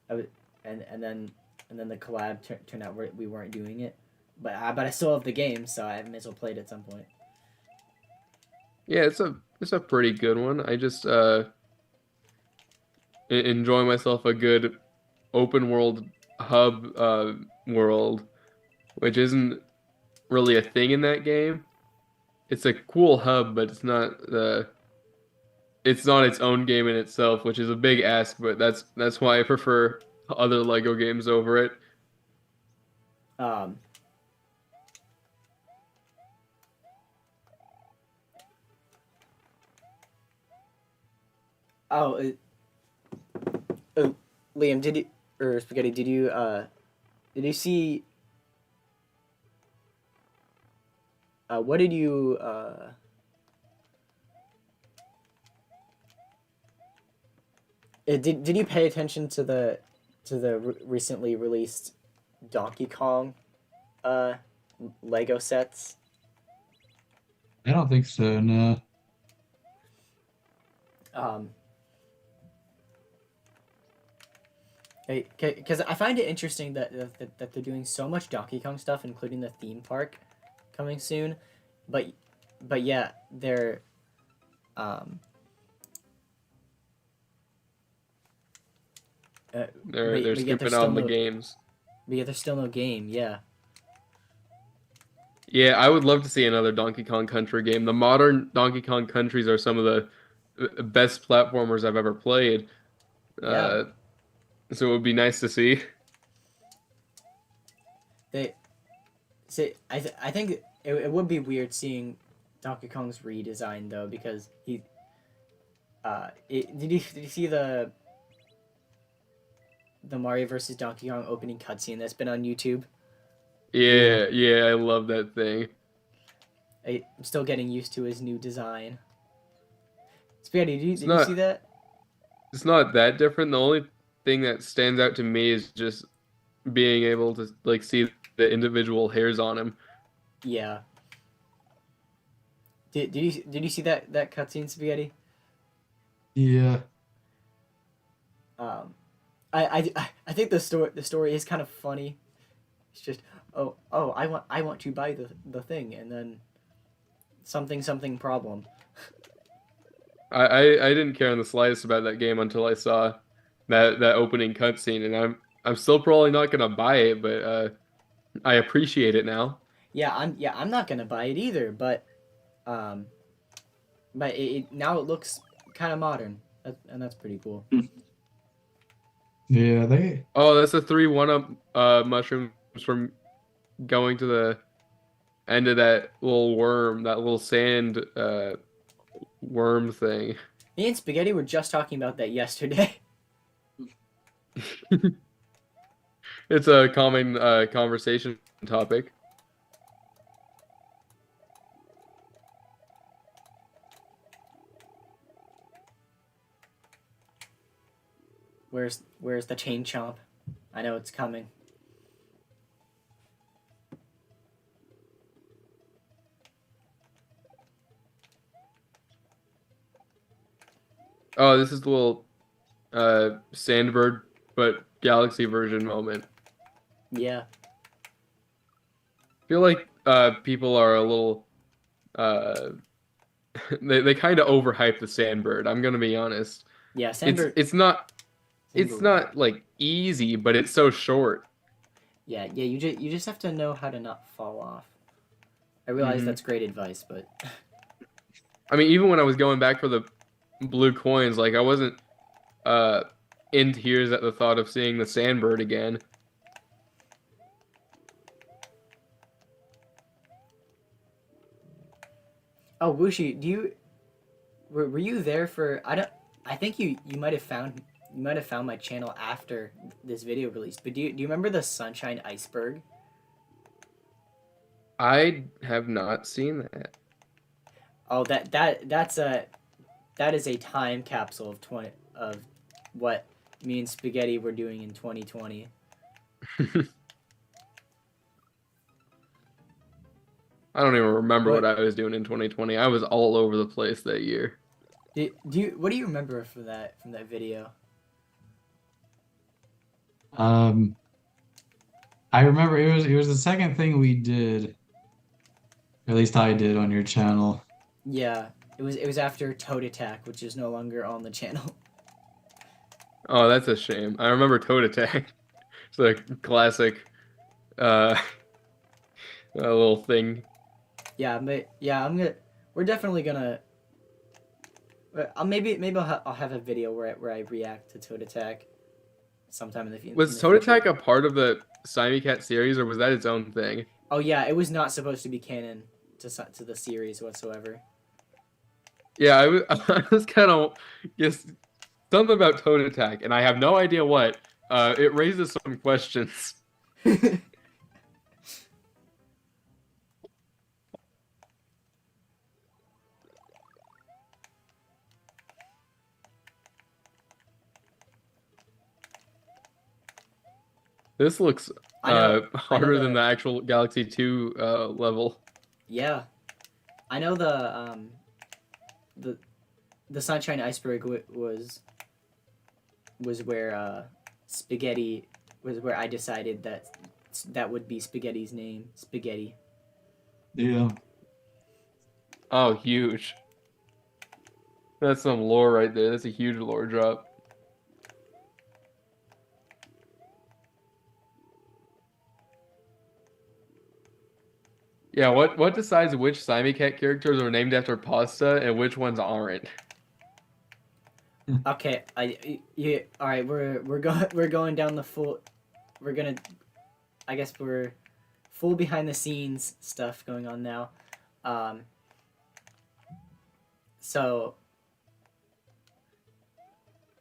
I was, and then the collab turned out we weren't doing it, but I still have the game, so I may as well play it at some point. Yeah, it's a pretty good one. I just enjoy myself a good open world hub world, which isn't really a thing in that game. It's a cool hub, but it's not its own game in itself, which is a big ask, but that's why I prefer other Lego games over it. Um, oh, oh, Liam, did you or Spaghetti? Did you see? What did you did you pay attention to the recently released Donkey Kong uh Lego sets? I don't think so, no. Um, because I find it interesting that they're doing so much Donkey Kong stuff, including the theme park coming soon, but yeah, um They're but yet there's scooping still on the no games. but yet there's still no game. Yeah, Yeah, I would love to see another Donkey Kong Country game. The modern Donkey Kong countries are some of the best platformers I've ever played. yeah. Uh, so it would be nice to see. They see. I think it would be weird seeing Donkey Kong's redesign though, because did you see the Mario versus Donkey Kong opening cutscene that's been on YouTube? Yeah. Yeah, yeah, I love that thing. I'm still getting used to his new design. Spaghetti, It's did you see not that? it's not that different. The only thing that stands out to me is just being able to like see the individual hairs on him. Yeah. Did you see that cutscene, Spaghetti? Yeah. Um, I think the story is kind of funny. It's just I want to buy the thing, and then something problem. I didn't care in the slightest about that game until I saw that opening cutscene, and I'm still probably not gonna buy it, but I appreciate it now. Yeah, I'm not gonna buy it either, um, but now it looks kind of modern, and that's pretty cool. Yeah, they Oh, that's the three one-up mushrooms from going to the end of that little worm, that little sand worm thing. Me and Spaghetti were just talking about that yesterday. It's a common conversation topic. Where's the chain chomp? I know it's coming. Oh, this is the little Sandbird but Galaxy version moment. Yeah. feel like people are a little uh they kind of overhype the Sandbird. I'm gonna be honest. Yeah, It's Sandberg. it's not it's Sandberg was not like easy, but it's so short. yeah. You just have to know how to not fall off. I realize Hmm that's great advice, but I mean, even when I was going back for the blue coins, like I wasn't uh in tears at the thought of seeing the Sandbird again. oh Wushi, were you there for I don't I think you might have found my channel after this video released. But do you remember the Sunshine Iceberg? I have not seen that. Oh, that is a time capsule of 20 of what me and Spaghetti were doing in 2020. I don't even remember what What I was doing in 2020. I was all over the place that year. what do you remember from that video? Um, I remember it was the second thing we did, or at least I did on your channel. Yeah, it was after Toad Attack, which is no longer on the channel. Oh, that's a shame. I remember Toad Attack. It's a classic uh a little thing. Yeah, but yeah, we're definitely gonna. I'll have a video where I react to Toad Attack sometime in Was the Toad future. Attack a part of the Slimy Cat series, or was that its own thing? Oh yeah, it was not supposed to be canon to the series whatsoever. Yeah, I was kind of guess something about Toad Attack, and I have no idea what. It raises some questions. This looks I know harder than the actual Galaxy 2 level. yeah, I know the the Sunshine Iceberg was where Spaghetti was where I decided that would be Spaghetti's name, Spaghetti. Yeah. Oh, huge. That's some lore right there. That's a huge lore drop. Yeah, what decides which Slimy Cat characters are named after pasta and which ones aren't? Okay, all right. We're going down the full. We're gonna. I guess we're full behind the scenes stuff going on now. Um, so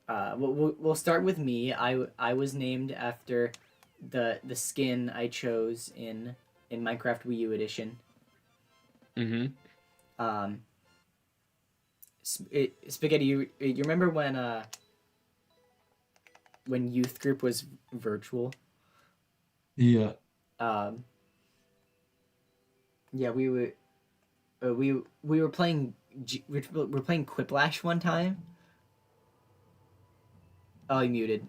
we'll start with me. I was named after the skin I chose in Minecraft Wii U edition. Mm-hmm. Um, Spaghetti, you remember when youth group was virtual? Yeah. Um, yeah, we were playing we were playing Quiplash one time. Oh, you muted.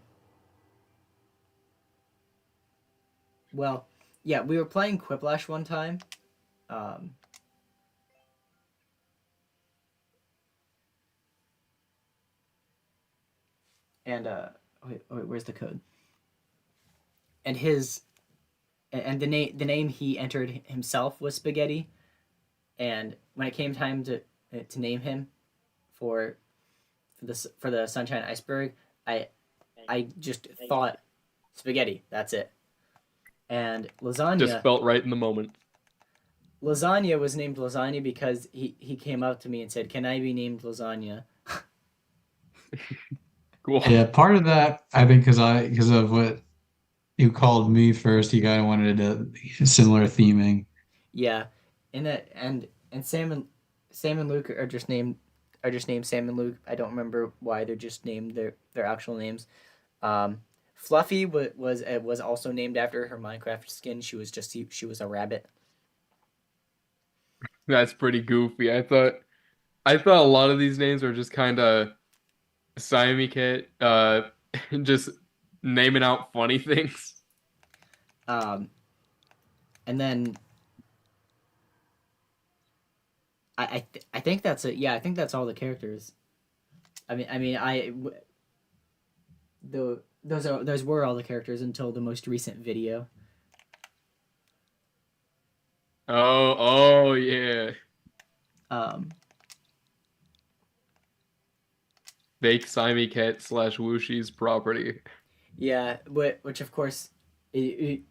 Well, yeah, we were playing Quiplash one time. Um, and wait, where's the code? And his and the name he entered himself was Spaghetti. And when it came time to name him for for the Sunshine Iceberg, I just thought Spaghetti. That's it. And Just felt right in the moment. Lasagna was named Lasagna because he came up to me and said, "Can I be named Lasagna?" Cool. Yeah, part of that I think because of what you called me first, you kind of wanted a similar theming. Yeah, and Sam and Luke are just named Sam and Luke. I don't remember why they're just named their actual names. Um, Fluffy was also named after her Minecraft skin. She was a rabbit. That's pretty goofy. I thought a lot of these names were just kind of Slimy Cat, just naming out funny things. Um, and then I think that's it. Yeah, I think that's all the characters. Those were all the characters until the most recent video. Oh yeah. Um, Fake Simey Cat slash Wushi's property. yeah, which of course, I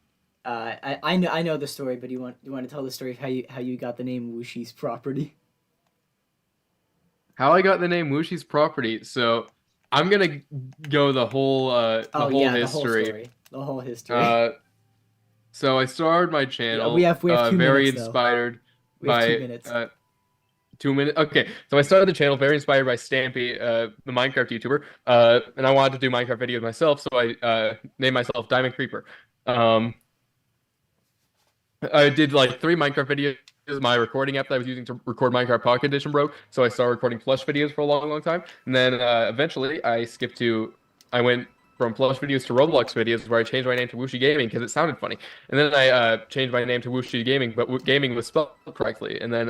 know the story, but you want to tell the story of how you got the name Wushi's property? How I got the name Wushi's property. So I'm gonna go the Oh whole yeah, the whole history. story, the whole history. Uh, so I started my Yeah, channel, we have two very minutes though. inspired We have two by minutes. 2 minutes. Okay, so I started the channel very inspired by Stampy, the Minecraft YouTuber, and I wanted to do Minecraft videos myself, so I named myself Diamond Creeper. Um, I did like 3 Minecraft videos. My recording app that I was using to record Minecraft Pocket Edition broke, so I started recording plush videos for a long, long time. And then eventually I went from plush videos to Roblox videos where I changed my name to Wushi Gaming because it sounded funny. And then I changed my name to Wushi Gaming, but gaming was spelled correctly. And then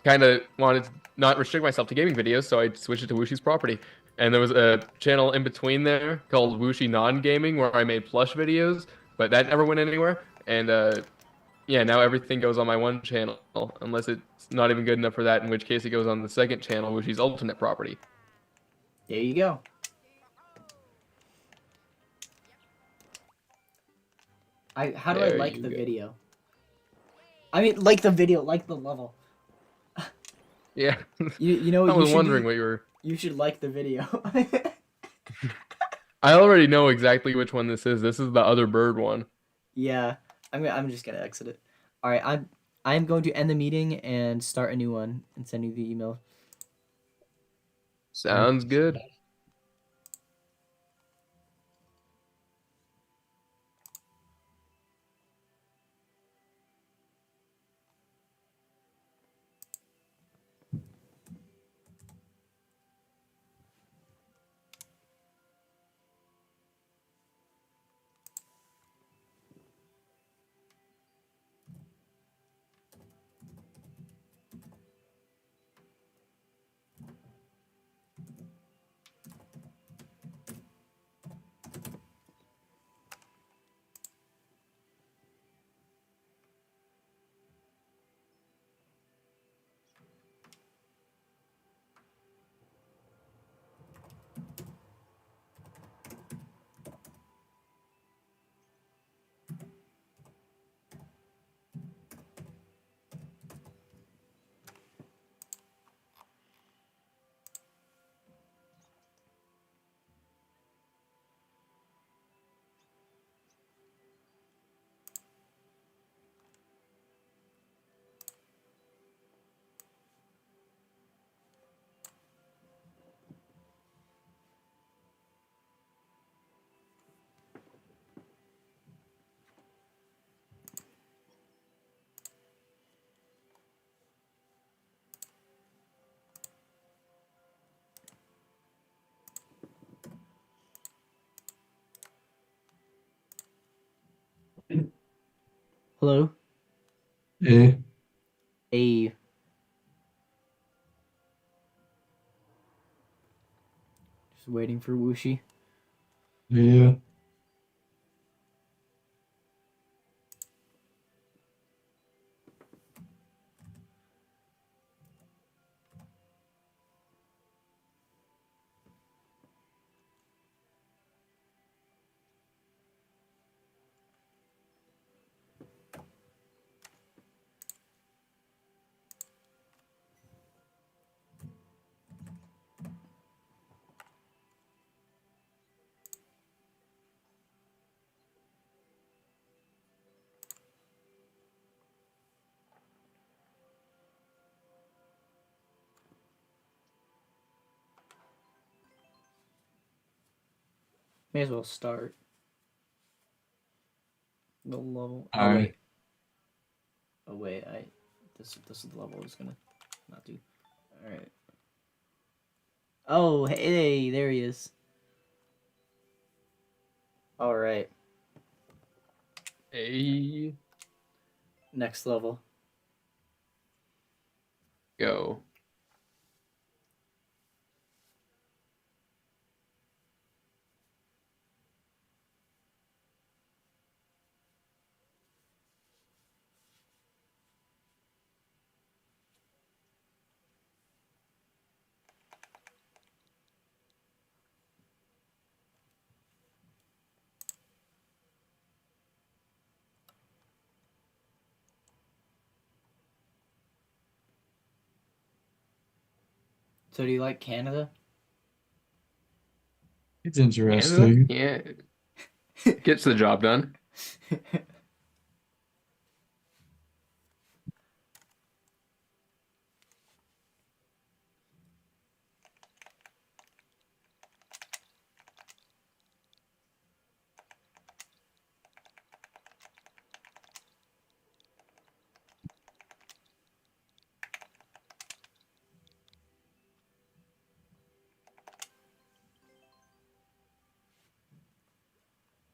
kind of wanted to not restrict myself to gaming videos, so I switched it to Wushi's property. And there was a channel in between there called Wushi Non-Gaming where I made plush videos, but that never went anywhere. And yeah, now everything goes on my one channel, unless it's not even good enough for that, in which case it goes on the second channel, which is alternate property. There you go. How do I There like you the go. video? I mean, like the video, like the level. Yeah, You know I what you was should wondering do? what you were. You should like the video. I already know exactly which one this is. This is the other bird one. Yeah, I'm just gonna exit it. All right, I'm going to end the meeting and start a new one and send you the email. Sounds good. Hello, Yeah. A. Just waiting for Wushi. Yeah. May as well start the level. All right. Oh wait, this is the level I was gonna not do. All right. Oh hey, there he is. All right, Hey, next level. go. So do you like Canada? It's Canada? interesting. Yeah, gets the job done.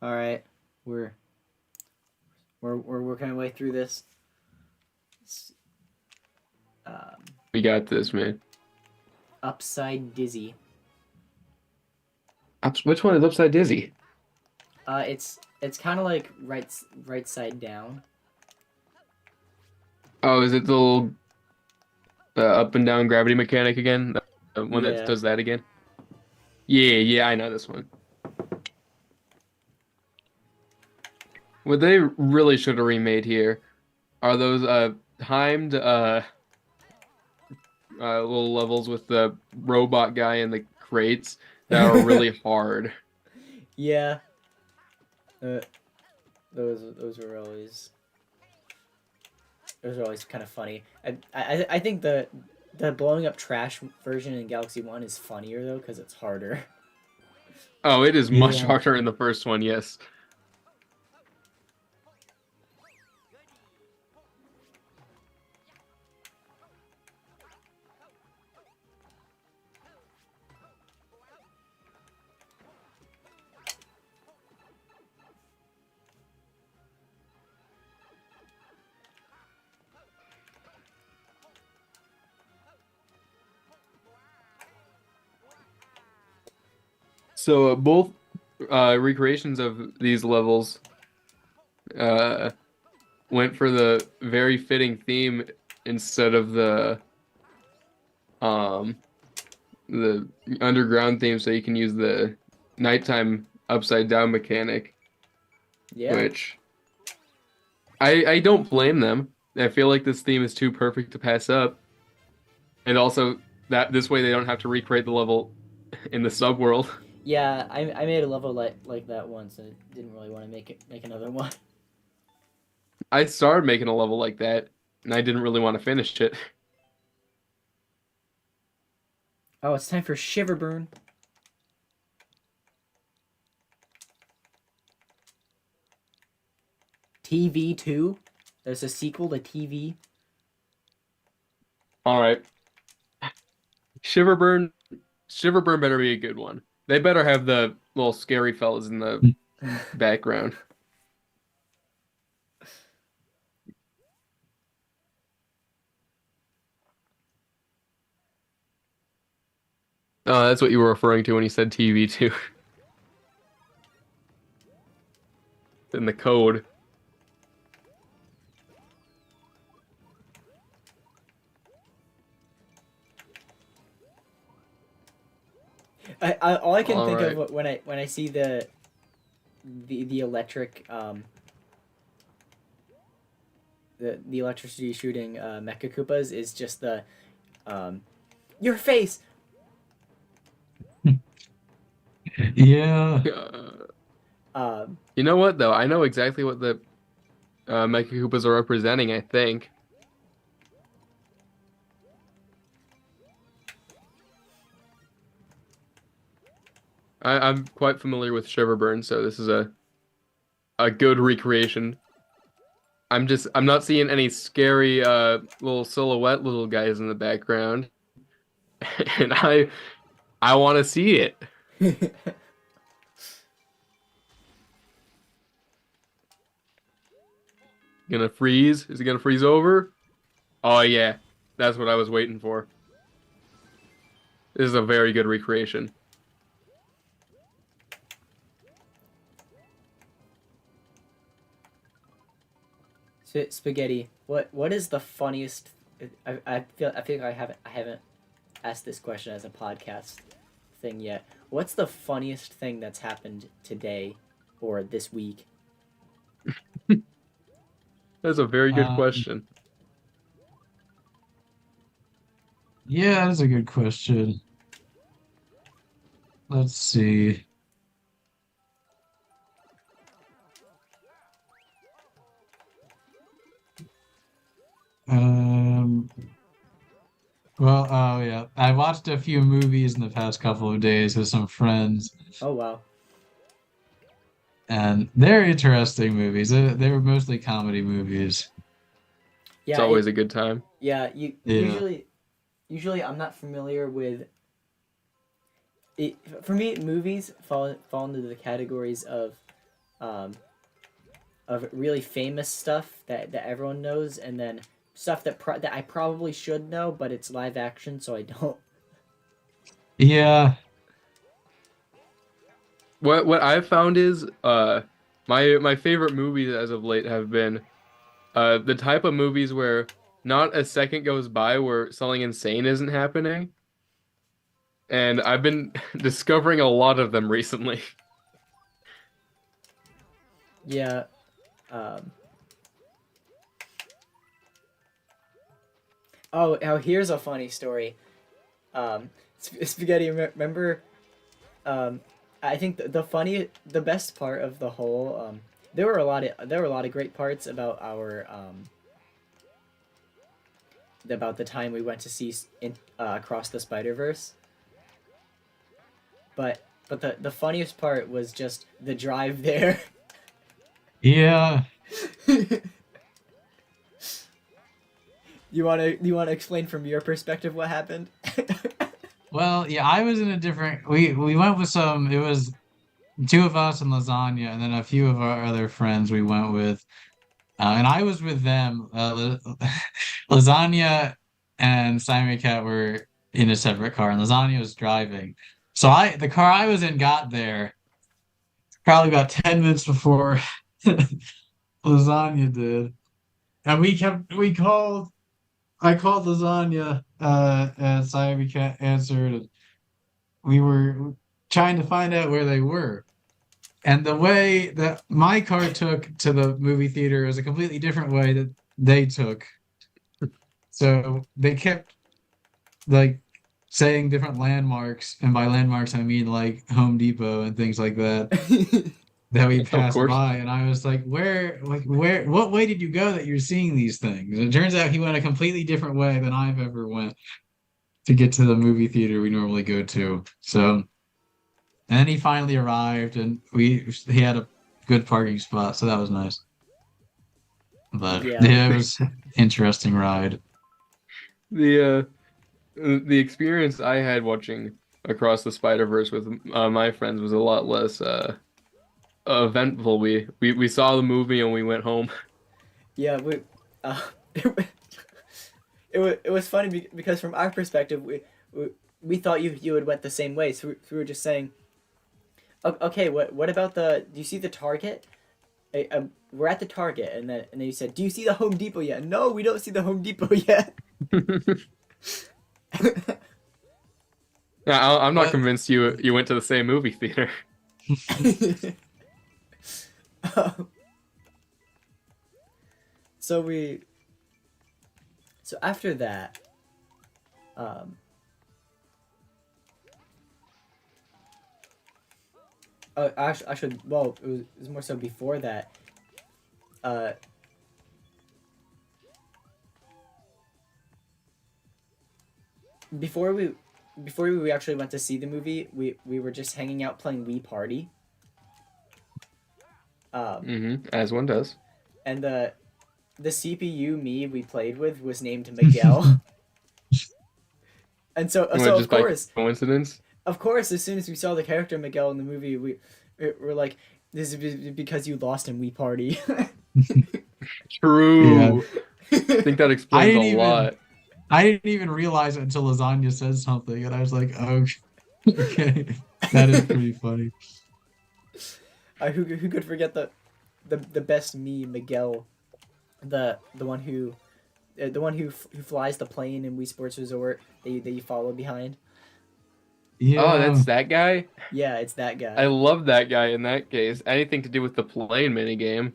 All right, we're we're working our way through this. Um, We got this, man. Upside Dizzy. Which one is Upside Dizzy? It's kind of like right side down. Oh, is it the little up and down gravity mechanic again? The one that Yeah. does that again? Yeah, yeah, I know this one. What they really should have remade here are those timed little levels with the robot guy and the crates that are really hard. Yeah. Uh, those were always kind of funny. I think the blowing up trash version in Galaxy 1 is funnier though cuz it's harder. Oh, it is much Yeah. harder in the first one, yes. So both recreations of these levels uh, went for the very fitting theme instead of um, the underground theme, so you can use the nighttime upside down mechanic, Yeah. which I don't blame them. I feel like this theme is too perfect to pass up, and also that this way they don't have to recreate the level in the subworld. Yeah, I made a level like that once and didn't really want to make another one. I started making a level like that, and I didn't really want to finish it. Oh, it's time for Shiverburn. TV2. There's a sequel to TV. All right, Shiverburn, Shiverburn better be a good one. They better have the little scary fellas in the background. Oh, that's what you were referring to when you said TV too. In the code. All I can All think right. of when I see the electric the electricity shooting Mecha Koopas is just the your face. Yeah. Um, You know what though? I know exactly what the Mecha Koopas are representing, I think. I'm quite familiar with Shiverburn, so this is a good recreation. I'm not seeing any scary little silhouette little guys in the background. And I want to see it. Gonna freeze? Is it gonna freeze over? Oh yeah. That's what I was waiting for. This is a very good recreation. Spaghetti. What is the funniest? I feel like I haven't asked this question as a podcast thing yet. What's the funniest thing that's happened today or this week? That's a very good Um, question. yeah, that's a good question. Let's see. Um, well, oh yeah, I watched a few movies in the past couple of days with some friends, Oh wow. and they're interesting movies. They were mostly comedy movies. It's Yeah. always a good time. Yeah. You Yeah. usually I'm not familiar with it. For me, movies fall into the categories um, of really famous stuff that everyone knows, and then stuff that I probably should know, but it's live action, so I don't. Yeah. What I've found is my favorite movies as of late have been the type of movies where not a second goes by where something insane isn't happening. And I've been discovering a lot of them recently. Yeah. Um, oh, here's a funny story. Spaghetti. Remember? Um, I think the best part of the whole. There were a lot of great parts about our about the time we went to see Across the Spider Verse. But the funniest part was just the drive there. Yeah. You wanna explain from your perspective what happened? Well, yeah, I was in a different we went with some it was two of us and lasagna and then a few of our other friends we went with. And I was with them. Lasagna and Simon Cat were in a separate car and Lasagna was driving. So the car I was in got there probably about 10 minutes before Lasagna did. And we called I called Lasagna, and Simon Cat answered, and we were trying to find out where they were. And the way that my car took to the movie theater was a completely different way that they took. So they kept like saying different landmarks, and by landmarks I mean like Home Depot and things like that that we Of passed course. by. And I was like, what way did you go that you're seeing these things? And it turns out he went a completely different way than I've ever went to get to the movie theater we normally go to. So, and then he finally arrived, and he had a good parking spot, so that was nice. But Yeah. yeah, it was an interesting ride. The experience I had watching Across the Spider-Verse with my friends was a lot less eventful. We saw the movie and we went home. Yeah, uh, it was funny because from our perspective, we thought you had went the same way, so we were just saying, okay, what about do you see the Target? We're at the Target, and then you said, do you see the Home Depot yet? No, we don't see the Home Depot yet. Yeah, I'm not But convinced you went to the same movie theater. Um, so we so after that, um, I should well it was more so before that. Uh, before we actually went to see the movie, we were just hanging out playing Wii Party. As one does. And the CPU me we played with was named Miguel. And so Well, of just by course, coincidence. as soon as we saw the character Miguel in the movie, we're like, this is because you lost in Wii Party. yeah, True. I think that I explains a didn't even lot. I didn't even realize it until Lasagna said something, and I was like, oh, okay, that is pretty funny. Who could forget the best me, Miguel, the one who flies the plane in Wii Sports Resort that you follow behind. Oh, Yeah, that's that guy. Yeah, it's that I guy. love that guy in that case. Anything to do with the plane minigame.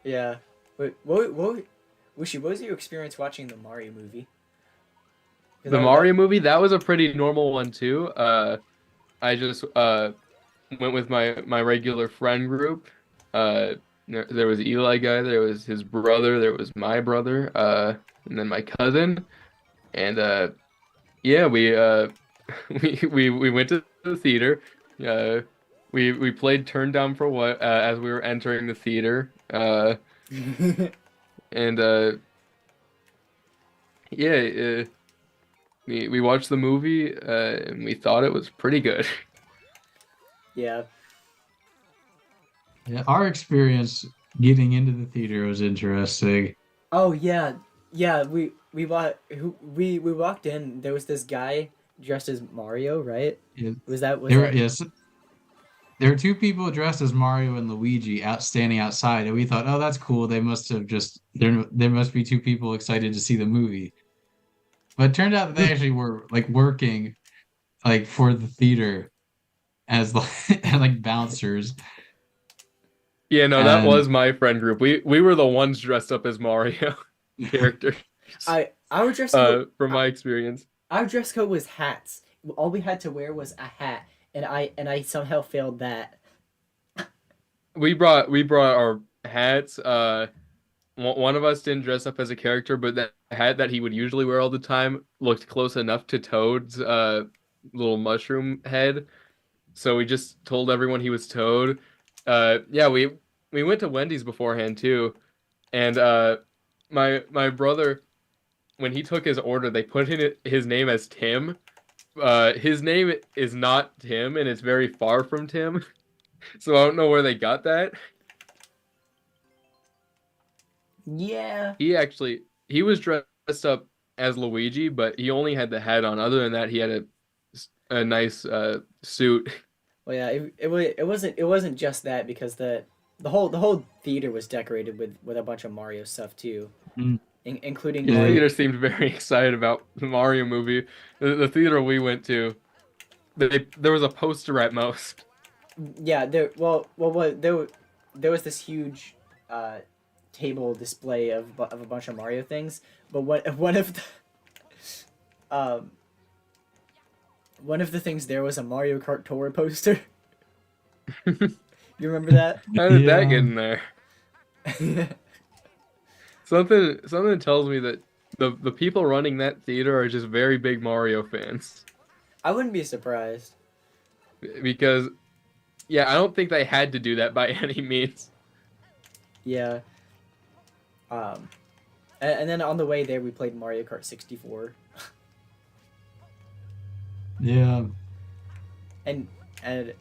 Yeah. Wushi, what was your experience watching the Mario movie? The Because that Mario movie, that was a pretty normal one too. I just went with my regular friend group. There was Eli guy, there was his brother, there was my brother, and then my cousin. And yeah, we went to the theater. Uh, we played Turn Down for What as we were entering the theater. And yeah, we watched the movie and we thought it was pretty good. yeah. yeah. Our experience getting into the theater was interesting. Oh yeah, yeah. We walked in. There was this guy dressed as Mario, right? Yeah, Was there, that? yes, there were two people dressed as Mario and Luigi out standing outside, and we thought, oh, that's cool. They must have just there must be two people excited to see the movie. But it turned out that they actually were like working like for the theater as like as, like bouncers. Yeah, no, that And was my friend group. We were the ones dressed up as Mario characters. Our dress code. From my experience. Our dress code was hats. All we had to wear was a hat, and I somehow failed that. We brought our hats. One of us didn't dress up as a character, but the hat that he would usually wear all the time looked close enough to Toad's little mushroom head. So we just told everyone he was Toad. Yeah, we went to Wendy's beforehand too, and my brother when he took his order, they put in his name as Tim. His name is not Tim, and it's very far from Tim. So I don't know where they got that. Yeah. He was dressed up as Luigi, but he only had the hat on. Other than that, he had a nice suit. Well, yeah. It wasn't just that because the whole theater was decorated with a bunch of Mario stuff too, mm, including The yeah, Mario. theater seemed very excited about the Mario movie. The theater we went to, there was a poster at most. Yeah. There was this huge uh, table display of a bunch of Mario things, but one of the um one of the things there was a Mario Kart Tour poster. You remember that? How did that get yeah. in there? Something tells me that the people running that theater are just very big Mario fans. I wouldn't be surprised. Because yeah, I don't think they had to do that by any means. Yeah. Um, and then on the way there, we played Mario Kart 64, Yeah. and and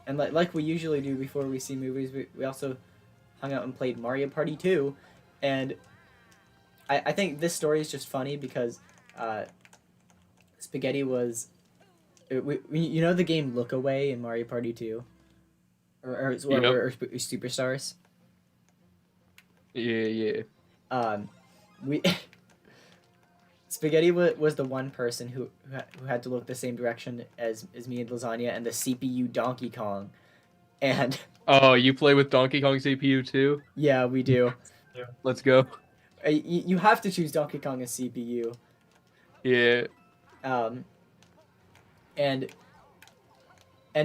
and like we usually do before we see movies, we also hung out and played Mario Party 2, and I think this story is just funny because uh, Spaghetti was you know the game Look Away in Mario Party 2 Yep. or Superstars. Yeah, yeah. Um, we Spaghetti was the one person who had to look the same direction as me and Lasagna and the CPU Donkey Kong, and Oh, you play with Donkey Kong CPU too? yeah, we do. Let's go. You have to choose Donkey Kong as CPU. Yeah. Um, and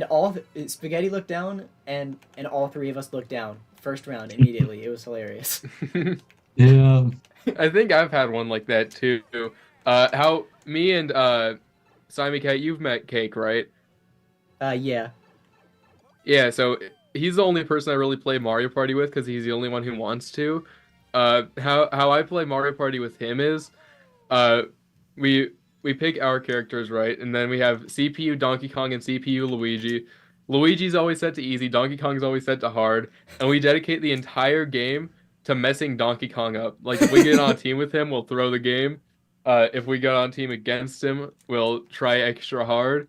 all Spaghetti looked down, and all three of us looked down. First round immediately. It was hilarious. Yeah. I think I've had one like that too. How me and Simon Cat, you've met Cake, right? Yeah. Yeah, so he's the only person I really play Mario Party with because he's the only one who wants to. How I play Mario Party with him is, uh, we pick our characters right, and then we have CPU Donkey Kong and CPU Luigi. Luigi's always set to easy, Donkey Kong's always set to hard, and we dedicate the entire game to messing Donkey Kong up. Like if we get on a team with him, we'll throw the game. If we get on a team against him, we'll try extra hard,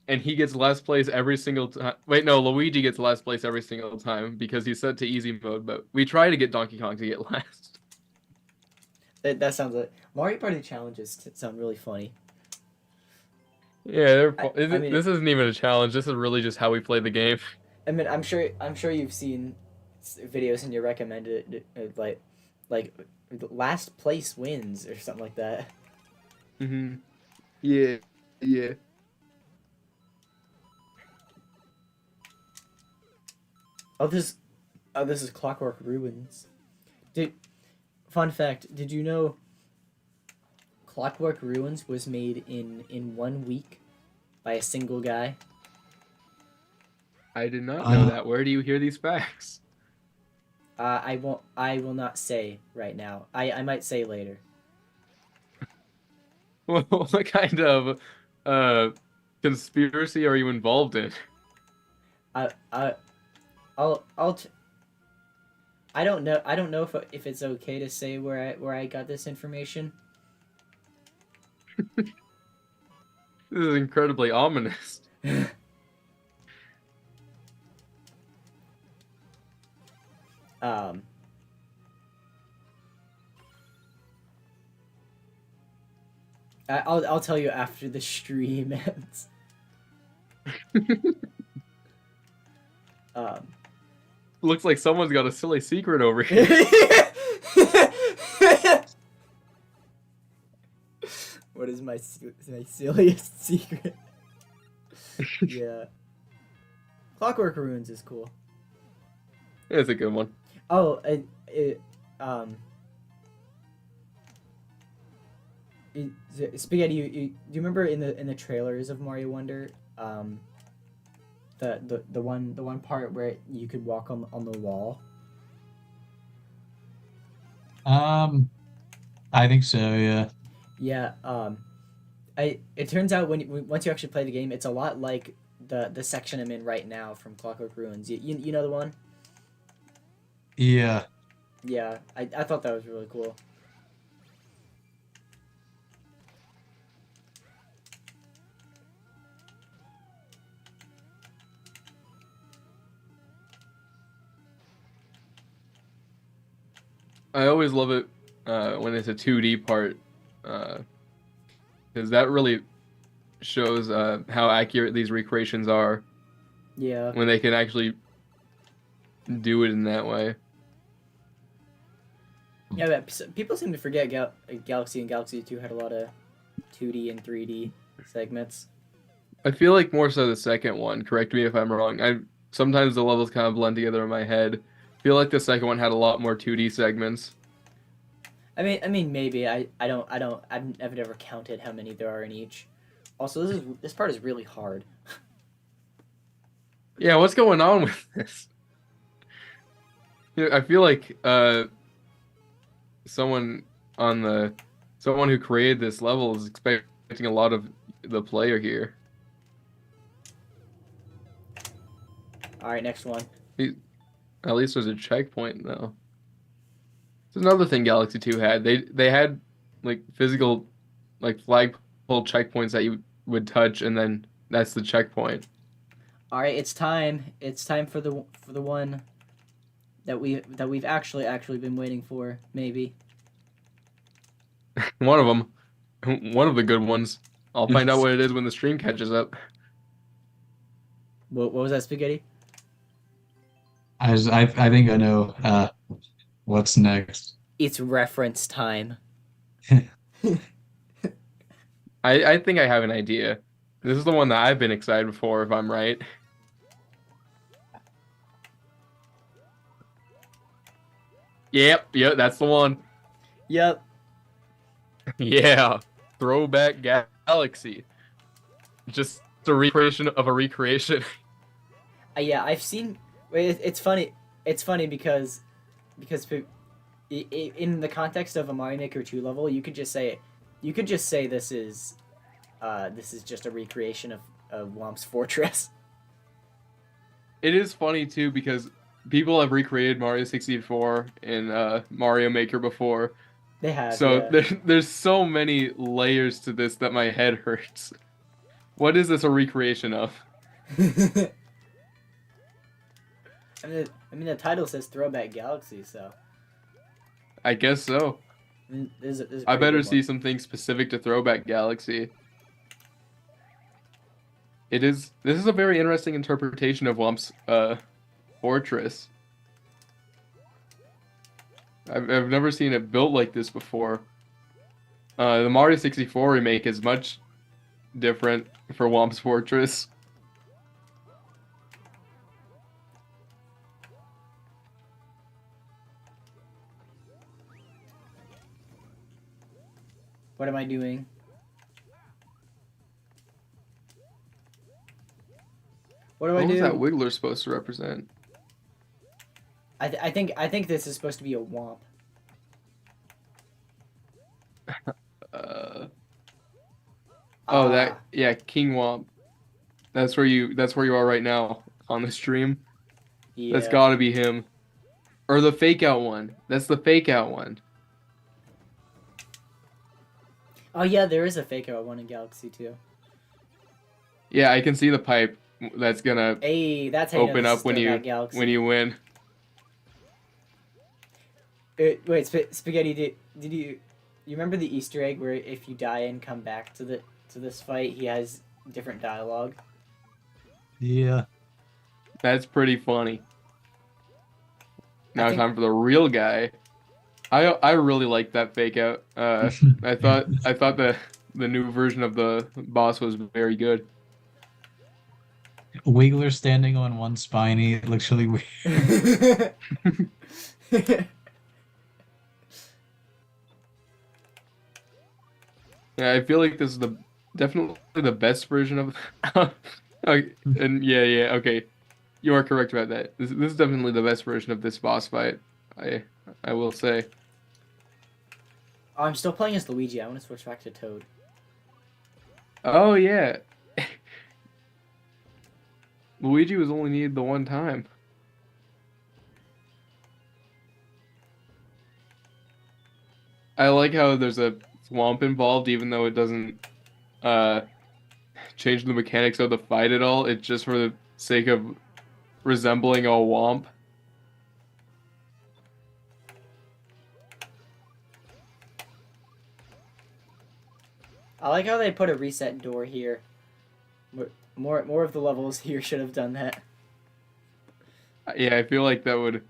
and he gets last place every single time. Wait, no, Luigi gets last place every single time because he's set to easy mode. But we try to get Donkey Kong to get last. That sounds like Mario Party challenges sound really funny. Yeah, mean, this isn't even a challenge. This is really just how we play the game. I mean, I'm sure you've seen videos and you recommended like last place wins or something like that. Mm-hmm. Yeah, yeah. Oh, this is Clockwork Ruins. Fun fact, did you know Clockwork Ruins was made in 1 week by a single guy? I did not know that. Where do you hear these facts? I will not say right now. I might say later. Well, what kind of conspiracy are you involved in? I'll I don't know. I don't know if it's okay to say where I got this information. This is incredibly ominous. Um. I'll tell you after the stream ends. um. Looks like someone's got a silly secret over here. What is my silliest secret? Yeah. Clockwork Ruins is cool. It's a good one. Oh, Spaghetti, do you remember in the trailers of Mario Wonder, the one part where you could walk on the wall? I think so, yeah. Yeah, it turns out once you actually play the game, it's a lot like the section I'm in right now from Clockwork Ruins. You know the one? Yeah. Yeah, I thought that was really cool. I always love it when it's a 2D part, because that really shows how accurate these recreations are. Yeah. When they can actually do it in that way. Yeah, but people seem to forget Galaxy and Galaxy 2 had a lot of 2D and 3D segments. I feel like more so the second one. Correct me if I'm wrong. Sometimes the levels kind of blend together in my head. I feel like the second one had a lot more 2D segments. I mean, maybe I've never counted how many there are in each. Also, this part is really hard. Yeah, what's going on with this? I feel like someone who created this level is expecting a lot of the player here. All right, next one. At least there's a checkpoint though. It's another thing Galaxy 2 had. They had like physical like flagpole checkpoints that you would touch and then that's the checkpoint. All right, it's time. It's time for the one that we've actually been waiting for, maybe. One of them. One of the good ones. I'll find out what it is when the stream catches up. What was that, Spaghetti? I think I know what's next. It's reference time. I think I have an idea. This is the one that I've been excited for, if I'm right. Yep, that's the one. Yep. Yeah, Throwback Galaxy. Just a recreation of a recreation. Yeah, I've seen. It's funny. It's funny because in the context of a Mario Maker 2 level, you could just say this is just a recreation of Whomp's Fortress. it is funny too because people have recreated Mario 64 in Mario Maker before. They have, So yeah. there's so many layers to this that my head hurts. What is this a recreation of? I mean, the title says Throwback Galaxy, so I guess so. I mean, this is a I pretty better good see one. something specific to Throwback Galaxy. This is a very interesting interpretation of Wump's fortress. I've never seen it built like this before. The Mario 64 remake is much different for Wump's fortress. What am I doing? What do I What was do? that Wiggler supposed to represent? I think this is supposed to be a Womp. Uh, Ah, yeah, King Womp. That's where you are right now on the stream. That's yeah. gotta be him. Or the fake out one. That's the fake out one. Oh yeah, there is a fake out one in Galaxy 2. Yeah, I can see the pipe that's gonna Hey, that's how you know open this up is when Throwback Galaxy. you win. Wait, Spaghetti, did you remember the Easter egg where if you die and come back to this fight, he has different dialogue? Yeah. That's pretty funny. Now think- time for the real guy. I really like that fake out. I thought the new version of the boss was very good. Wiggler standing on one spiny. It looks really weird. Yeah, I feel like this is definitely the best version of. Okay, and yeah, okay, you are correct about that. This is definitely the best version of this boss fight. I I will say. Oh, I'm still playing as Luigi. I want to switch back to Toad. Oh yeah, Luigi was only needed the one time. I like how there's a swamp involved, even though it doesn't uh change the mechanics of the fight at all. It's just for the sake of resembling a womp. I like how they put a reset door here. More of the levels here should have done that. Yeah, I feel like that would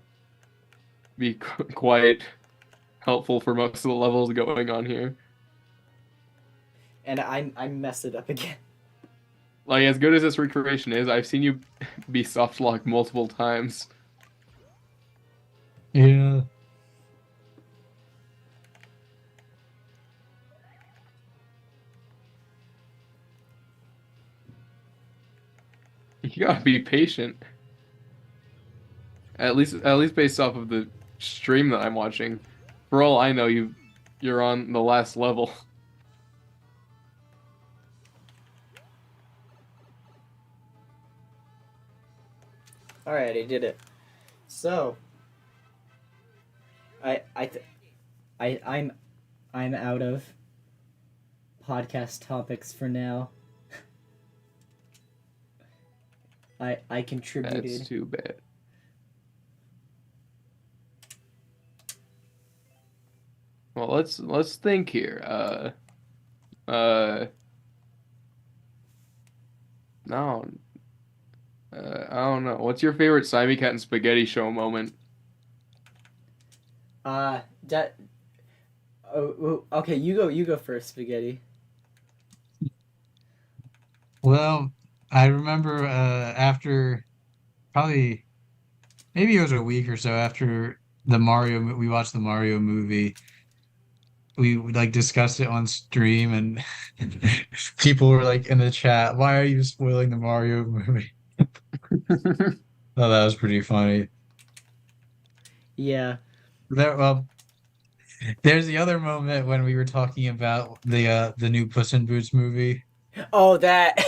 be quite helpful for most of the levels going on here. And I messed it up again. Like, as good as this recreation is, I've seen you be soft locked multiple times. Yeah. You gotta be patient. At least based off of the stream that I'm watching. For all I know, you're on the last level. All right, I did it. So, I'm out of podcast topics for now. I contributed. That's too bad. Well, let's think here. No, I don't know. What's your favorite Simon Cat and Spaghetti Show moment? That. Oh, okay. You go first, Spaghetti. Well, I remember after probably maybe it was a week or so after we watched the Mario movie. We like discussed it on stream, and people were like in the chat, "Why are you spoiling the Mario movie?" Oh, that was pretty funny. Yeah. There's the other moment when we were talking about the new Puss in Boots movie, Oh, that.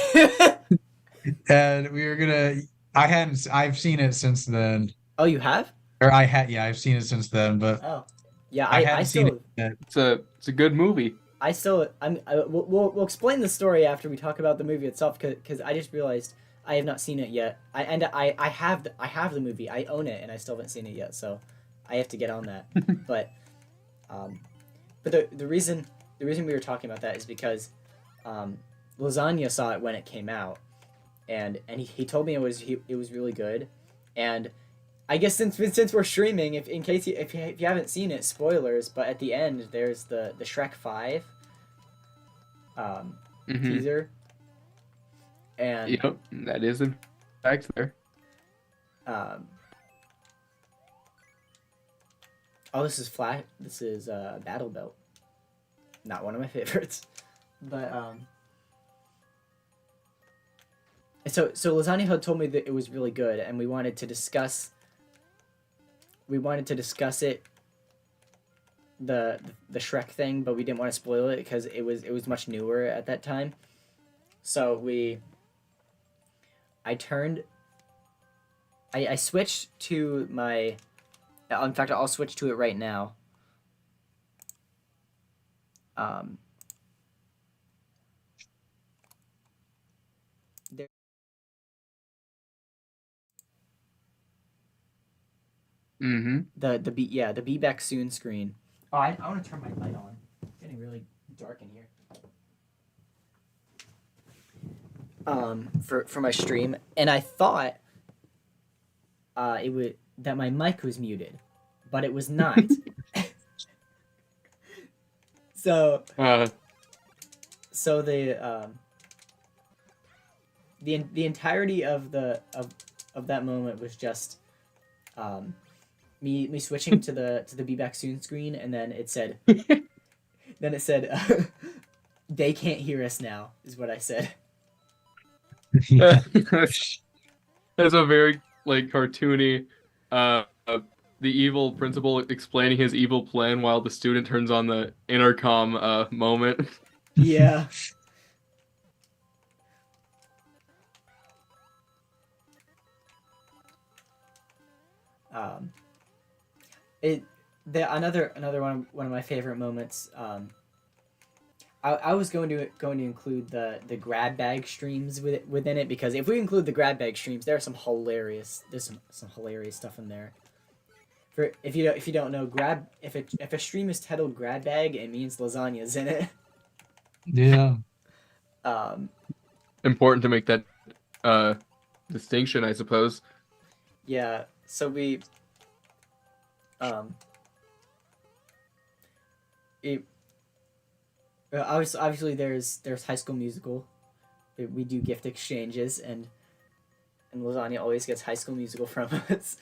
and we were gonna I hadn't. I've seen it since then, Oh, you have? or I had. Yeah, I've seen it since then, but Oh, yeah. I I hadn't seen it still yet. It's a good movie. we'll explain the story after we talk about the movie itself because I just realized I have not seen it yet. I have the movie. I own it and I still haven't seen it yet. So I have to get on that. But um, but the reason we were talking about that is because Lasagna saw it when it came out, and he told me it was really good, and I guess since we're streaming, if in case if you haven't seen it, spoilers. But at the end, there's the Shrek 5 Hmm. teaser, and Yep, that is in fact there. um, oh, this is Flash. This is Battle Belt. Not one of my favorites, but so Lasagna had told me that it was really good, and we wanted to discuss. We wanted to discuss it, the Shrek thing, but we didn't want to spoil it because it was much newer at that time. So I turned I switched to my. In fact, I'll switch to it right now. Um, there, Hmm. the be back soon screen. Oh, I want to turn my light on. It's getting really dark in here. For my stream, and I thought it would that my mic was muted, but it was not. So Uh, so the entirety of of that moment was just um, me switching to the be back soon screen, and then it said they can't hear us now is what I said. that's a very like cartoony. Uh, uh, the evil principal explaining his evil plan while the student turns on the intercom moment. Yeah. Um, it another one of my favorite moments. I was going to include the grab bag streams within it because if we include the grab bag streams, there's some hilarious stuff in there. For if you don't know, if a stream is titled grab bag, it means lasagna's in it. Yeah. Um, Important to make that uh distinction, I suppose. yeah. So we um it obviously there's High School Musical. We do gift exchanges and lasagna always gets High School Musical from us.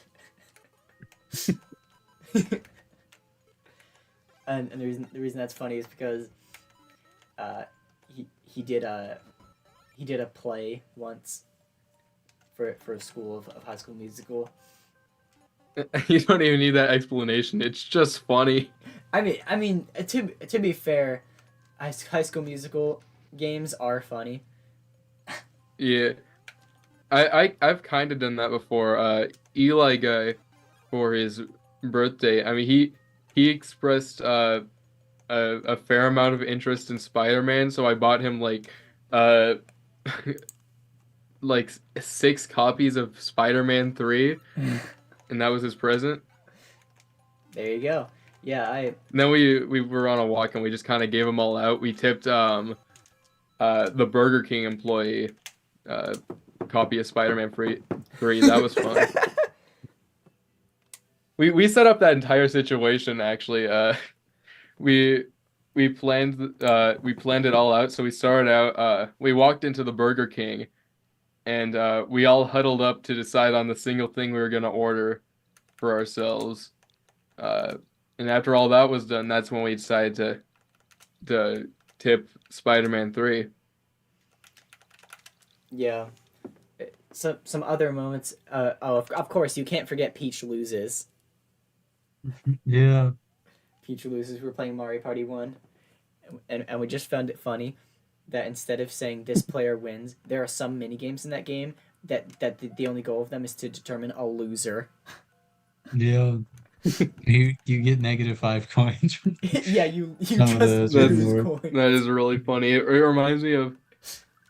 And the reason that's funny is because uh, he did a play once for a school of High School Musical. You don't even need that explanation. It's just funny. I mean to be fair, High School Musical games are funny. Yeah. I've kind of done that before. Eli guy for his birthday. I mean, he expressed a fair amount of interest in Spider-Man, so I bought him uh like 6 copies of Spider-Man 3, and that was his present. There you go. Yeah, And then we were on a walk and we just kind of gave them all out. We tipped the Burger King employee uh copy of Spider-Man 3. That was fun. We set up that entire situation actually. We we planned it all out. So we started out. We walked into the Burger King, and we all huddled up to decide on the single thing we were gonna order for ourselves. Uh, and after all that was done, that's when we decided to tip Spider-Man 3. yeah. Some other moments. Of course you can't forget Peach loses. Yeah. Peach loses. We're playing Mario Party 1, and we just found it funny that instead of saying this player wins, there are some mini games in that game the only goal of them is to determine a loser. Yeah. You get -5 coins from Yeah, you some of just those That's lose rewards. coins. that is really funny. It reminds me of,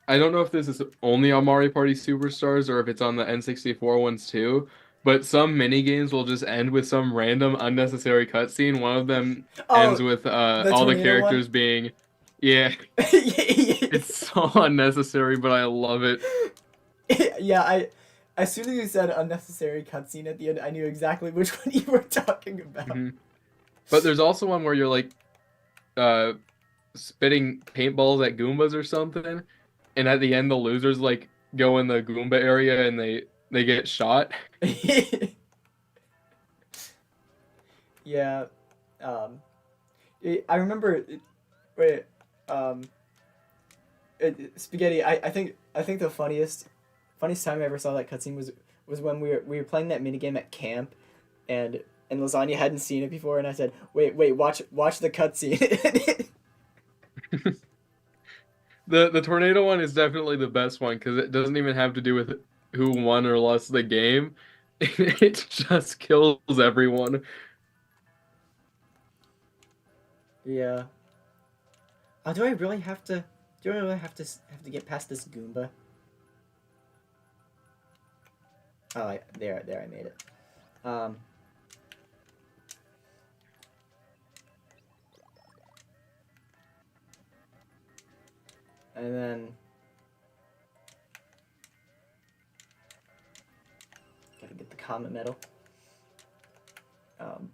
I don't know if this is only on Mario Party Superstars or if it's on the N64 ones too, but some mini games will just end with some random unnecessary cutscene. One of them ends Oh, with the all the tornado one. characters being, yeah, it's so unnecessary, but I love it. Yeah, as soon as you said unnecessary cutscene at the end, I knew exactly which one you were talking about. Mhm. But there's also one where you're like uh spitting paintballs at Goombas or something, and at the end the losers like go in the Goomba area and they get shot. Yeah, um, I remember. Wait, um, Spaghetti. I think the funniest time I ever saw that cutscene was when we were playing that minigame at camp, and Lasagna hadn't seen it before, and I said, wait, watch the cutscene. The tornado one is definitely the best one because it doesn't even have to do with who won or lost the game. It just kills everyone. Yeah. Oh, do I really have to? Do I really have to get past this Goomba? Oh, there, I made it. Um, and then gotta get the Comet Medal. Um,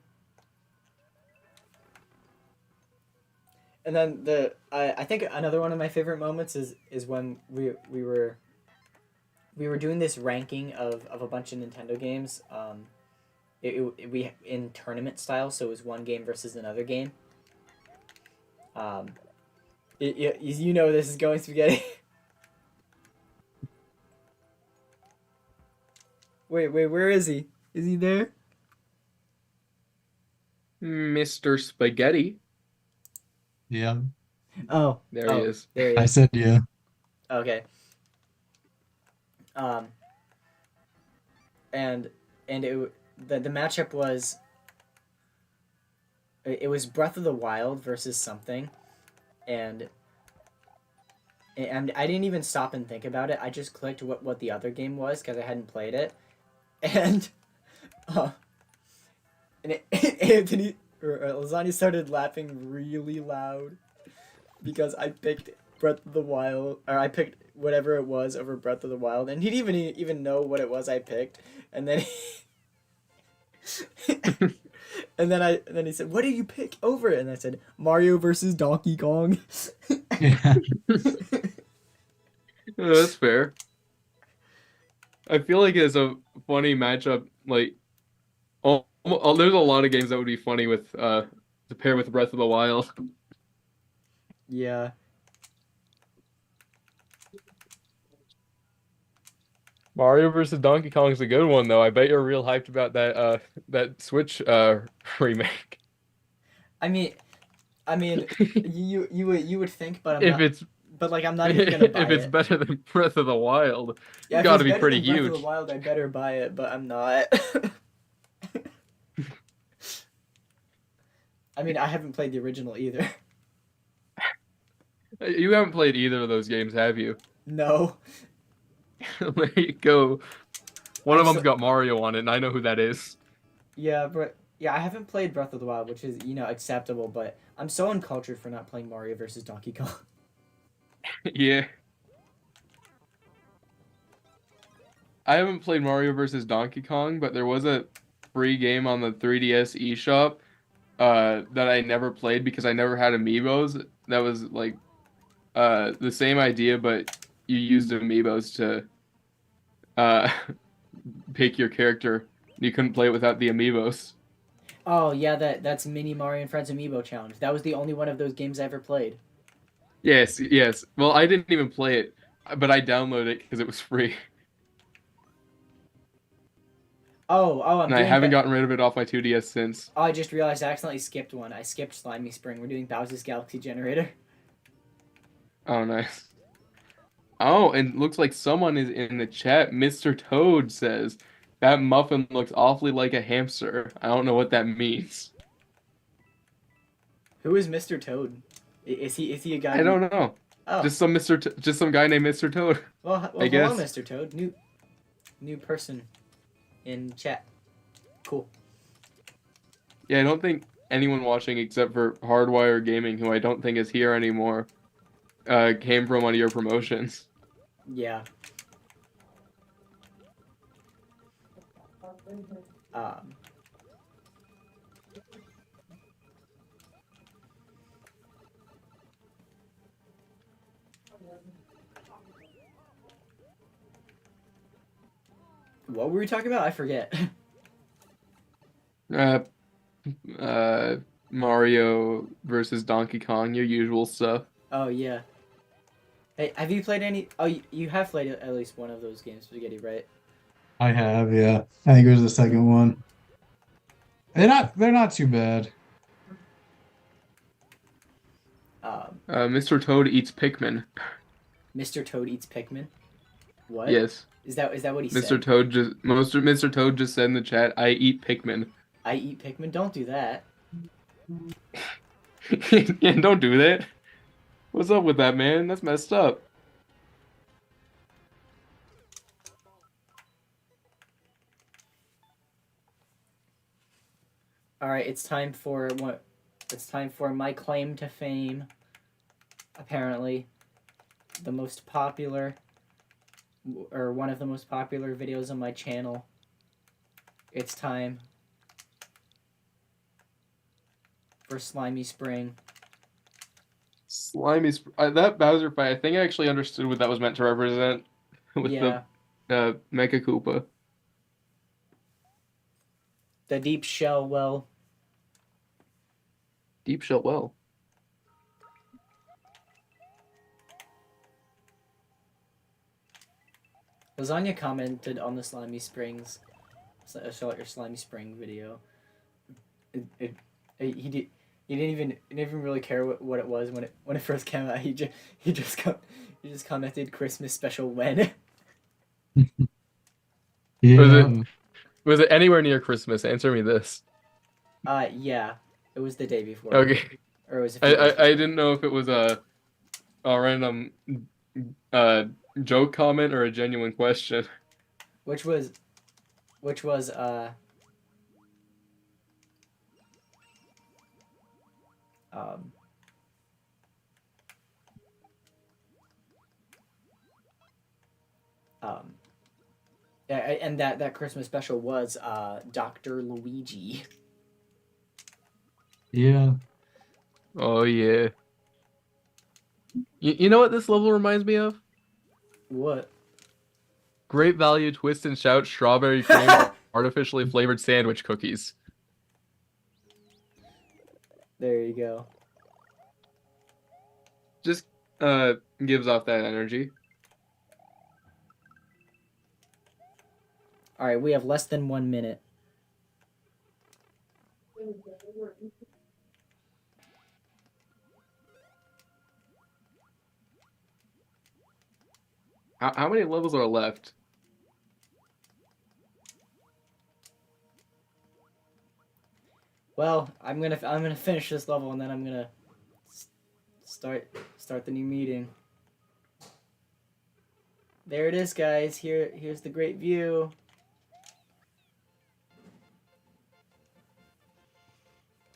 and then I think another one of my favorite moments is when we were doing this ranking of a bunch of Nintendo games. We in tournament style, so it was one game versus another game. Um, you know this is going Spaghetti. Wait, where is he? Is he there? Mr. Spaghetti. Yeah, Oh, There he is. there he I is. said yeah. Okay. Um, and the matchup was it was Breath of the Wild versus something, and I didn't even stop and think about it. I just clicked what the other game was because I hadn't played it, and uh, Anthony or Lasagna started laughing really loud because I picked Breath of the Wild, or I picked whatever it was over Breath of the Wild, and he didn't even know what it was I picked, and then and then he said, "What did you pick over it?" And I said, "Mario versus Donkey Kong." Yeah. That's fair. I feel like it's a funny matchup. Like, there's a lot of games that would be funny with to pair with Breath of the Wild. Yeah. Mario versus Donkey Kong is a good one though. I bet you're real hyped about that Switch remake. I mean, I mean, you would think, but I'm If not. it's But like, I'm not even gonna buy if it's it. better than Breath of the Wild, Yeah, it's if got it's to be better pretty than Breath of huge. the Wild, I better buy it. But I'm not. I mean, I haven't played the original either. You haven't played either of those games, have you? No. There you go. One I'm of them's so got Mario on it, and I know who that is. yeah, but yeah, I haven't played Breath of the Wild, which is acceptable. But I'm so uncultured for not playing Mario versus Donkey Kong. Yeah. I haven't played Mario versus Donkey Kong, but there was a free game on the 3DS eShop that I never played because I never had amiibos. That was like the same idea, but you used amiibos to uh pick your character. You couldn't play it without the amiibos. Oh yeah, that's Mini Mario and Friends Amiibo Challenge. That was the only one of those games I ever played. Yes, yes. Well, I didn't even play it, but I downloaded it because it was free, Oh, I'm and I doing haven't that. gotten rid of it off my 2DS since. Oh, I just realized I accidentally skipped one. I skipped Slimy Spring. We're doing Bowser's Galaxy Generator. Oh, nice. Oh, and looks like someone is in the chat. Mr. Toad says that muffin looks awfully like a hamster. I don't know what that means. Who is Mr. Toad? Is he a guy I you? don't know. Oh, Just some just some guy named Mr. Toad, well, I hello, guess. Mr. Toad. New person in chat. Cool. Yeah, I don't think anyone watching except for Hardwire Gaming, who I don't think is here anymore, came from one of your promotions. Yeah. Um. What were we talking about? I forget. Uh, Mario versus Donkey Kong, your usual stuff. Oh yeah. Hey, have you played any? Oh, you have played at least one of those games, Spaghetti, right? I have, yeah. I think it was the second one. They're not too bad. Um, Mr. Toad eats Pikmin. Mr. Toad eats Pikmin. What? Yes, Is that what he Mr. said? Toad just Mr. Toad just said in the chat, "I eat Pikmin." I eat Pikmin. Don't do that. Yeah, don't do that. What's up with that, man? That's messed up. All right, it's time for what? It's time for my claim to fame. Apparently, the most popular, or one of the most popular videos on my channel. It's time for Slimy Spring. Slimy that Bowser fight. I think I actually understood what that was meant to represent with Yeah, the Mecha Koopa. the deep shell. Well, Deep Shell well. Lasagna commented on the Slimy Springs, your Slimy Spring video. It, he did. He didn't even really care what it was when it first came out. He just commented Christmas special when. Was it Yeah. was it anywhere near Christmas? Answer me this. Yeah, it was the day before, Okay. or it was a I, few days I, I before. didn't know if it was a random uh joke comment or a genuine question. Which was, which was um um yeah, and that Christmas special was Dr. Luigi. Yeah. Oh yeah. You know what this level reminds me of? What? Great Value Twist and Shout strawberry cream artificially flavored sandwich cookies. There you go. Just gives off that energy. All right, we have less than 1 minute. How many levels are left? Well, I'm gonna finish this level and then I'm gonna start the new meeting. There it is, guys. Here's the great view.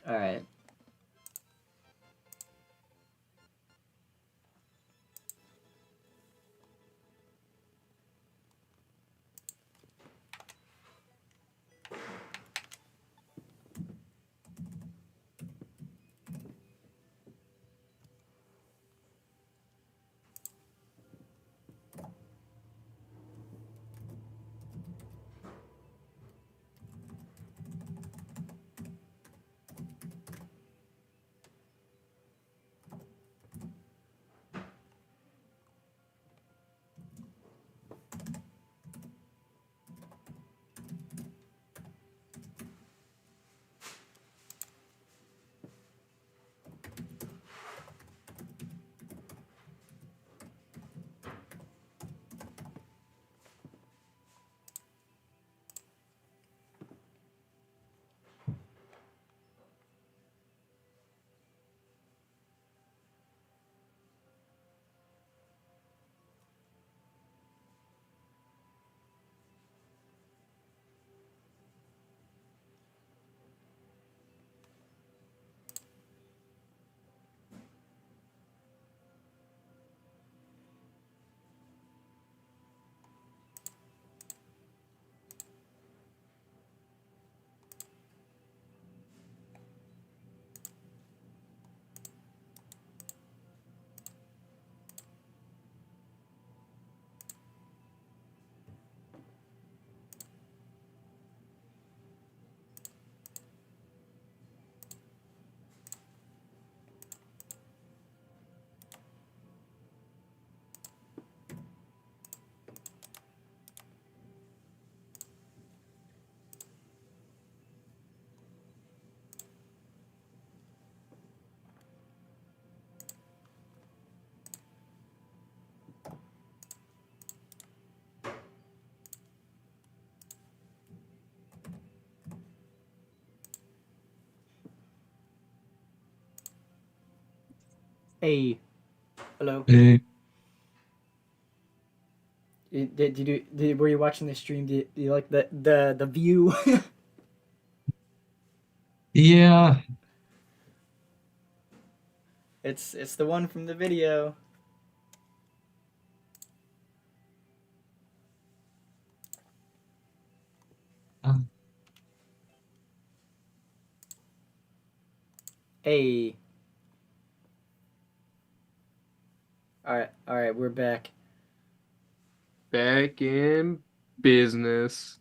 All right. Hey, hello. Eh, Were you watching the stream? Did you like the view? yeah. It's the one from the video. Uh, Hey. All right, we're back. Back in business.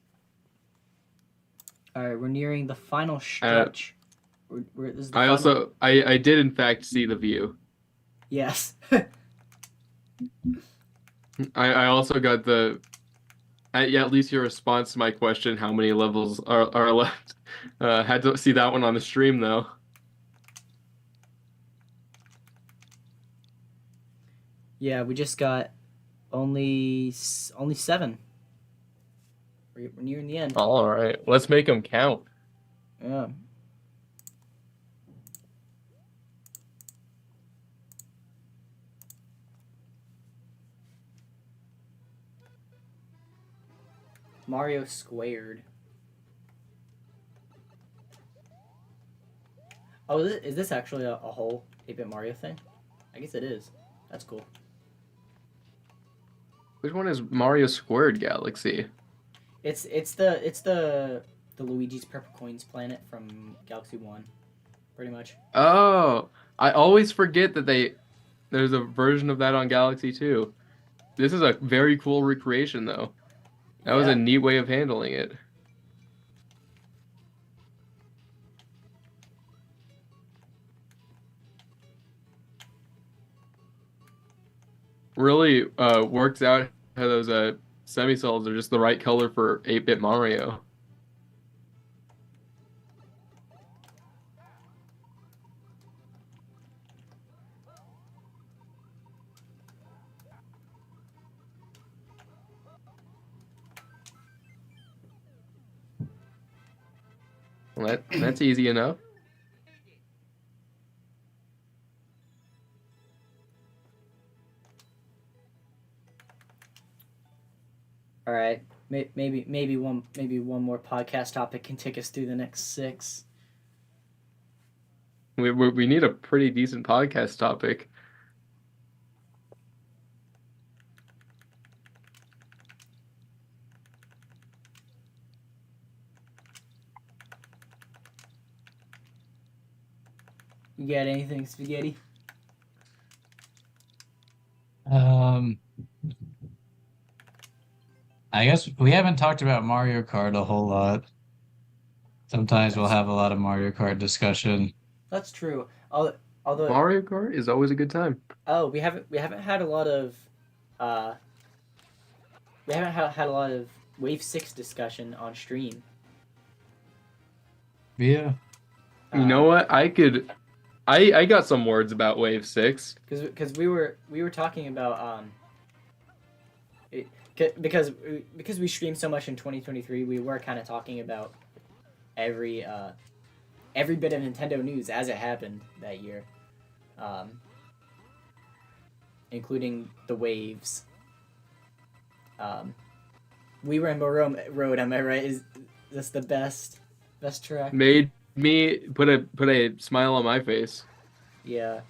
All right, we're nearing the final Uh, stretch. This is the I final. also I did in fact see the view. Yes. I also got yeah, at least your response to my question, how many levels are left. Had to see that one on the stream though. Yeah, we just got only 7. We're nearing the end. All right, let's make them count. Yeah. Mario squared. Oh, is this actually a whole 8-bit Mario thing? I guess it is. That's cool. Which one is Mario Squared Galaxy? It's the Luigi's Purple Coins planet from Galaxy 1, pretty much. Oh, I always forget that there's a version of that on Galaxy 2. This is a very cool recreation though. That was a Yeah. neat way of handling it. Really works out how those semi-cells are just the right color for 8-bit Mario. Well, that's easy enough. All right. Maybe one more podcast topic can take us through the next 6. We need a pretty decent podcast topic. You got anything, Spaghetti? Um, I guess we haven't talked about Mario Kart a whole lot. Sometimes we'll That's have a lot of Mario Kart discussion. that's true. Although Mario Kart is always a good time. oh, we haven't had a lot of uh we haven't had a lot of Wave 6 discussion on stream. Yeah. You know what? I got some words about Wave 6. Because we were talking about because we streamed so much in 2023, we were kind of talking about every bit of Nintendo news as it happened that year, including the waves. We Rainbow Road, am I right? Is this the best track? Made me put a smile on my face. Yeah,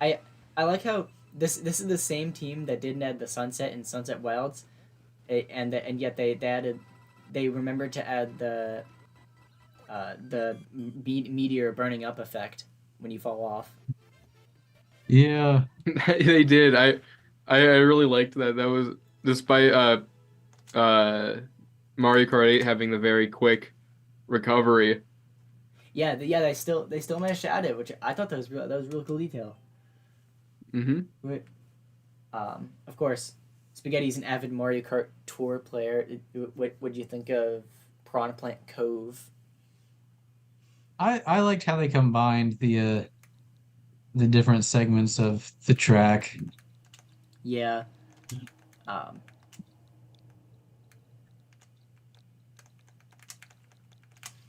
I like how this is the same team that didn't add the Sunset and Sunset Wilds, and yet they remembered to add the meteor burning up effect when you fall off. Yeah. They did. I really liked that. That was despite Mario Kart 8 having the very quick recovery. Yeah, they still managed to add it, which I thought that was real cool detail. Mm-hmm. Of course, Spaghetti's an avid Mario Kart Tour player. What do you think of Piranha Plant Cove? I liked how they combined the different segments of the track. Yeah. Um,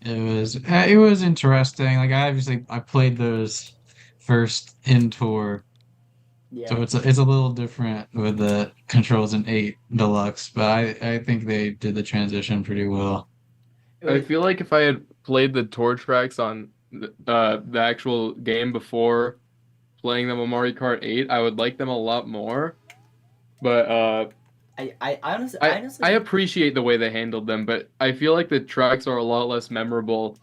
It was interesting. Like I played those first in tour, Yeah. So it's a little different with the controls in 8 Deluxe, but I think they did the transition pretty well. It I was, feel like if I had played the tour tracks on the actual game before playing them on Mario Kart 8, I would like them a lot more. But I I honestly, appreciate the way they handled them, but I feel like the tracks are a lot less memorable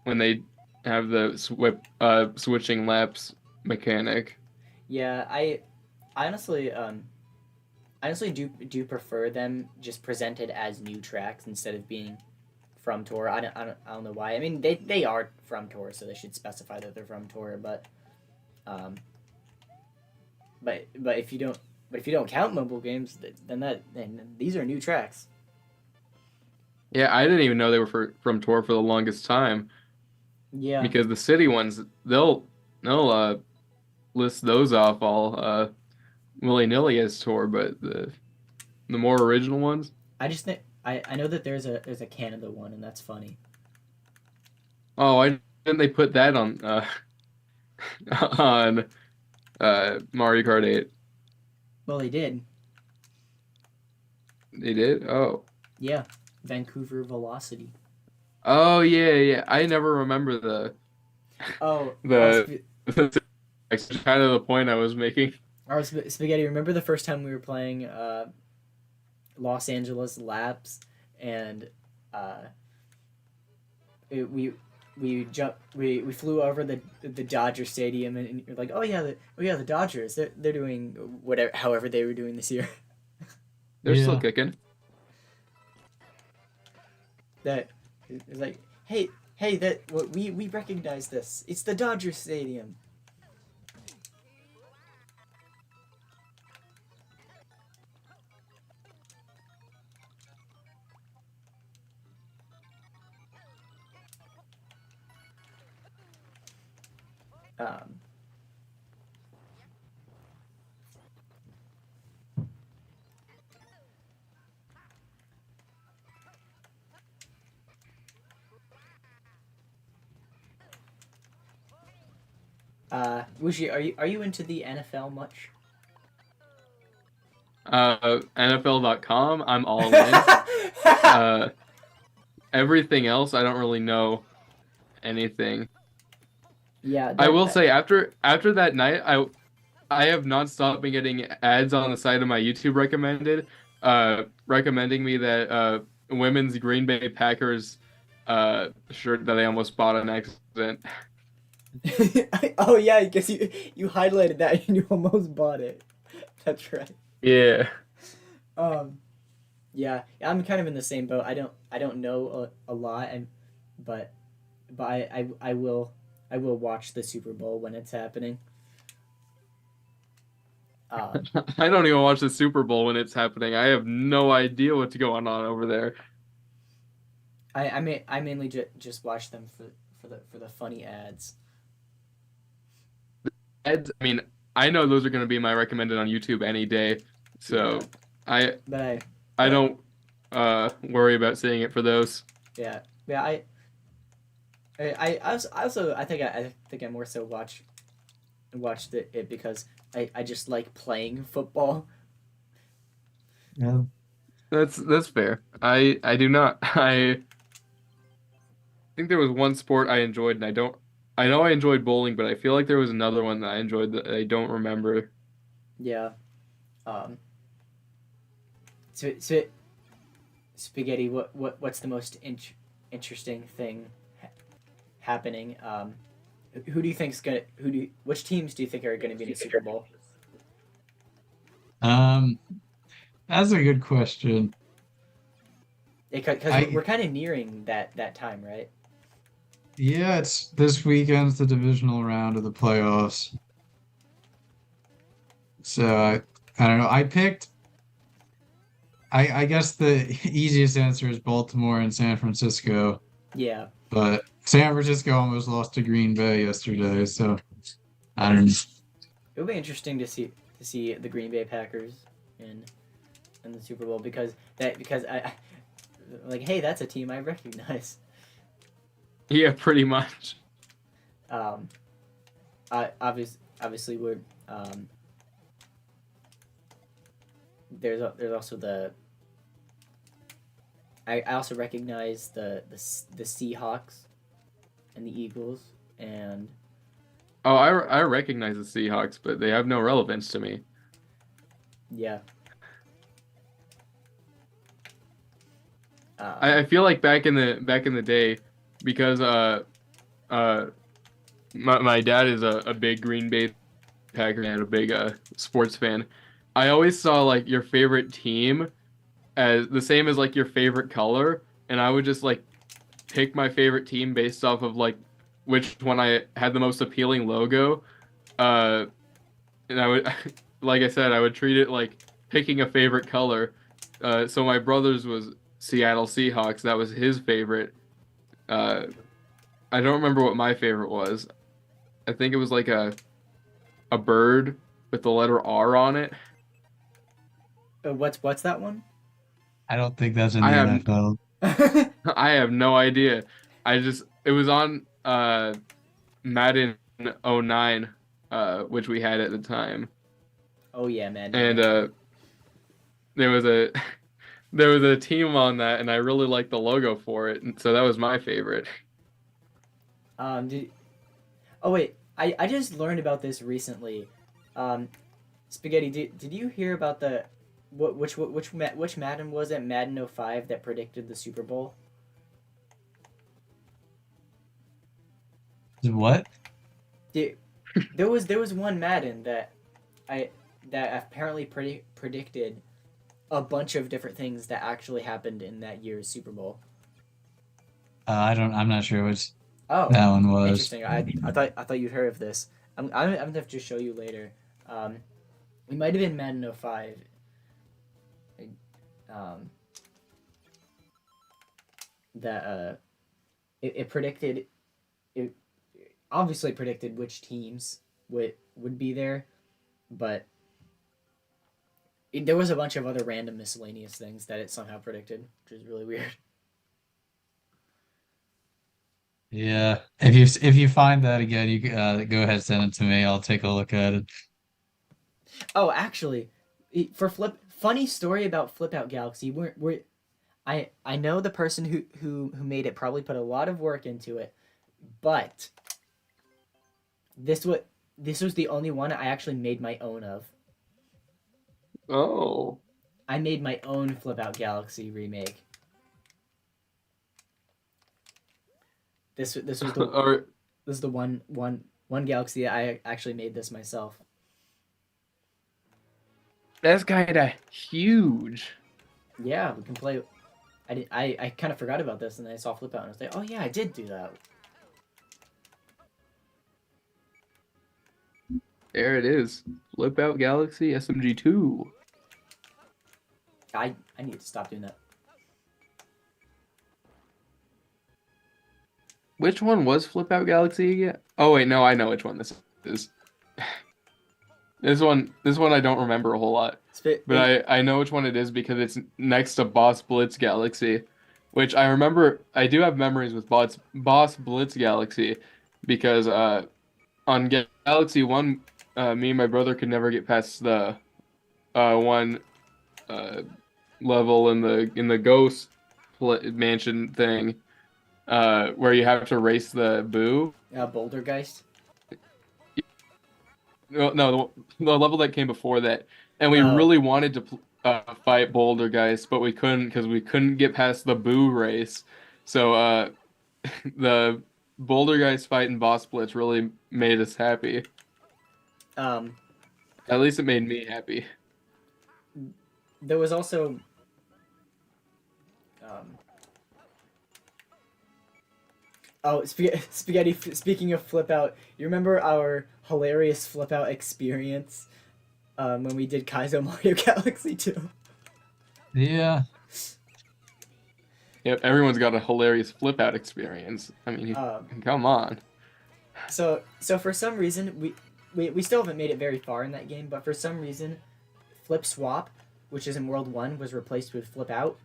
when they have the switching laps mechanic. yeah, I honestly, I honestly do prefer them just presented as new tracks instead of being from tour. I don't know why. I mean, they are from tour, so they should specify that they're from tour. Um, but if you don't, but if you don't count mobile games, then these are new tracks. Yeah, I didn't even know they were from tour for the longest time Yeah, because the city ones they'll list those off all willy-nilly as tour, but the more original ones. I just think I know that there's a Canada one, and that's funny. Oh, why didn't they put that on on Mario Kart 8? Well, they did. They did? Oh. Yeah, Vancouver Velocity. Oh yeah, yeah. I never remember the Oh, the that's kind of the point I was making. Spaghetti. Remember the first time we were playing Los Angeles Laps, and uh, it, we flew over the Dodger Stadium, and you're like, oh yeah, the Dodgers. They're doing whatever, however they were doing this year. They're still Yeah. kicking. That it's like, hey, we recognize this. It's the Dodger Stadium. Um, Wushi, are you into the NFL much? NFL.com, I'm all in. Uh, Everything else, I don't really know anything. Yeah, I will that say after that night, I have not stopped been getting ads on the side of my YouTube recommending me that women's Green Bay Packers shirt that I almost bought on accident. oh yeah, I guess you highlighted that and you almost bought it. That's right. Yeah. Um, yeah, I'm kind of in the same boat. I don't know a lot, and but I will watch the Super Bowl when it's happening. Um, I don't even watch the Super Bowl when it's happening. I have no idea what's going on over there. I mainly just watch them for the funny ads. Ads, I mean, I know those are going to be my recommended on YouTube any day, so Yeah, I but I but don't worry about seeing it for those. yeah, I think I more so watched it because I just like playing football. Yeah. That's fair. I do not. I think there was one sport I enjoyed, and I know I enjoyed bowling, but I feel like there was another one that I enjoyed that I don't remember. Yeah. Um. So spaghetti. What's the most interesting thing happening? Who do you think's gonna? Which teams do you think are gonna be in the Super Bowl? Um, that's a good question. Because I we're kind of nearing that time, right? Yeah, it's this weekend's the divisional round of the playoffs. So I don't know. I guess the easiest answer is Baltimore and San Francisco, Yeah. but San Francisco almost lost to Green Bay yesterday, so I don't know. It would be interesting to see the Green Bay Packers in in the Super Bowl because I like, hey, that's a team I recognize. Yeah, pretty much. Um, obviously we're um there's also the I also recognize the Seahawks and the Eagles and Oh, I recognize the Seahawks, but they have no relevance to me. yeah. I feel like back in the day, because uh my dad is a big Green Bay Packer and a big sports fan. I always saw like your favorite team as the same as like your favorite color, and I would just like pick my favorite team based off of like which one I had the most appealing logo. Uh, and I would, like I said, I would treat it like picking a favorite color. So my brother's was Seattle Seahawks. That was his favorite. Uh, I don't remember what my favorite was. I think it was like a bird with the letter R on it. What's that one? I don't think that's in I the have NFL. I have no idea. It was on Madden '09, which we had at the time, Oh yeah, man. and there was a there was a team on that, and I really liked the logo for it, and so that was my favorite. Did, oh wait, I just learned about this recently. Spaghetti, did you hear about the which Madden was it? Madden '05 that predicted the Super Bowl? What? Did, there was one Madden I that apparently predicted a bunch of different things that actually happened in that year's Super Bowl. I'm not sure which Oh, that one was. interesting. I thought you'd heard of this. I'm gonna have to show you later. It might have been Madden '05. Um, that it predicted it obviously predicted which teams would be there, but there was a bunch of other random miscellaneous things that it somehow predicted, which is really weird. Yeah. If you find that again, you go ahead, send it to me. I'll take a look at it. Oh, actually, funny story about Flip Out Galaxy. I know the person who made it probably put a lot of work into it, but this was the only one I actually made my own of. Oh, I made my own Flip Out Galaxy remake. This was the or this is the one Galaxy I actually made this myself. that's kind of huge. Yeah, we can play. I kind of forgot about this, and then I saw Flip Out, and I was like, oh yeah, I did do that. There it is. Flip Out Galaxy SMG2. I need to stop doing that. Which one was Flip Out Galaxy again? Oh wait, no, I know which one this is. This one I don't remember a whole lot, but I know which one it is because it's next to Boss Blitz Galaxy, which I remember. I do have memories with Boss Blitz Galaxy because on Galaxy 1, me and my brother could never get past the one level in the ghost mansion thing, where you have to race the Boo. Bouldergeist. No, the level that came before that, and we really wanted to fight Bouldergeist, but we couldn't because we couldn't get past the Boo race. So the Bouldergeist fight and Boss Blitz really made us happy. At least it made me happy. There was also Spaghetti, speaking of Flip Out, you remember our hilarious Flip Out experience when we did Kaizo Mario Galaxy 2? Yeah. Yep, everyone's got a hilarious Flip Out experience. I mean, come on. So for some reason, we still haven't made it very far in that game, but for some reason, Flip Swap, which is in World 1, was replaced with Flip Out.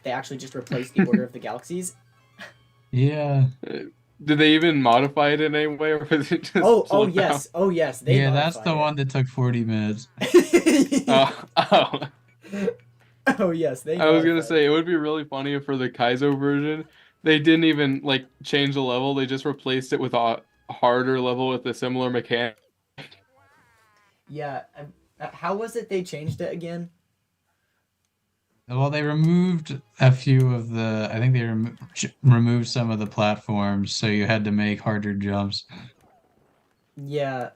They actually just replaced the order of the galaxies. Yeah. Did they even modify it in any way, or was it just Oh yes. They Yeah, that's modified the it. one that took 40 minutes. Oh. Oh yes, they I was gonna modified. say it would be really funny if for the Kaizo version, they didn't even like change the level. They just replaced it with a harder level with a similar mechanic. Yeah, how was it they changed it again? Well, they removed a few of the, I think they removed some of the platforms, so you had to make harder jumps. Yeah,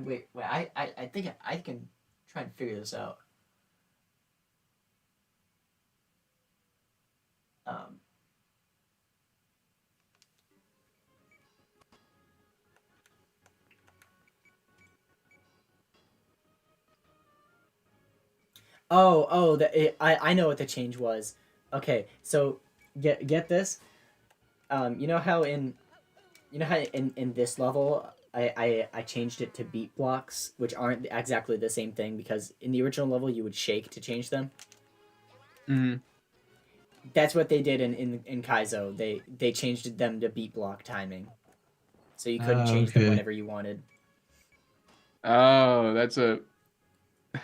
wait, I think I can try and figure this out. Um, I know what the change was. Okay, so get this. You know how in this level I changed it to beat blocks, which aren't exactly the same thing because in the original level you would shake to change them. Mm. That's what they did in Kaizo. They changed them to beat block timing, so you couldn't change them Okay. whenever you wanted. Oh, that's a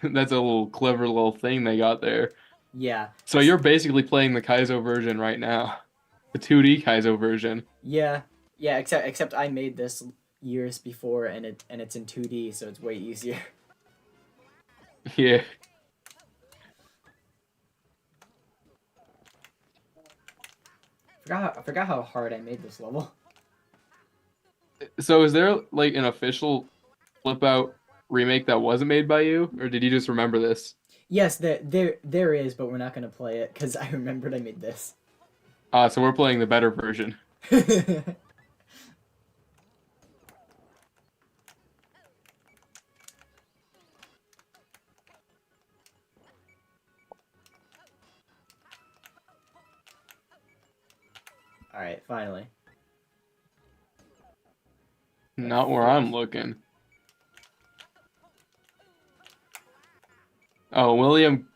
that's a little clever little thing they got there. Yeah, So you're basically playing the Kaizo version right now, the 2D Kaizo version. yeah, yeah. Except I made this years before, and it's in 2D, so it's way easier. Yeah. I forgot how hard I made this level. So is there like an official Flip Out remake that wasn't made by you, or did you just remember this? Yes, there is, but we're not gonna play it because I remembered I made this. So we're playing the better version. All right, finally. Not where I'm looking. Oh, William,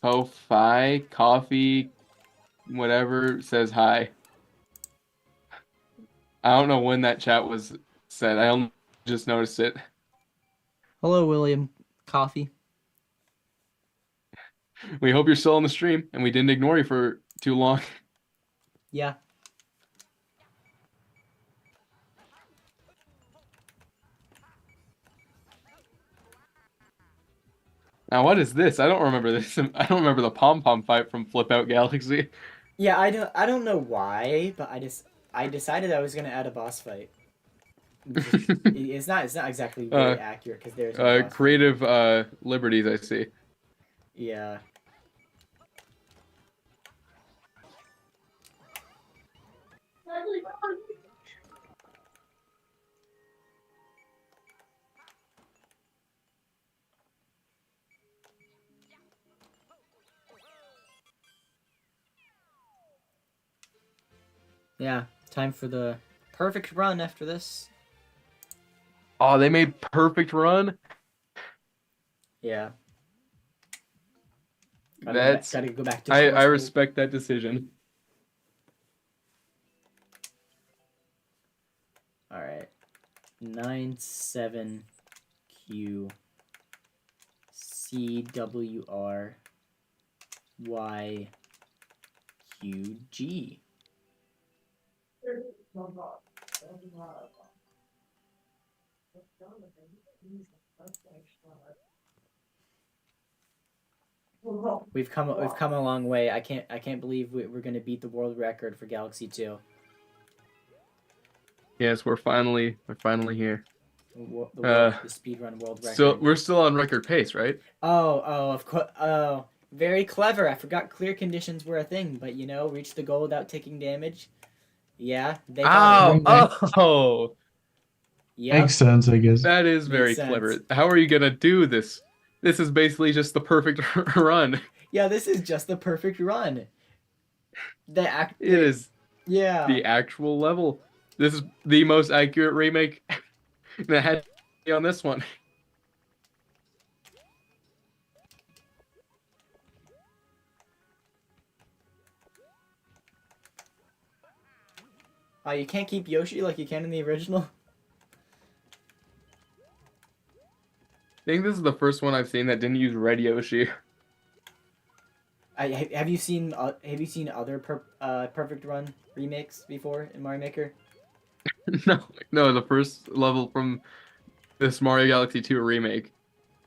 Ko-Fi, Coffee, whatever, says hi. I don't know when that chat was said. I only just noticed it. Hello, William. Coffee. We hope you're still on the stream and we didn't ignore you for too long. Yeah. Now, what is this? I don't remember this. I don't remember the pom pom fight from Flip Out Galaxy. Yeah, I don't know why, but I decided I was gonna add a boss fight. It's not exactly Uh, very accurate because there's no boss fight. creative liberties, I see. Yeah. Yeah. Time for the perfect run after this. Oh, they made perfect run. Yeah. That's Gotta go back to I short school. respect that decision. All right. 97 Q CWR YQG. We've come a long way. I can't believe we're gonna beat the world record for Galaxy 2. Yes, we're finally here. The speedrun world Still record. we're still on record pace, right? Oh, of course. Oh, very clever. I forgot clear conditions were a thing, but you know, reach the goal without taking damage. Yeah, they got it. Oh, Yep, Makes sense, I guess. that is makes very sense. clever. How are you gonna do this? This is basically just the perfect run. Yeah, this is just the perfect run. The act. It is Yeah. the actual level. This is the most accurate remake that had to be on this one. Oh, you can't keep Yoshi like you can in the original. think this is the first one I've seen that didn't use Red Yoshi. Have you seen other Perfect Run remakes before in Mario Maker? No, no, the first level from this Mario Galaxy 2 remake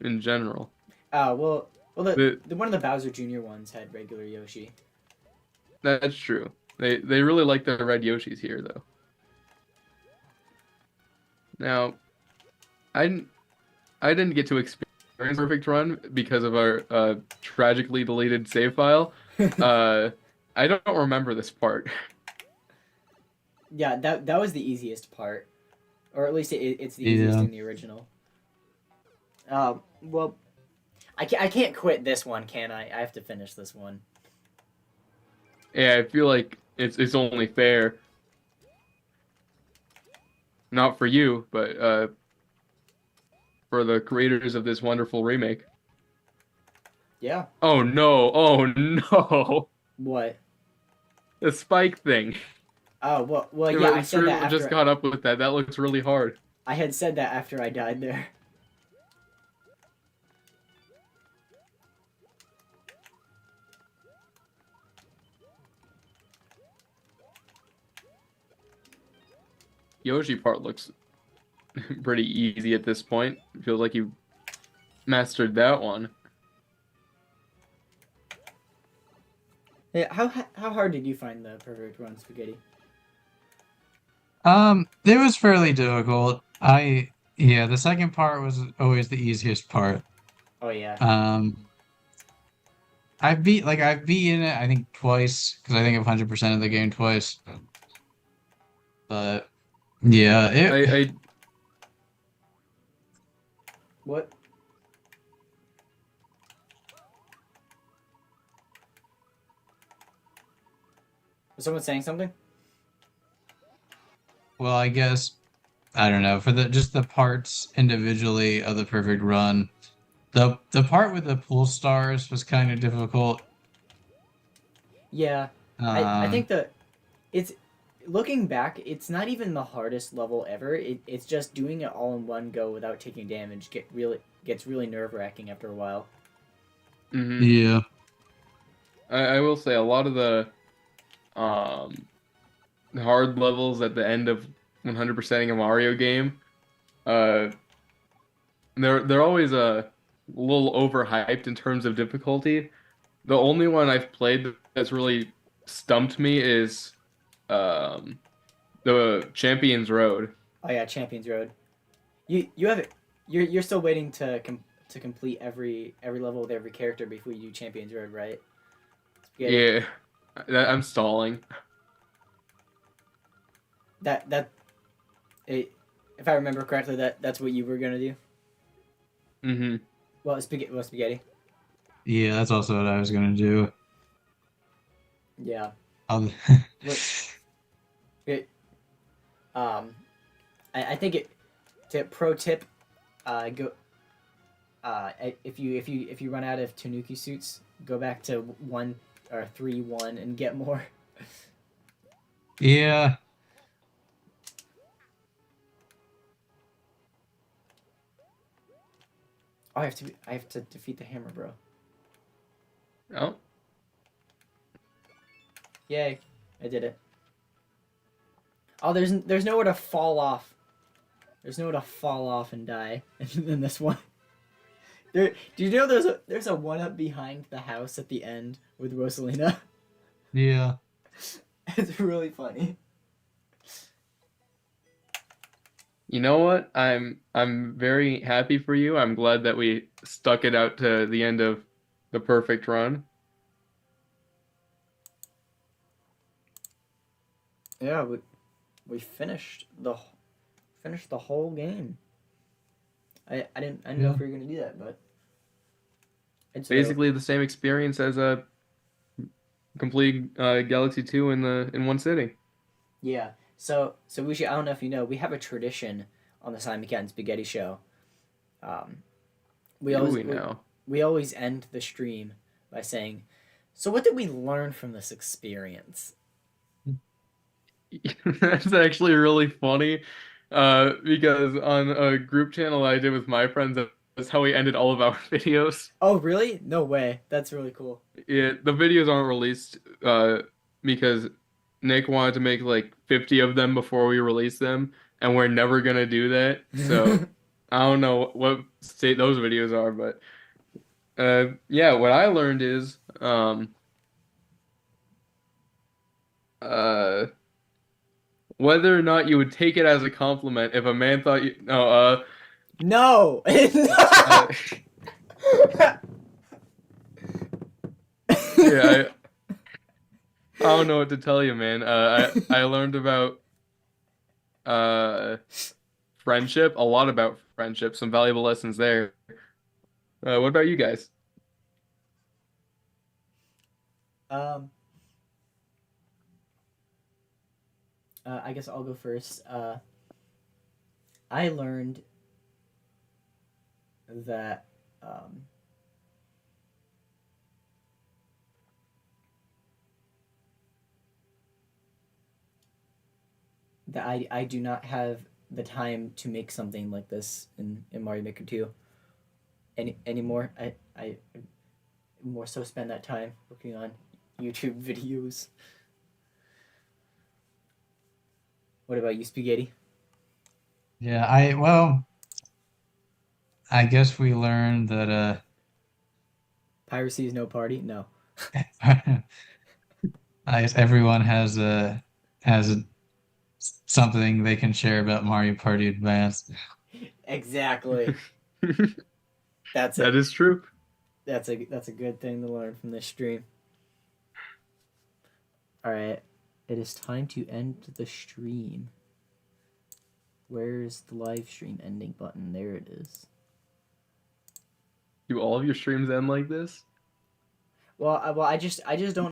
in general. Well, The, the one of the Bowser Jr. ones had regular Yoshi. that's true. They really like the red Yoshis here though. Now, I didn't I didn't get to experience Perfect Run because of our tragically deleted save file. Uh, I don't remember this part. Yeah, that was the easiest part, or at least it's the easiest Yeah. in the original. Well, I can't quit this one, can I? I have to finish this one. Yeah, I feel like it's only fair. Not for you, but for the creators of this wonderful remake. Yeah. Oh no! Oh no! What? The spike thing. Oh well yeah. I said that Just after caught up with that. That looks really hard. I had said that after I died there. Yoshi part looks pretty easy at this point. Feels like you mastered that one. Yeah. How hard did you find the Perfect Run Spaghetti? It was fairly difficult. Yeah, the second part was always the easiest part. Oh yeah. Um, I've beaten it I think twice because I think I've 100% of the game twice. But yeah, I What? Was someone saying something? well, I guess I don't know for the just the parts individually of the perfect run. The part with the pool stars was kind of difficult. Yeah. I Um, think that it's looking back, it's not even the hardest level ever. It's just doing it all in one go without taking damage gets really nerve wracking after a while. mhm. yeah, I will say a lot of the um hard levels at the end of 100%ing a Mario game, uh, they're always a little overhyped in terms of difficulty. The only one I've played that's really stumped me is um the Champions Road. Oh yeah, Champions Road. You have it. You're still waiting to complete every level with every character before you do Champions Road, right? Spaghetti. Yeah, I'm stalling. That it, if I remember correctly, that's what you were gonna do. Hmm. Spaghetti. yeah, that's also what I was gonna do. Yeah. I'll- What? It, um, I think it. Pro tip, go. If you run out of Tanuki suits, go back to 1 or 3-1 and get more. Yeah, Oh, I have to defeat the hammer, bro. Oh, Yay, I did it. Oh, there's nowhere to fall off. There's nowhere to fall off and die in this one. Do you know there's a one up behind the house at the end with Rosalina? yeah. It's really funny. you know what? I'm very happy for you. I'm glad that we stuck it out to the end of the perfect run. Yeah, we finished the whole game. I didn't know Yeah. if we were gonna do that, but it's Basically the same experience as a complete Galaxy 2 in one sitting. yeah. So we should. I don't know if you know, we have a tradition on the Simon Cat and Spaghetti show. Um, we Do always we now? we always end the stream by saying, "So what did we learn from this experience?" That's actually really funny because on a group channel I did with my friends at how we ended all of our videos. Oh, really? No way. That's really cool. Yeah, the videos aren't released because Nick wanted to make like 50 of them before we release them, and we're never gonna do that. So I don't know what state those videos are, but yeah, what I learned is uh whether or not you would take it as a compliment if a man thought you no No. uh, yeah, I don't know what to tell you, man. I learned about uh friendship, a lot about friendship, some valuable lessons there. What about you guys? um. I guess I'll go first. I learned that I do not have the time to make something like this in Mario Maker 2 anymore. I more so spend that time working on YouTube videos. What about you, Spaghetti? Yeah, well, I guess we learned that Piracy is no party? No. I guess everyone has something they can share about Mario Party Advance. Exactly. That's That a is true. that's a good thing to learn from this stream. All right. It is time to end the stream. Where's the live stream ending button? There it is. Do all of your streams end like this? Well, I just don't